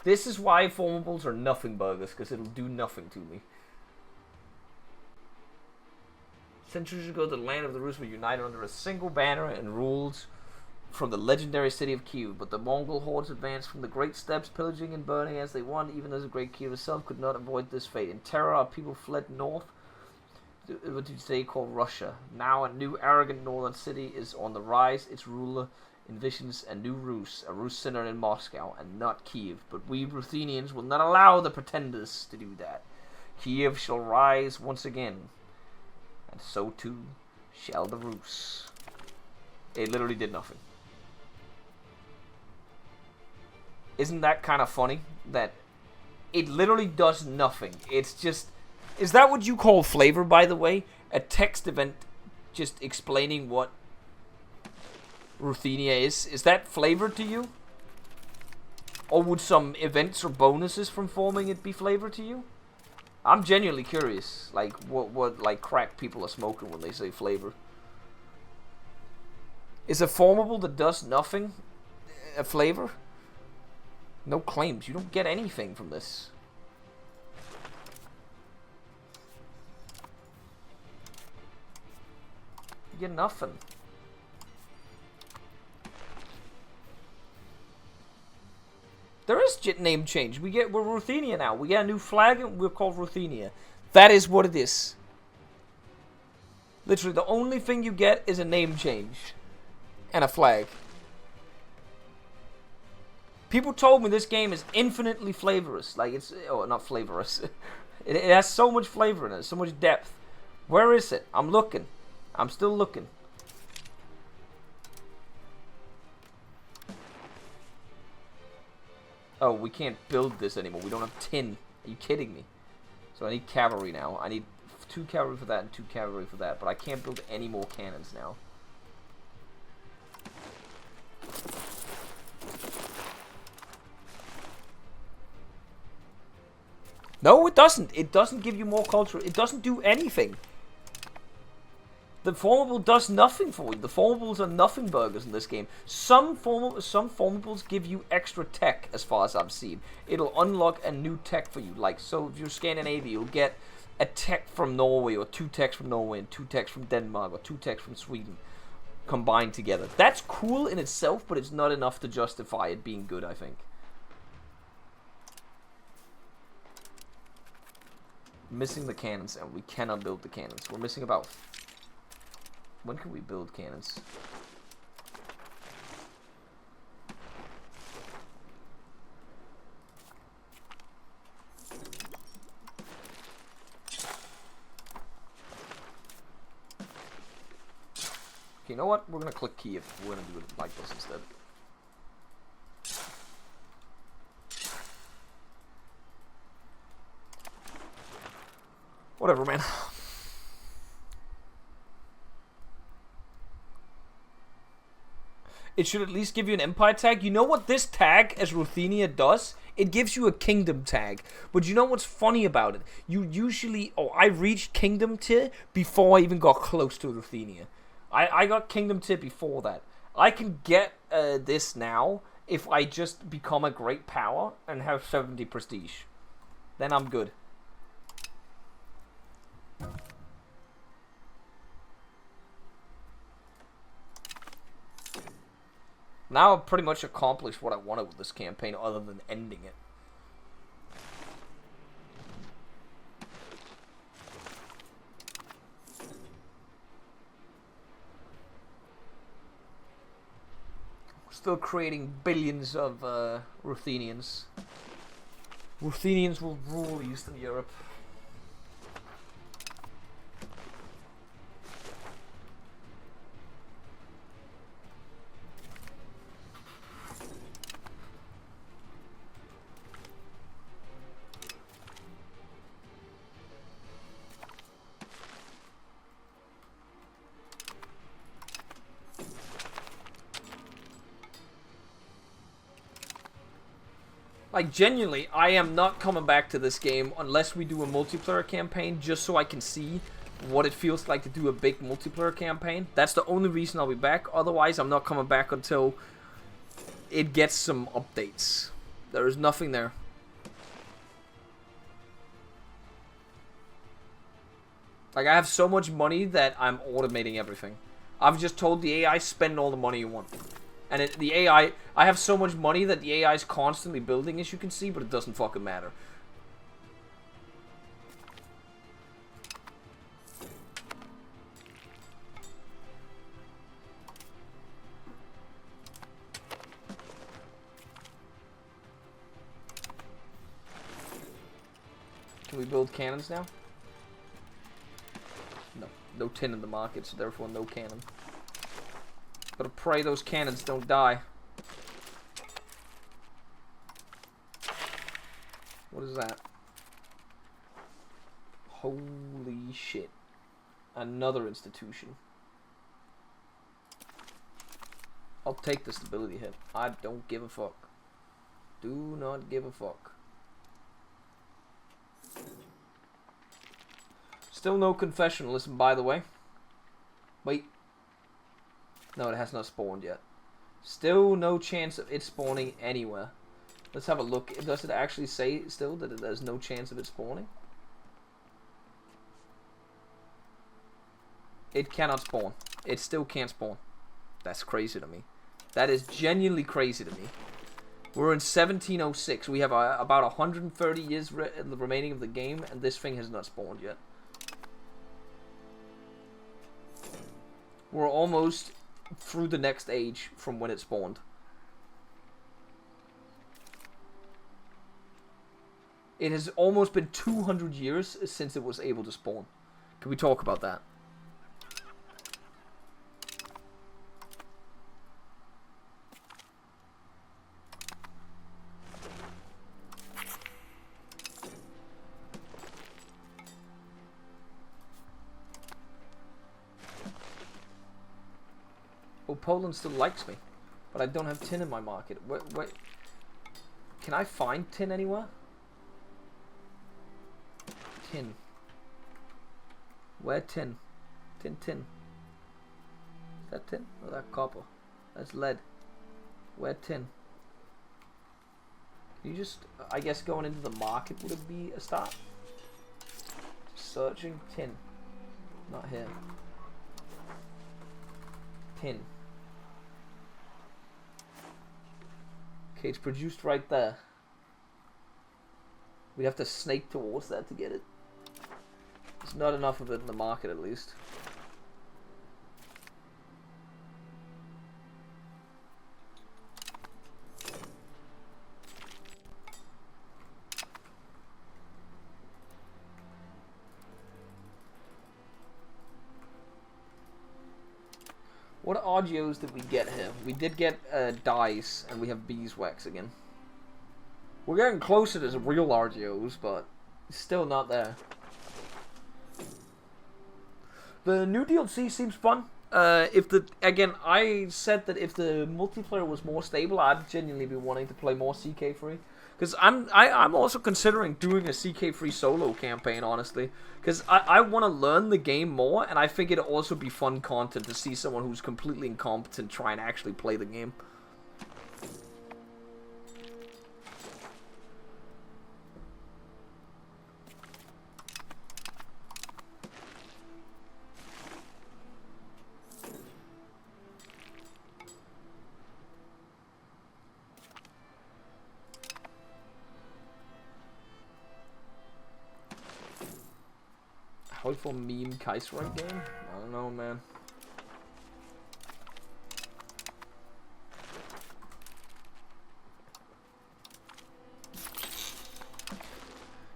This is why formables are nothing burgers, because it'll do nothing to me. Centuries ago, the land of the Rus were united under a single banner and ruled from the legendary city of Kiev, but the Mongol hordes advanced from the great steppes, pillaging and burning as they won, even as the great Kiev itself could not avoid this fate. In terror, our people fled north to what today called Russia. Now a new arrogant northern city is on the rise. Its ruler envisions a new Rus, a Rus center in Moscow, and not Kiev. But we Ruthenians will not allow the pretenders to do that. Kiev shall rise once again, and so too shall the Rus. It literally did nothing. Isn't that kind of funny? That it literally does nothing. It's just... Is that what you call flavor, by the way? A text event just explaining what Ruthenia is? Is that flavor to you? Or would some events or bonuses from forming it be flavor to you? I'm genuinely curious. Like, what like, crack people are smoking when they say flavor. Is a formable that does nothing a flavor? No claims. You don't get anything from this. You get nothing. There is name change. We're Ruthenia now. We get a new flag and we're called Ruthenia. That is what it is. Literally, the only thing you get is a name change. And a flag. People told me this game is infinitely flavorous. Like, it's... Oh, not flavorous. It has so much flavor in it. So much depth. Where is it? I'm looking. I'm still looking. Oh, we can't build this anymore. We don't have tin. Are you kidding me? So I need cavalry now. I need 2 cavalry for that and 2 cavalry for that. But I can't build any more cannons now. No, it doesn't. It doesn't give you more culture. It doesn't do anything. The formable does nothing for you. The formables are nothing burgers in this game. Some formables give you extra tech, as far as I've seen. It'll unlock a new tech for you. Like, so if you're Scandinavia, you'll get a tech from Norway, or 2 techs from Norway, and 2 techs from Denmark, or 2 techs from Sweden, combined together. That's cool in itself, but it's not enough to justify it being good, I think. Missing the cannons, and we cannot build the cannons. We're missing about... When can we build cannons? Okay, you know what? We're gonna click Kiev. We're gonna do it like this instead. Whatever, man. It should at least give you an empire tag. You know what this tag as Ruthenia does? It gives you a kingdom tag. But you know what's funny about it? You usually... Oh, I reached kingdom tier before I even got close to Ruthenia. I got kingdom tier before that. I can get this now if I just become a great power and have 70 prestige. Then I'm good. Now I've pretty much accomplished what I wanted with this campaign, other than ending it. We're still creating billions of Ruthenians. Ruthenians will rule Eastern Europe. Like, genuinely, I am not coming back to this game unless we do a multiplayer campaign, just so I can see what it feels like to do a big multiplayer campaign. That's the only reason I'll be back. Otherwise, I'm not coming back until it gets some updates. There is nothing there. Like, I have so much money that I'm automating everything. I've just told the AI, spend all the money you want. And the AI, I have so much money that the AI is constantly building, as you can see, but it doesn't fucking matter. Can we build cannons now? No. No tin in the market, so therefore no cannon. Gotta pray those cannons don't die. What is that? Holy shit. Another institution. I'll take the stability hit. I don't give a fuck. Do not give a fuck. Still no confessionalism, by the way. Wait. No, it has not spawned yet. Still no chance of it spawning anywhere. Let's have a look. Does it actually say still that there's no chance of it spawning? It cannot spawn. It still can't spawn. That's crazy to me. That is genuinely crazy to me. We're in 1706. We have about 130 years remaining of the game, and this thing has not spawned yet. We're almost through the next age from when it spawned. It has almost been 200 years since it was able to spawn. Can we talk about that? Oh, Poland still likes me, but I don't have tin in my market. Wait, can I find tin anywhere? Tin. Where tin? Tin. Is that tin? Or that copper? That's lead. Where tin? Can you just, I guess going into the market would it be a start? Searching tin. Not here. Tin. Okay, it's produced right there. We'd have to snake towards that to get it. There's not enough of it in the market, at least. What RGOs did we get here? We did get dyes, and we have beeswax again. We're getting closer to real RGOs, but still not there. The new DLC seems fun. Again, I said that if the multiplayer was more stable, I'd genuinely be wanting to play more CK3. Because I'm also considering doing a CK3 solo campaign, honestly. Because I want to learn the game more, and I think it'd also be fun content to see someone who's completely incompetent try and actually play the game. For meme Kaiserite game? I don't know, man.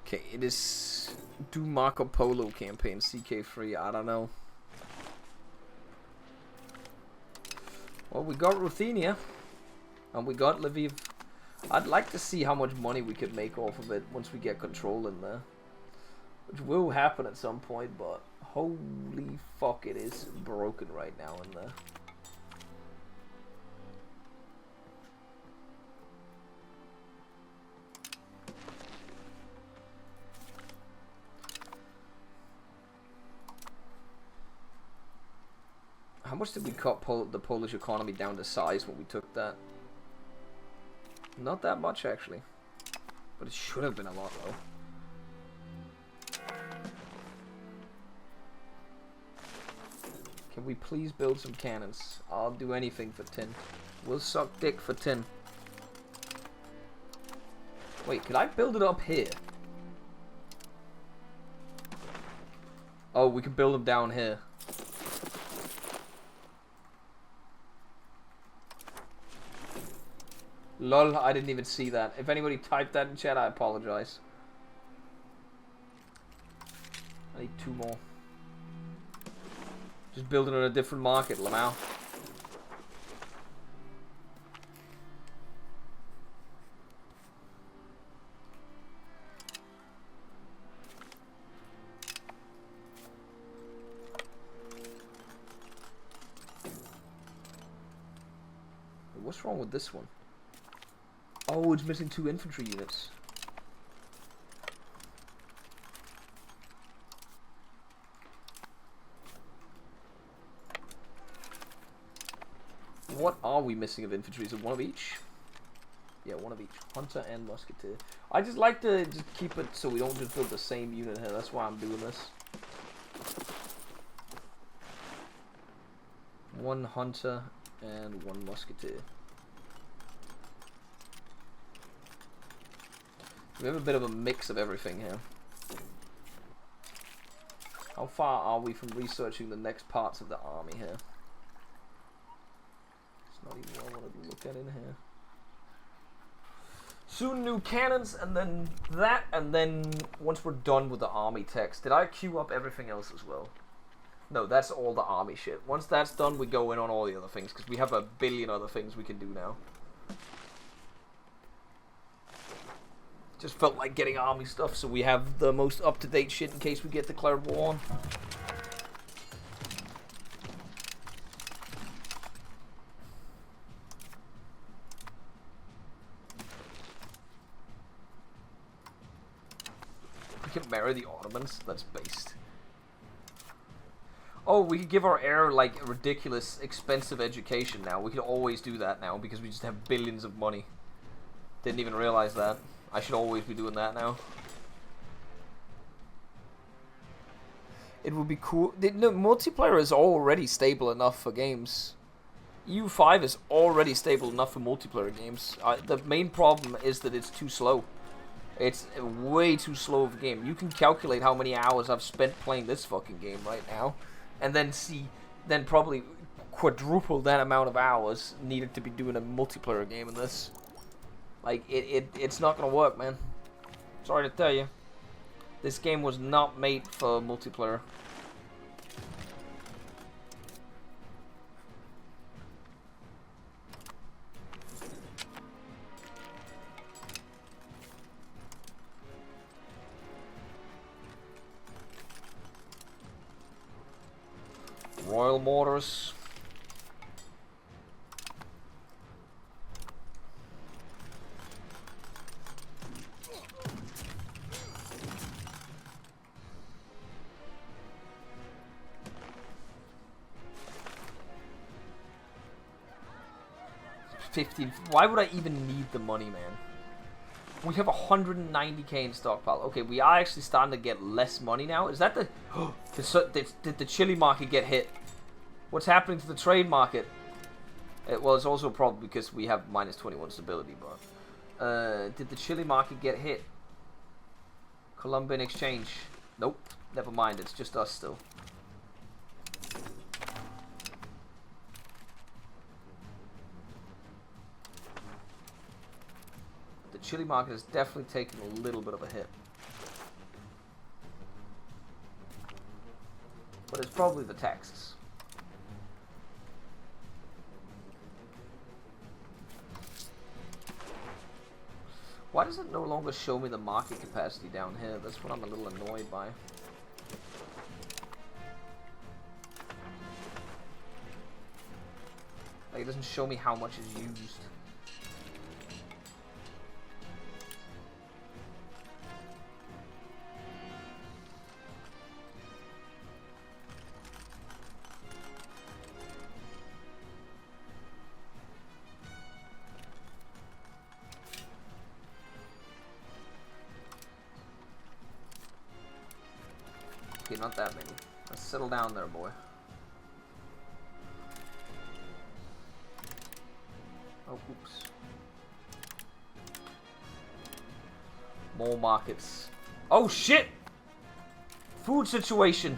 Okay, it is do Marco Polo campaign CK3. I don't know. Well, we got Ruthenia and we got Lviv. I'd like to see how much money we could make off of it once we get control in there. Which will happen at some point, but holy fuck, it is broken right now in there. How much did we cut the Polish economy down to size when we took that? Not that much, actually. But it should have been a lot, though. Can we please build some cannons? I'll do anything for tin. We'll suck dick for tin. Wait, could I build it up here? Oh, we can build them down here. Lol, I didn't even see that. If anybody typed that in chat, I apologize. I need 2 more. Just building on a different market, Lamau. What's wrong with this one? Oh, it's missing 2 infantry units. What are we missing of infantry? Is it 1 of each? Yeah, 1 of each. Hunter and musketeer. I just like to just keep it so we don't just build the same unit here. That's why I'm doing this. 1 hunter and 1 musketeer. We have a bit of a mix of everything here. How far are we from researching the next parts of the army here? It's not even what I wanted to look at in here. Soon new cannons, and then that, and then once we're done with the army text. Did I queue up everything else as well? No, that's all the army shit. Once that's done, we go in on all the other things, because we have a billion other things we can do now. Just felt like getting army stuff, so we have the most up-to-date shit in case we get declared war on. We can marry the Ottomans. That's based. Oh, we could give our heir, like, a ridiculous, expensive education now. We could always do that now, because we just have billions of money. Didn't even realize that. I should always be doing that now. It would be cool. No, multiplayer is already stable enough for games. EU5 is already stable enough for multiplayer games. The main problem is that it's too slow. It's way too slow of a game. You can calculate how many hours I've spent playing this fucking game right now, and then probably quadruple that amount of hours needed to be doing a multiplayer game in this. Like, it's not gonna work, man. Sorry to tell you. This game was not made for multiplayer. Royal Mortars. Why would I even need the money, man? We have 190k in stockpile. Okay, we are actually starting to get less money now. Is that the... did the chili market get hit? What's happening to the trade market? Well, it's also probably because we have minus 21 stability, but... did the chili market get hit? Colombian exchange. Nope. Never mind, it's just us still. Chili market has definitely taken a little bit of a hit. But it's probably the taxes. Why does it no longer show me the market capacity down here? That's what I'm a little annoyed by. Like, it doesn't show me how much is used. Not that many. Let's settle down there, boy. Oh, oops. More markets. Oh, shit! Food situation.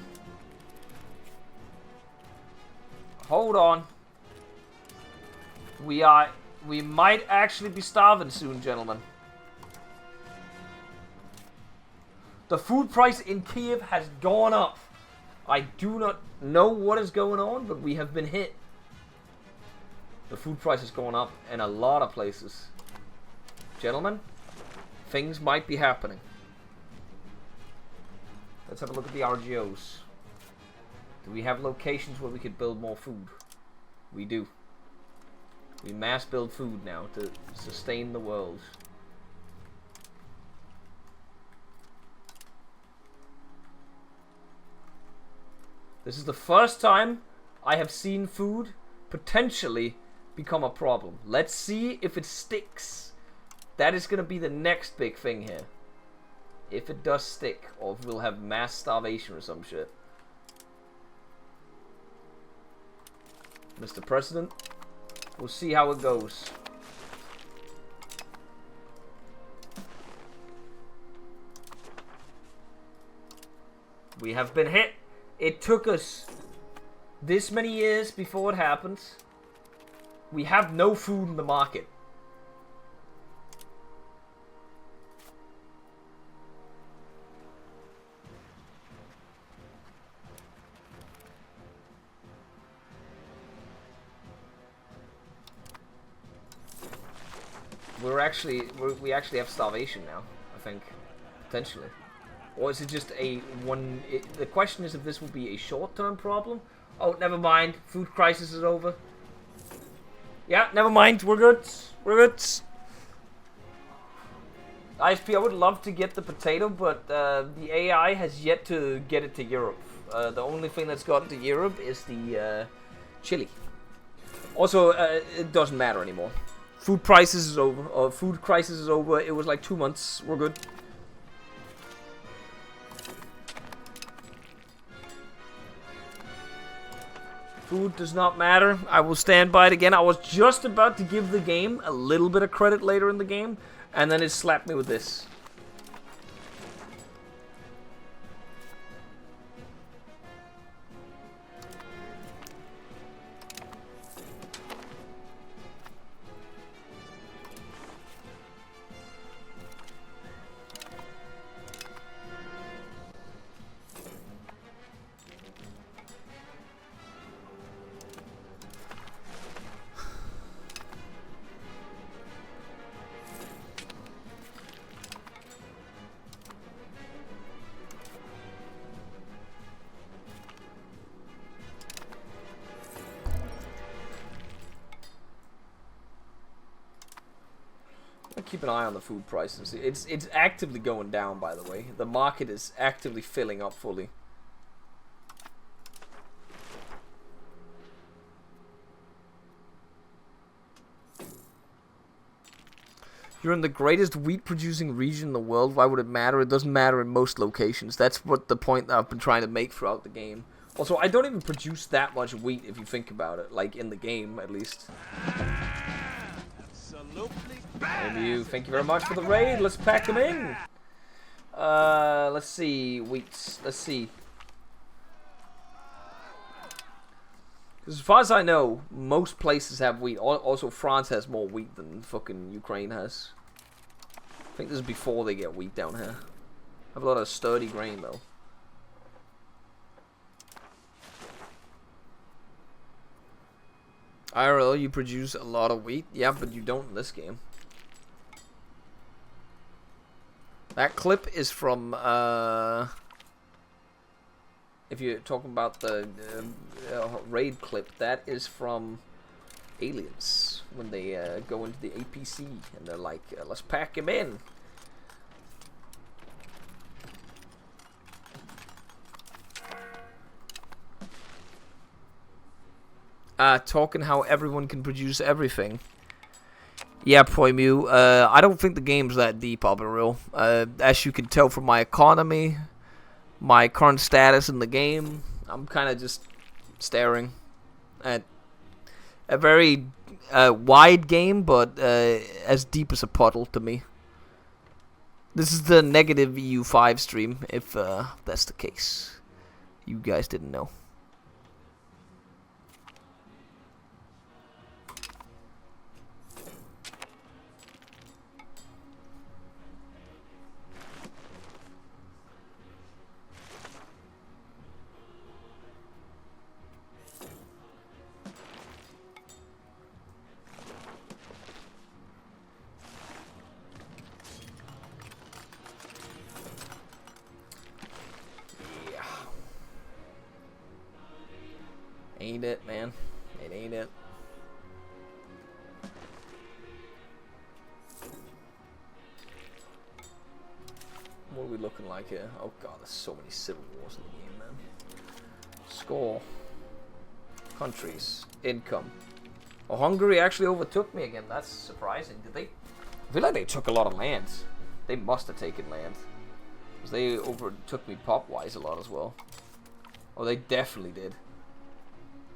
Hold on. We might actually be starving soon, gentlemen. The food price in Kiev has gone up. I do not know what is going on, but we have been hit. The food price has gone up in a lot of places. Gentlemen, things might be happening. Let's have a look at the RGOs. Do we have locations where we could build more food? We do. We mass build food now to sustain the world. This is the first time I have seen food potentially become a problem. Let's see if it sticks. That is going to be the next big thing here. If it does stick, or if we'll have mass starvation or some shit. Mr. President. We'll see how it goes. We have been hit. It took us this many years before it happened. We have no food in the market. We actually have starvation now, I think, potentially. Or is it just a one... the question is if this will be a short-term problem. Oh, never mind. Food crisis is over. Yeah, never mind. We're good. We're good. ISP, I would love to get the potato, but the AI has yet to get it to Europe. The only thing that's gotten to Europe is the chili. Also, it doesn't matter anymore. Food prices is over. Food crisis is over. It was like 2 months. We're good. Food does not matter. I will stand by it again. I was just about to give the game a little bit of credit later in the game, and then it slapped me with this. Keep an eye on the food prices. It's actively going down, by the way. The market is actively filling up fully. You're in the greatest wheat producing region in the world. Why would it matter? It doesn't matter in most locations. That's what the point that I've been trying to make throughout the game. Also, I don't even produce that much wheat if you think about it. Like, in the game, at least. Thank you very much for the raid. Let's pack them in. Let's see. Wheats. Let's see. As far as I know, most places have wheat. Also, France has more wheat than fucking Ukraine has. I think this is before they get wheat down here. I have a lot of sturdy grain, though. IRL, you produce a lot of wheat? Yeah, but you don't in this game. That clip is from, if you're talking about the raid clip, that is from Aliens. When they go into the APC and they're like, let's pack him in. Talking how everyone can produce everything. Yeah, Poimu, I don't think the game's that deep, I'll be real. As you can tell from my economy, my current status in the game, I'm kind of just staring at a very wide game, but as deep as a puddle to me. This is the negative EU5 stream, if that's the case. You guys didn't know. Ain't it, man? It ain't it. What are we looking like here? Oh god, there's so many civil wars in the game, man. Score. Countries. Income. Oh, Hungary actually overtook me again. That's surprising. Did they? I feel like they took a lot of land. They must have taken land. Because they overtook me pop-wise a lot as well. Oh, they definitely did.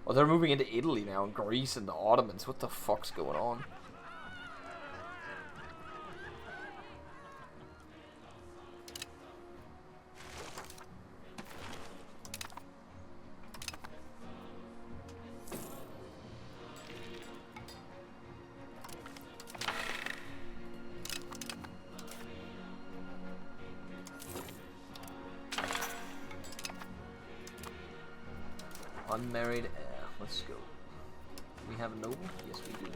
Oh, they're moving into Italy now, and Greece and the Ottomans. What the fuck's going on? Unmarried heir. Let's go. We have a noble? Yes, we do.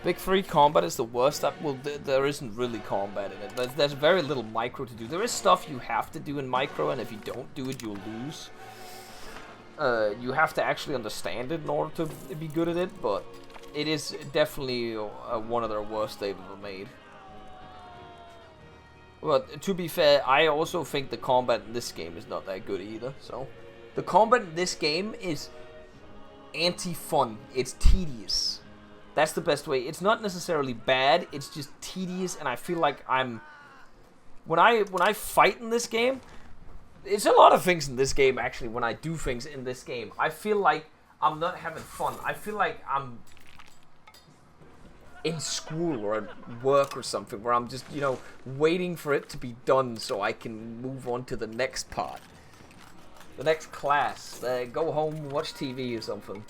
Big free combat is the worst. Well, there isn't really combat in it. There's very little micro to do. There is stuff you have to do in micro, and if you don't do it, you'll lose. You have to actually understand it in order to be good at it, but it is definitely one of their worst they've ever made. But to be fair, I also think the combat in this game is not that good either. So, the combat in this game is anti-fun. It's tedious. That's the best way. It's not necessarily bad. It's just tedious, and I feel like I'm when I fight in this game. It's a lot of things in this game actually. When I do things in this game, I feel like I'm not having fun. I feel like I'm in school or at work or something, where I'm just, you know, waiting for it to be done so I can move on to the next part, the next class, go home, watch TV or something.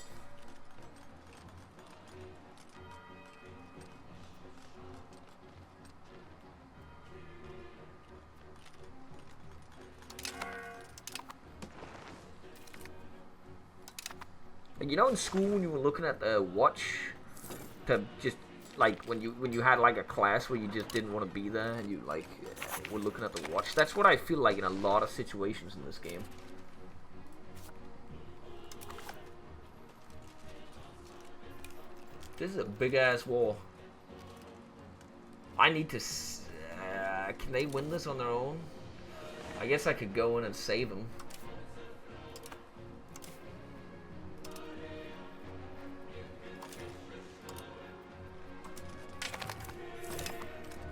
And you know, in school when you were looking at the watch to just like when you had like a class where you just didn't want to be there and you like were looking at the watch. That's what I feel like in a lot of situations in this game. This is a big ass war. I need to. Can they win this on their own? I guess I could go in and save them.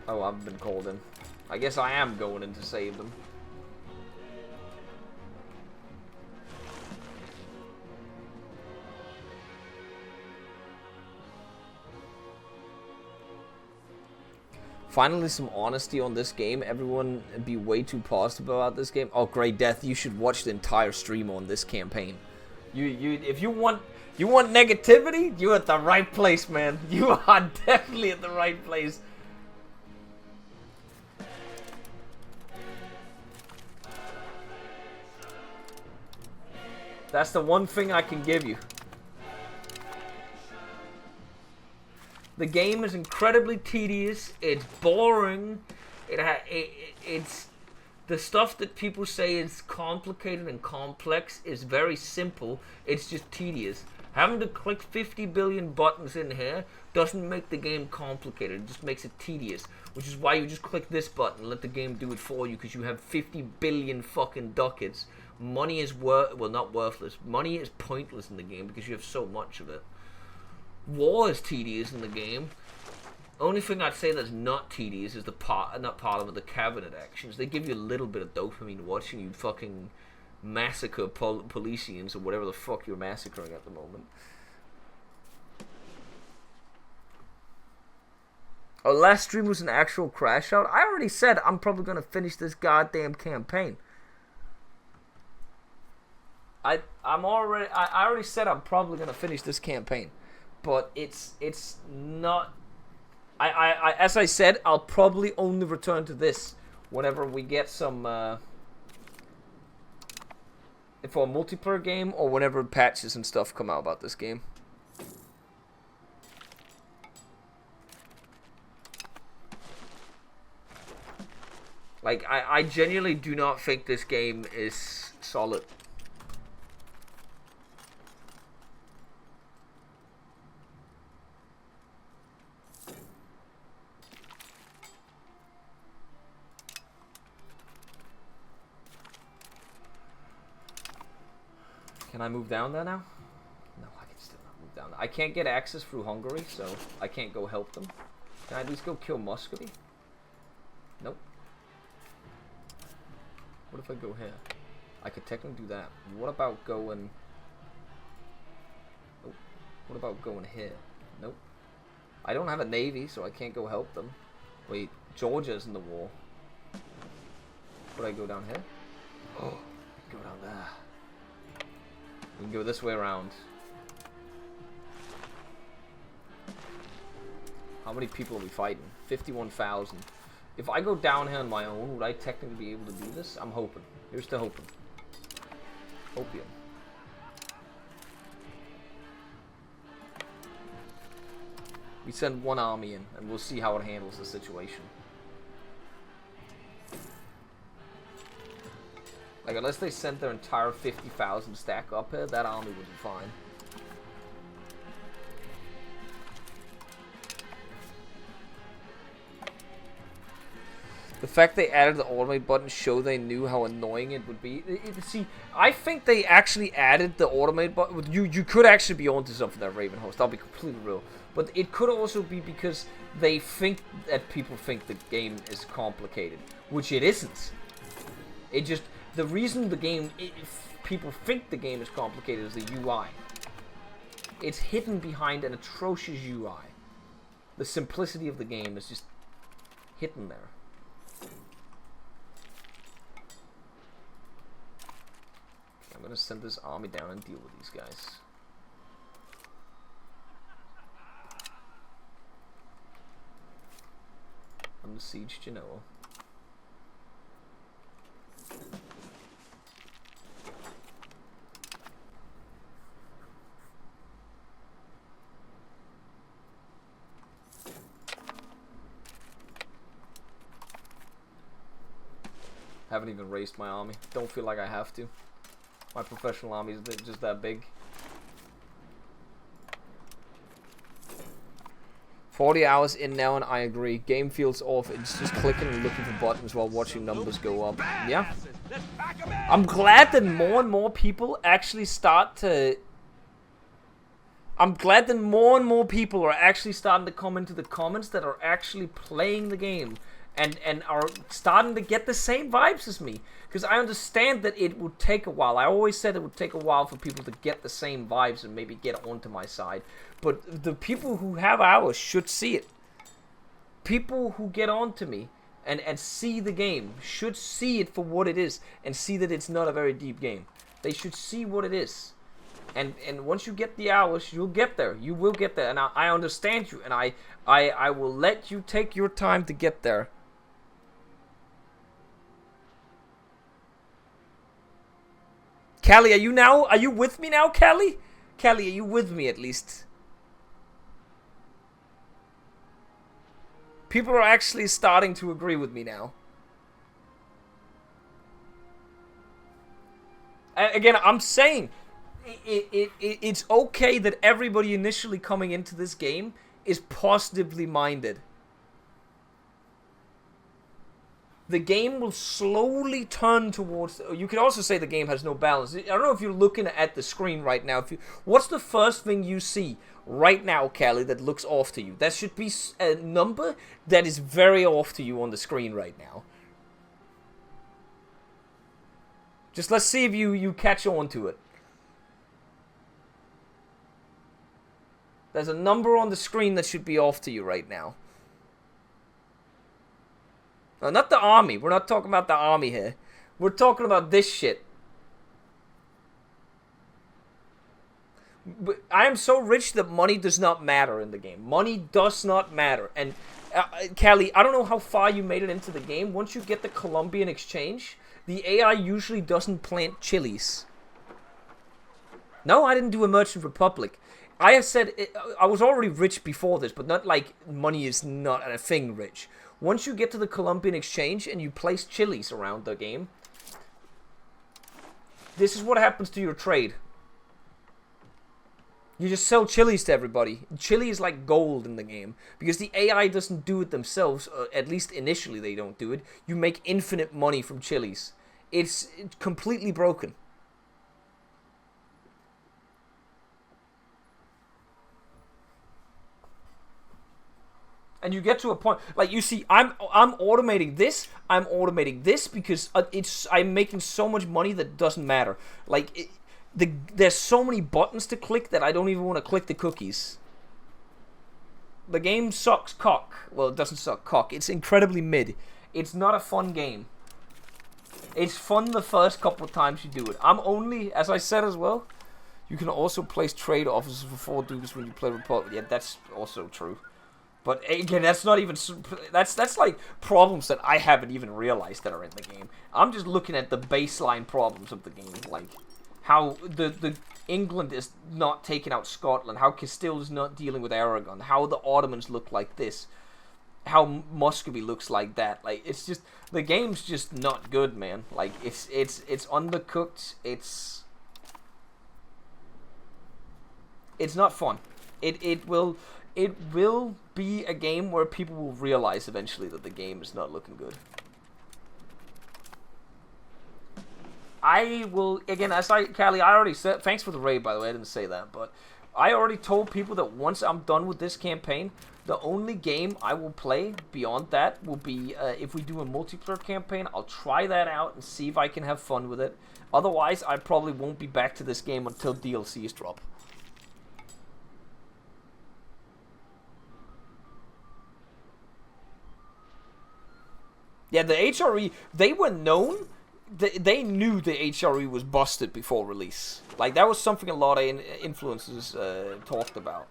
Oh, I've been called in. I guess I am going in to save them. Finally, some honesty on this game. Everyone be way too positive about this game. Oh, Grey Death, you should watch the entire stream on this campaign. If you want negativity, you're at the right place, man. You are definitely at the right place. That's the one thing I can give you. The game is incredibly tedious. It's boring. It's the stuff that people say is complicated and complex is very simple. It's just tedious. Having to click 50 billion buttons in here doesn't make the game complicated. It just makes it tedious, which is why you just click this button and let the game do it for you, because you have 50 billion fucking ducats. Money is not worthless. Money is pointless in the game because you have so much of it. War is tedious in the game. Only thing I'd say that's not tedious is the the cabinet actions. They give you a little bit of dopamine watching you fucking massacre Policians or whatever the fuck you're massacring at the moment. Our last stream was an actual crash out. I already said I'm probably gonna finish this goddamn campaign. I already said I'm probably gonna finish this campaign, but it's not. As I said, I'll probably only return to this whenever we get some for a multiplayer game or whenever patches and stuff come out about this game. Like I genuinely do not think this game is solid. Can I move down there now? No, I can still not move down there. I can't get access through Hungary, so I can't go help them. Can I at least go kill Muscovy? Nope. What if I go here? I could technically do that. What about going... Oh, what about going here? Nope. I don't have a navy, so I can't go help them. Wait, Georgia's in the war. Would I go down here? Oh, go down there. We can go this way around. How many people are we fighting? 51,000. If I go down here on my own, would I technically be able to do this? I'm hoping. Here's to hoping. Opium. We send one army in, and we'll see how it handles the situation. Like, unless they sent their entire 50,000 stack up here, that army would be fine. The fact they added the automate button showed they knew how annoying it would be. See, I think they actually added the automate button. You could actually be onto something there, Ravenhost. I'll be completely real. But it could also be because they think that people think the game is complicated, which it isn't. It just, the reason the game, people think the game is complicated is the UI. It's hidden behind an atrocious UI. The simplicity of the game is just hidden there. I'm gonna send this army down and deal with these guys. I'm the siege Genoa. Haven't even raised my army. Don't feel like I have to. My professional army is just that big. 40 hours in now, and I agree. Game feels off. It's just clicking and looking for buttons while watching numbers go up. Yeah. I'm glad that more and more people actually start to... I'm glad that more and more people are actually starting to come into the comments that are actually playing the game. And are starting to get the same vibes as me. Because I understand that it would take a while. I always said it would take a while for people to get the same vibes and maybe get onto my side. But the people who have ours should see it. People who get onto me and see the game should see it for what it is. And see that it's not a very deep game. They should see what it is. And once you get the hours, you'll get there. You will get there. And I understand you. And I will let you take your time to get there. Callie, are you with me now, Callie? Callie, are you with me at least? People are actually starting to agree with me now. Again, I'm saying it's okay that everybody initially coming into this game is positively minded. The game will slowly turn towards... You could also say the game has no balance. I don't know if you're looking at the screen right now. What's the first thing you see right now, Callie, that looks off to you? That should be a number that is very off to you on the screen right now. Just let's see if you catch on to it. There's a number on the screen that should be off to you right now. No, not the army. We're not talking about the army here. We're talking about this shit. I am so rich that money does not matter in the game. Money does not matter. And, Callie, I don't know how far you made it into the game. Once you get the Colombian exchange, the AI usually doesn't plant chilies. No, I didn't do a Merchant Republic. I have said, I was already rich before this, but not like money is not a thing rich. Once you get to the Colombian exchange and you place chilies around the game, this is what happens to your trade. You just sell chilies to everybody. Chili is like gold in the game. Because the AI doesn't do it themselves, at least initially they don't do it. You make infinite money from chilies. It's completely broken. And you get to a point, like, you see, I'm automating this because I'm making so much money that it doesn't matter. Like, there's so many buttons to click that I don't even want to click the cookies. The game sucks cock. Well, it doesn't suck cock. It's incredibly mid. It's not a fun game. It's fun the first couple of times you do it. I'm only, as I said as well, you can also place trade officers for 4 dudes when you play Republic. Yeah, that's also true. But again, that's not even, that's like problems that I haven't even realized that are in the game. I'm just looking at the baseline problems of the game, like how the England is not taking out Scotland, how Castile is not dealing with Aragon, how the Ottomans look like this, how Muscovy looks like that. Like, it's just, the game's just not good, man. Like, it's undercooked. It's not fun. It will be a game where people will realize eventually that the game is not looking good. I will, again, Callie, I already said, thanks for the raid, by the way, I didn't say that, but I already told people that once I'm done with this campaign, the only game I will play beyond that will be, if we do a multiplayer campaign, I'll try that out and see if I can have fun with it. Otherwise, I probably won't be back to this game until DLCs drop. Yeah, the HRE, they were known, they knew the HRE was busted before release. Like, that was something a lot of influencers talked about.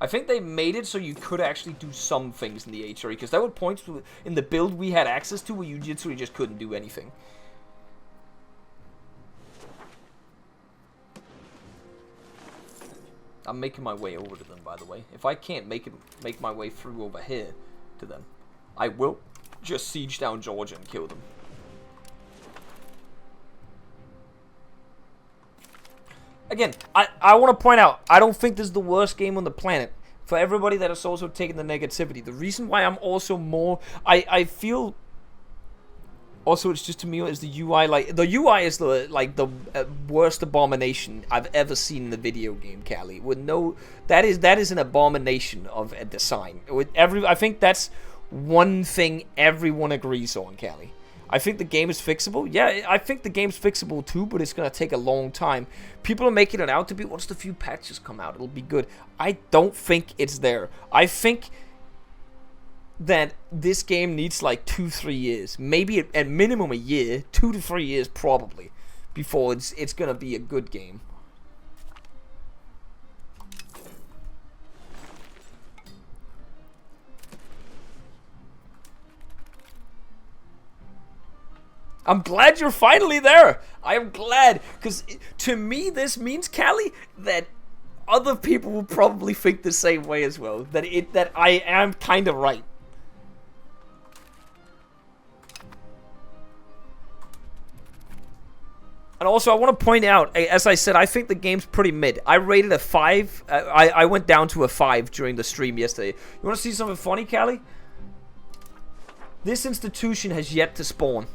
I think they made it so you could actually do some things in the HRE, because there were points in the build we had access to where you literally just couldn't do anything. I'm making my way over to them, by the way. If I can't make my way through over here to them, I will just siege down Georgia and kill them. Again, I want to point out, I don't think this is the worst game on the planet. For everybody that has also taken the negativity, the reason why I'm also more, I feel, also it's just to me is the UI, like, the UI is the worst abomination I've ever seen in the video game, Callie. With no, that is an abomination of a design. I think that's one thing everyone agrees on, Callie. I think the game is fixable. Yeah, I think the game's fixable too, but it's going to take a long time. People are making it out to be, once the few patches come out, it'll be good. I don't think it's there. I think that this game needs like 2-3 years. Maybe at minimum a year, 2 to 3 years probably, before it's going to be a good game. I'm glad you're finally there. I am glad, because to me this means, Callie, that other people will probably think the same way as well. That I am kind of right. And also, I want to point out, as I said, I think the game's pretty mid. I rated a 5. I went down to a 5 during the stream yesterday. You want to see something funny, Callie? This institution has yet to spawn.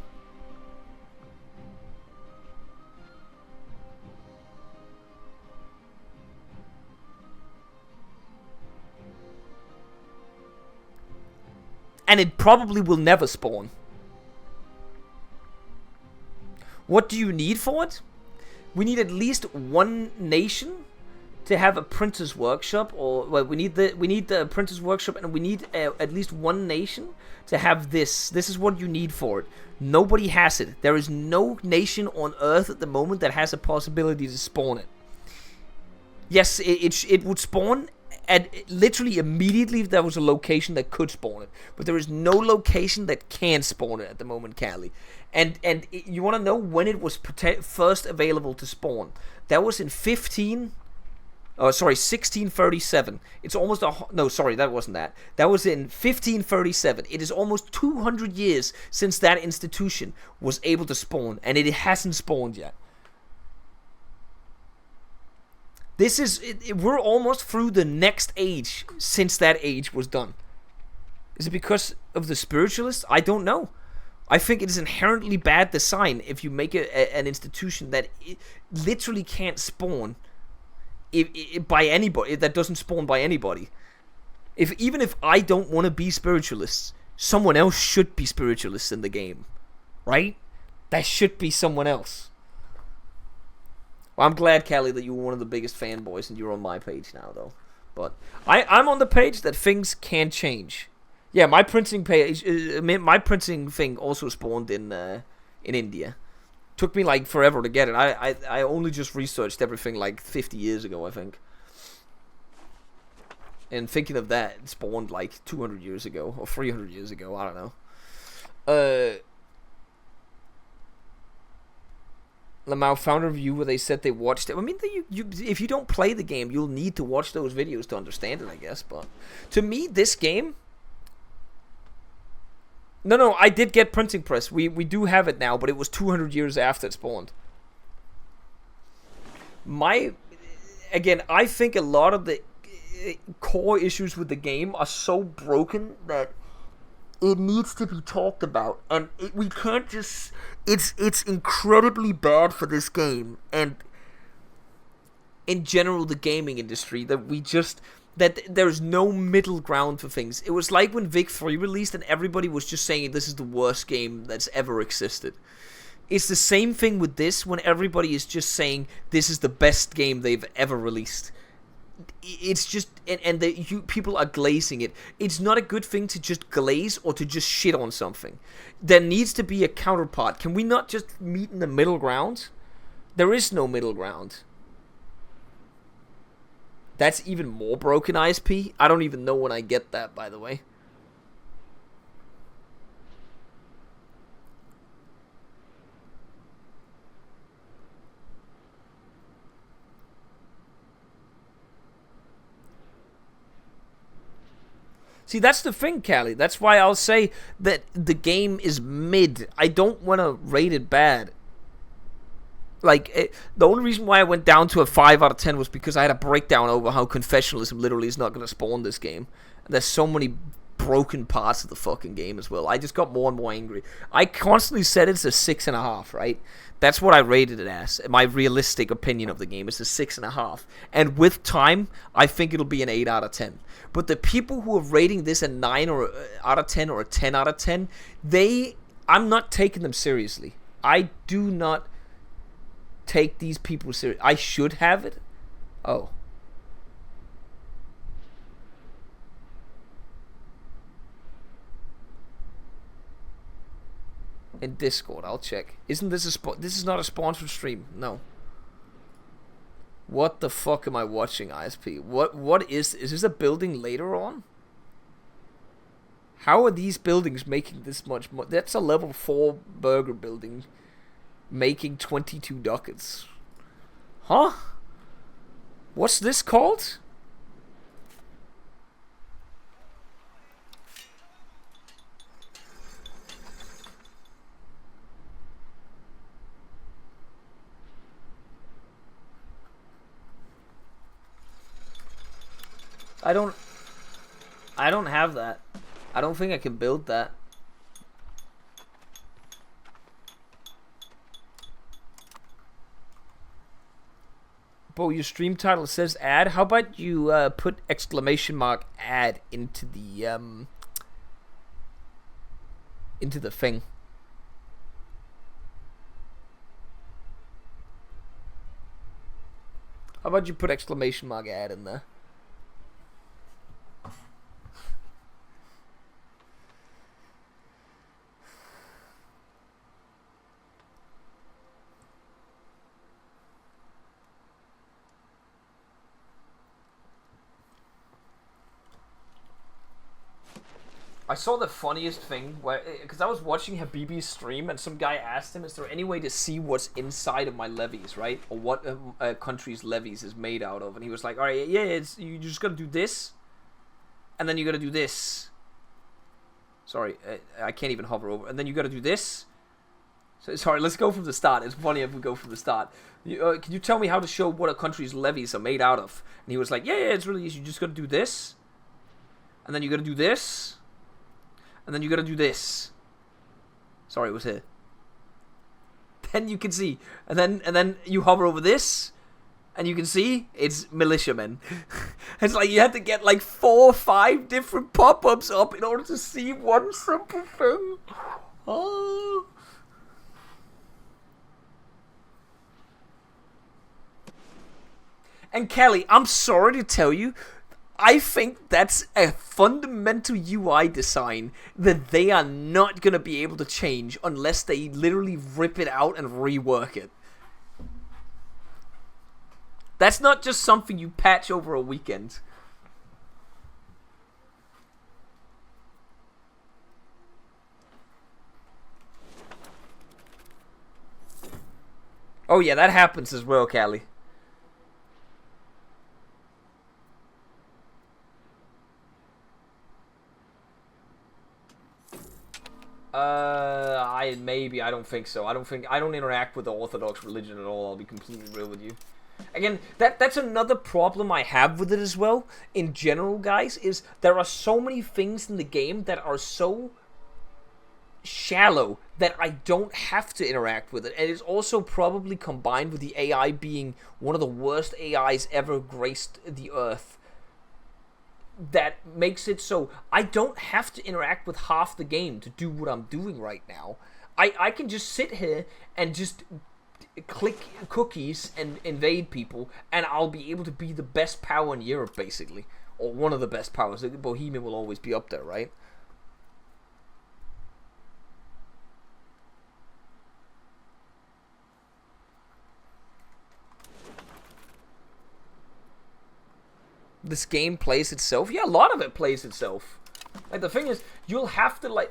And it probably will never spawn. What do you need for it? We need at least one nation to have a printer's workshop, or well, we need the printer's workshop, and we need at least one nation to have this. This is what you need for it. Nobody has it. There is no nation on Earth at the moment that has a possibility to spawn it. Yes, it would spawn at literally immediately if there was a location that could spawn it, but there is no location that can spawn it at the moment, Callie. And you want to know when it was first available to spawn? That was in 1637. It's almost no, sorry, that wasn't that. That was in 1537. It is almost 200 years since that institution was able to spawn, and it hasn't spawned yet. This is, we're almost through the next age since that age was done. Is it because of the spiritualists? I don't know. I think it is inherently bad design if you make an institution that literally can't spawn by anybody, that doesn't spawn by anybody. Even if I don't want to be spiritualists, someone else should be spiritualists in the game, right? That should be someone else. Well, I'm glad, Callie, that you were one of the biggest fanboys and you're on my page now, though. But I'm on the page that things can change. Yeah, my printing page, my printing thing also spawned in India. Took me like forever to get it. I only just researched everything like 50 years ago, I think. And thinking of that, it spawned like 200 years ago or 300 years ago. I don't know. Lamau found a review where they said they watched it. I mean, if you don't play the game, you'll need to watch those videos to understand it, I guess. But to me, this game. No, I did get printing press. We do have it now, but it was 200 years after it spawned. Again, I think a lot of the core issues with the game are so broken that it needs to be talked about, and we can't just. It's incredibly bad for this game, and in general, the gaming industry, that there's no middle ground for things. It was like when Vic 3 released and everybody was just saying this is the worst game that's ever existed. It's the same thing with this when everybody is just saying this is the best game they've ever released. It's just, and people are glazing it. It's not a good thing to just glaze or to just shit on something. There needs to be a counterpart. Can we not just meet in the middle ground? There is no middle ground. That's even more broken ISP. I don't even know when I get that, by the way. See, that's the thing, Callie. That's why I'll say that the game is mid. I don't want to rate it bad. The only reason why I went down to a 5 out of 10 was because I had a breakdown over how confessionalism literally is not going to spawn this game. There's so many broken parts of the fucking game as well. I just got more and more angry. I constantly said it's a 6.5, right? That's what I rated it as. My realistic opinion of the game is a 6.5. And with time, I think it'll be an 8 out of 10. But the people who are rating this a 9 out of 10 or a 10 out of 10, I'm not taking them seriously. I do not take these people seriously. I should have it. Oh. In Discord, I'll check. Isn't this this is not a sponsored stream? No. What the fuck am I watching, ISP? What is this a building later on? How are these buildings making this much money? That's a level 4 burger building making 22 ducats. Huh? What's this called? I don't have that. I don't think I can build that. Bo, your stream title says ad. How about you put exclamation mark ad into the thing? How about you put exclamation mark ad in there? I saw the funniest thing because I was watching Habibi's stream and some guy asked him, is there any way to see what's inside of my levies, right? Or what a country's levies is made out of? And he was like, alright, yeah, you just gotta do this, and then you gotta do this. Sorry, I can't even hover over. And then you gotta do this. So, sorry, let's go from the start. It's funny if we go from the start. Can you tell me how to show what a country's levies are made out of? And he was like, yeah, it's really easy. You just gotta do this, and then you gotta do this, and then you gotta do this. Sorry, it was here. Then you can see, and then you hover over this, and you can see it's militiamen. It's like you had to get like 4 or 5 different pop-ups up in order to see one simple thing. Oh. And Kelly, I'm sorry to tell you, I think that's a fundamental UI design that they are not going to be able to change unless they literally rip it out and rework it. That's not just something you patch over a weekend. Oh yeah, that happens as well, Callie. I don't think so. I don't interact with the Orthodox religion at all. I'll be completely real with you. Again, that's another problem I have with it as well. In general, guys, is there are so many things in the game that are so shallow that I don't have to interact with it. And it's also probably combined with the AI being one of the worst AIs ever graced the earth. That makes it so I don't have to interact with half the game to do what I'm doing right now. I can just sit here and just click cookies and invade people, and I'll be able to be the best power in Europe, basically. Or one of the best powers. Bohemia will always be up there, right? This game plays itself. Yeah, a lot of it plays itself. Like, the thing is, you'll have to,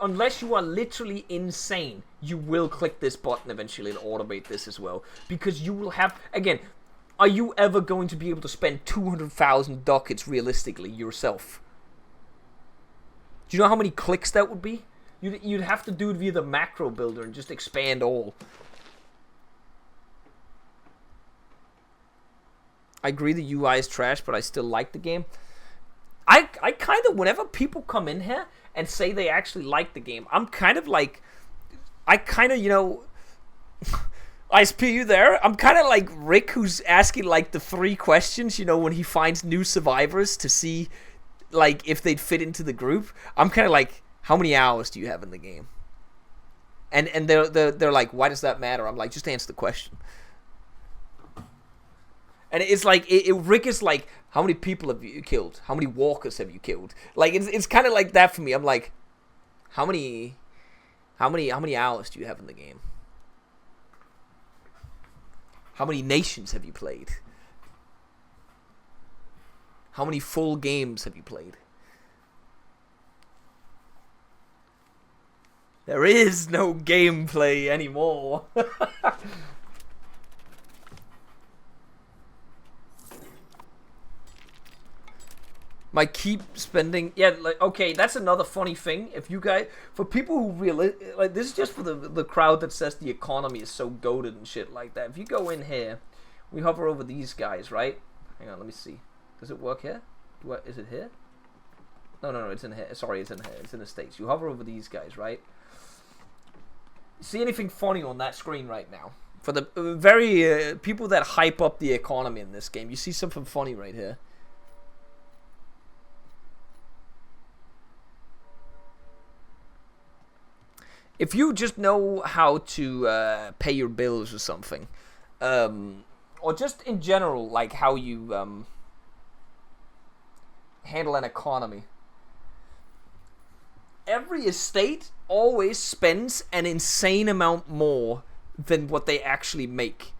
unless you are literally insane, you will click this button eventually and automate this as well. Because you will have, again, are you ever going to be able to spend 200,000 ducats realistically yourself? Do you know how many clicks that would be? You'd have to do it via the macro builder and just expand all. I agree the UI is trash, but I still like the game. I kind of, whenever people come in here and say they actually like the game, I'm kind of like, you know, ISP, you there? I'm kind of like Rick, who's asking like the 3 questions, you know, when he finds new survivors to see like if they'd fit into the group. I'm kind of like, how many hours do you have in the game? And they're like, why does that matter? I'm like, just answer the question. And it's like, Rick is like, how many people have you killed? How many walkers have you killed? Like, it's kind of like that for me. I'm like, how many hours do you have in the game? How many nations have you played? How many full games have you played? There is no gameplay anymore. My keep spending, yeah, like, okay, that's another funny thing. If you guys, for people who really, like, this is just for the crowd that says the economy is so goated and shit like that. If you go in here, we hover over these guys, right? Hang on, let me see. Does it work here? Is it here? No, it's in here. Sorry, it's in here. It's in the States. You hover over these guys, right? See anything funny on that screen right now? For the very people that hype up the economy in this game, you see something funny right here. If you just know how to pay your bills or something, or just in general, like how you handle an economy, every estate always spends an insane amount more than what they actually make.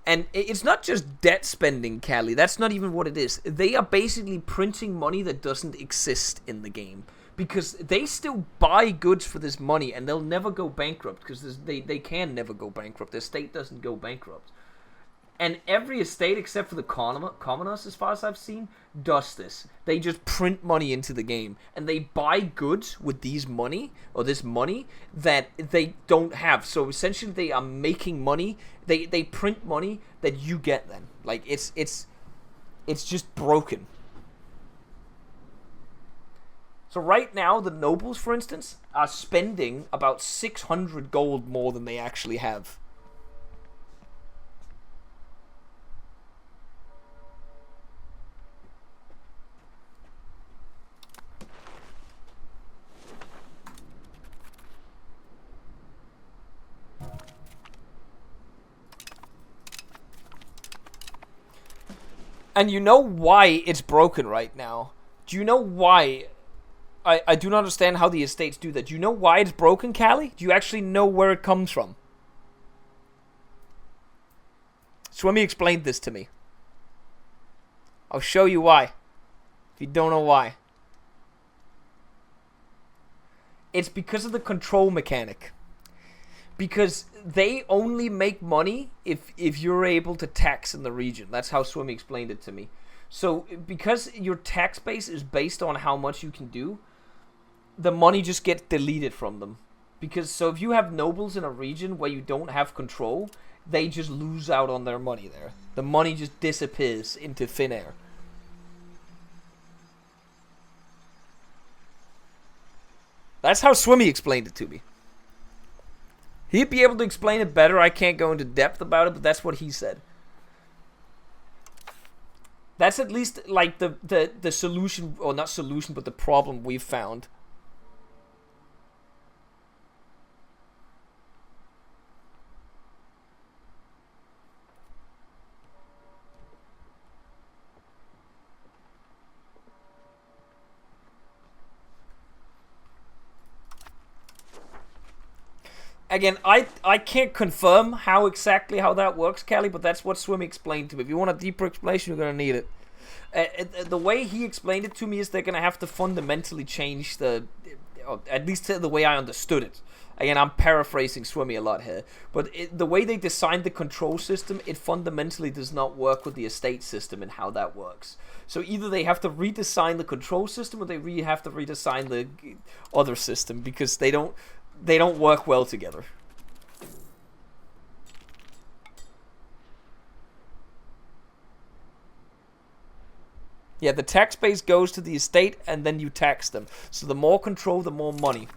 And it's not just debt spending, Callie. That's not even what it is. They are basically printing money that doesn't exist in the game. Because they still buy goods for this money, and they'll never go bankrupt, because they can never go bankrupt. Their state doesn't go bankrupt. And every estate, except for the commoners, as far as I've seen, does this. They just print money into the game, and they buy goods with this money that they don't have. So essentially, they are making money. They print money that you get then. Like, it's just broken. So right now, the nobles, for instance, are spending about 600 gold more than they actually have. And you know why it's broken right now? Do you know why? I do not understand how the estates do that. Do you know why it's broken, Callie? Do you actually know where it comes from? Swimmy explained this to me. I'll show you why. If you don't know why. It's because of the control mechanic. Because they only make money if you're able to tax in the region. That's how Swimmy explained it to me. So because your tax base is based on how much you can do, the money just gets deleted from them. Because so if you have nobles in a region where you don't have control, they just lose out on their money there. The money just disappears into thin air. That's how Swimmy explained it to me. He'd be able to explain it better. I can't go into depth about it, but that's what he said. That's at least like the solution, or not solution, but the problem we've found. Again, I can't confirm how that works, Kelly, but that's what Swim explained to me. If you want a deeper explanation, you're going to need it. The way he explained it to me is they're going to have to fundamentally change at least the way I understood it. Again, I'm paraphrasing Swimmy a lot here. But the way they designed the control system, it fundamentally does not work with the estate system and how that works. So either they have to redesign the control system or they have to redesign the other system because they don't work well together. Yeah, the tax base goes to the estate and then you tax them. So the more control, the more money.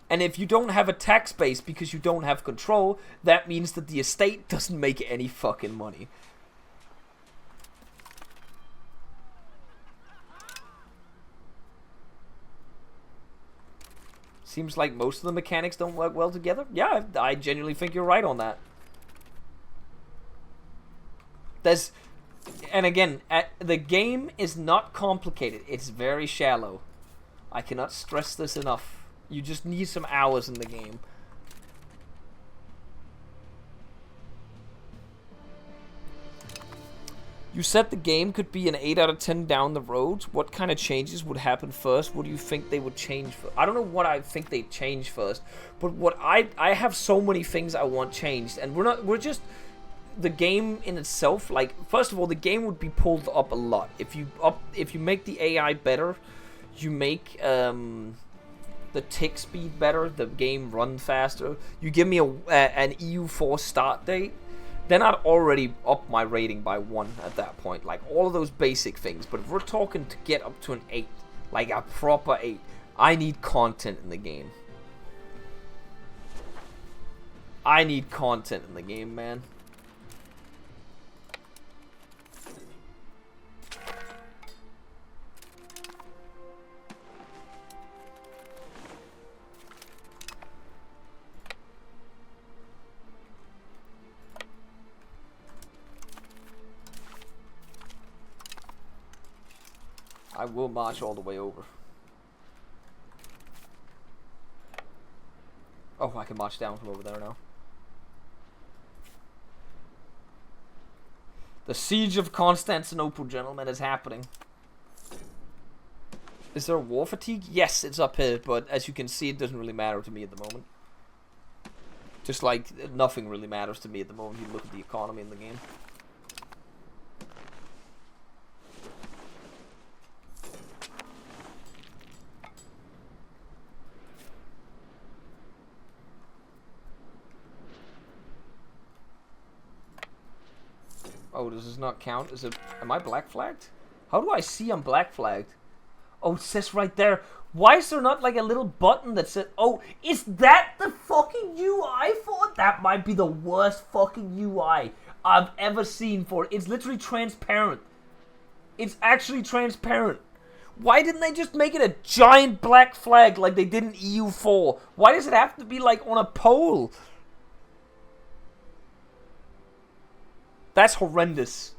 And if you don't have a tax base because you don't have control, that means that the estate doesn't make any fucking money. Seems like most of the mechanics don't work well together. Yeah, I genuinely think you're right on that. And again, the game is not complicated. It's very shallow. I cannot stress this enough. You just need some hours in the game. You said the game could be an 8 out of 10 down the road. What kind of changes would happen first? What do you think they would change first? I don't know what I think they'd change first, but what I have so many things I want changed, and we're just the game in itself. Like, first of all, the game would be pulled up a lot if you make the AI better, you make the tick speed better, the game run faster. You give me an EU4 start date. Then I'd already up my rating by 1 at that point. Like, all of those basic things. But if we're talking to get up to an 8, like a proper 8, I need content in the game. I need content in the game, man. I will march all the way over. Oh, I can march down from over there now. The siege of Constantinople, gentlemen, is happening. Is there war fatigue? Yes, it's up here, but as you can see, it doesn't really matter to me at the moment. Just like nothing really matters to me at the moment if you look at the economy in the game. Oh, does this not count? Am I black flagged? How do I see I'm black flagged? Oh, it says right there. Why is there not like a little button that says, oh, is that the fucking UI for it? That might be the worst fucking UI I've ever seen for it. It's literally transparent. It's actually transparent. Why didn't they just make it a giant black flag like they did in EU4? Why does it have to be like on a pole? That's horrendous.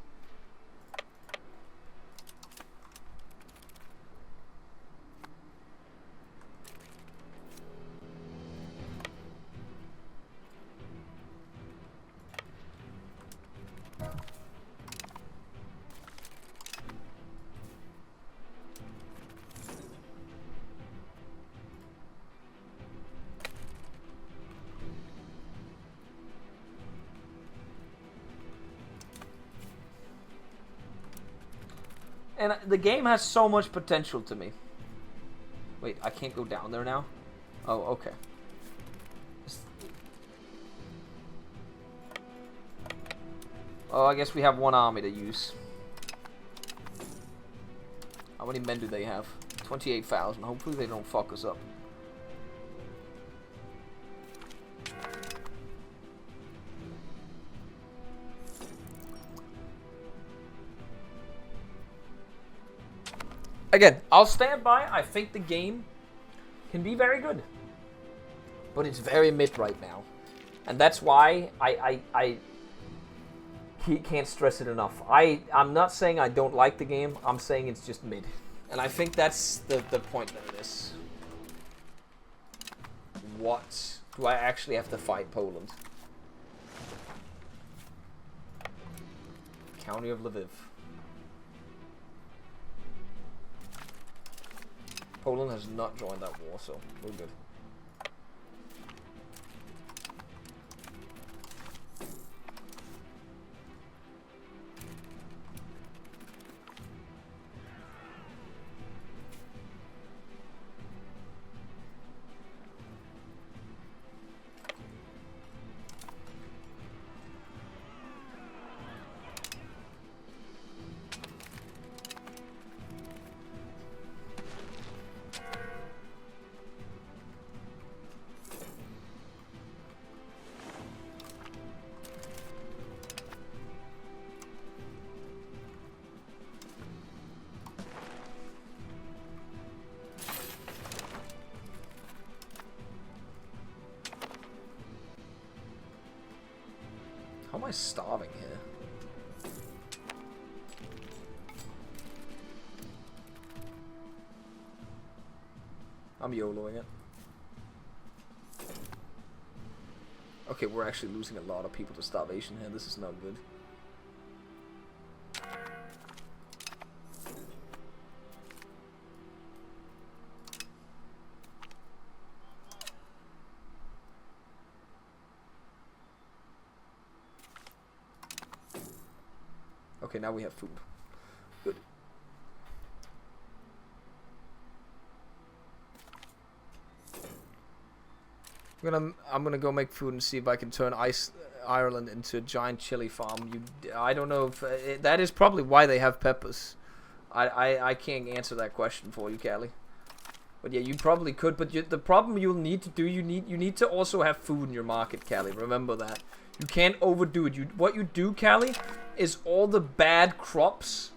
And the game has so much potential to me. Wait, I can't go down there now? Oh, okay. Oh, I guess we have one army to use. How many men do they have? 28,000. Hopefully they don't fuck us up. Again, I'll stand by. I think the game can be very good. But it's very mid right now. And that's why I can't stress it enough. I'm not saying I don't like the game. I'm saying it's just mid. And I think that's the point of this. What do I actually have to fight Poland? County of Lviv. Poland has not joined that war, so we're good. How am I starving here? I'm YOLOing it. Okay, we're actually losing a lot of people to starvation here. This is not good. Okay, now we have food. Good. I'm gonna go make food and see if I can turn Ireland into a giant chili farm. I don't know if that is probably why they have peppers. I can't answer that question for you, Callie. But yeah, you probably could. But the problem you'll need to do, you need to also have food in your market, Callie. Remember that. You can't overdo it. What you do, Callie, is all the bad crops.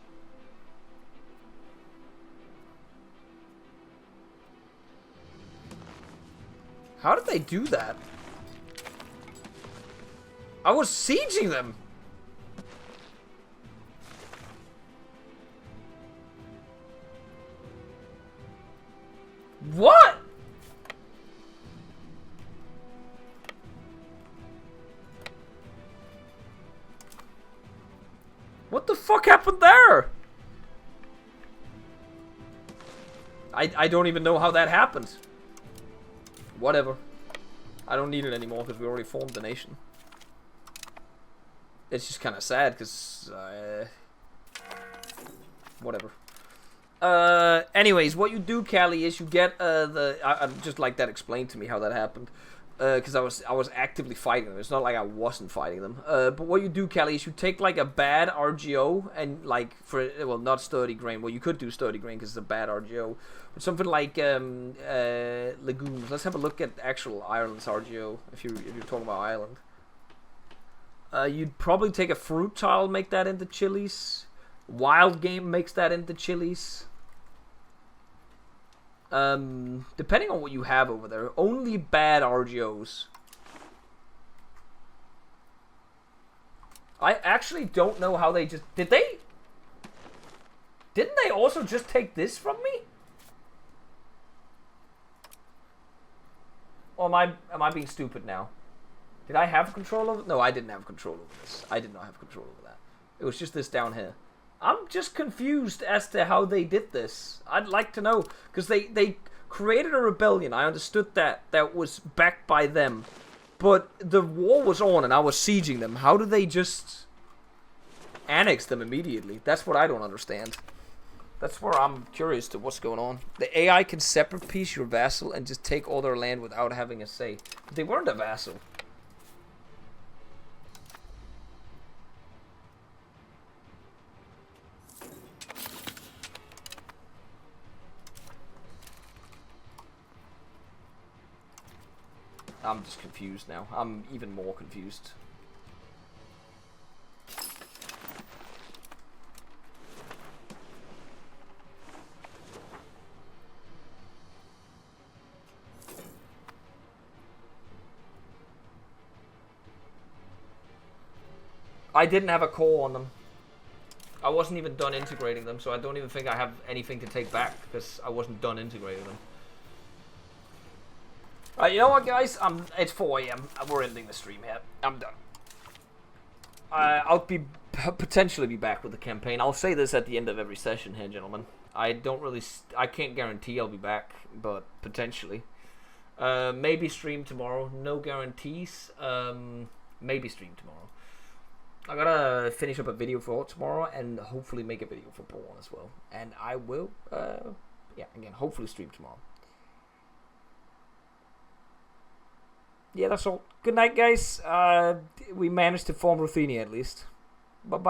How did they do that? I was sieging them. What? What the fuck happened there? I don't even know how that happened. Whatever. I don't need it anymore because we already formed the nation. It's just kind of sad because... whatever. Anyways, what you do, Callie, is you get I'd just like that explained to me how that happened. because I was actively fighting them. It's not like I wasn't fighting them. But what you do, Callie, is you take like a bad RGO and like not sturdy grain. Well, you could do sturdy grain because it's a bad RGO, but something like legumes. Let's have a look at actual Ireland's RGO. If you're talking about Ireland, you'd probably take a fruit tile, make that into chilies. Wild game makes that into chilies. Depending on what you have over there, only bad RGOs. I actually don't know how they just didn't they also just take this from me? Or am I being stupid now? Did I have control over? No, I didn't have control over this. I did not have control over that. It was just this down here. I'm just confused as to how they did this. I'd like to know, because they created a rebellion. I understood that was backed by them, but the war was on and I was sieging them. How do they just annex them immediately? That's what I don't understand. That's where I'm curious to what's going on. The AI can separate piece your vassal and just take all their land without having a say. But they weren't a vassal. I'm just confused now. I'm even more confused. I didn't have a core on them. I wasn't even done integrating them, so I don't even think I have anything to take back because I wasn't done integrating them. Alright, you know what, guys? It's 4 a.m. We're ending the stream here. I'm done. I'll potentially be back with the campaign. I'll say this at the end of every session here, gentlemen. I can't guarantee I'll be back, but potentially. Maybe stream tomorrow. No guarantees. Maybe stream tomorrow. I gotta finish up a video for tomorrow and hopefully make a video for Bokoen as well. And I will, again, hopefully stream tomorrow. Yeah, that's all. Good night, guys. We managed to form Ruthenia at least. Bye-bye.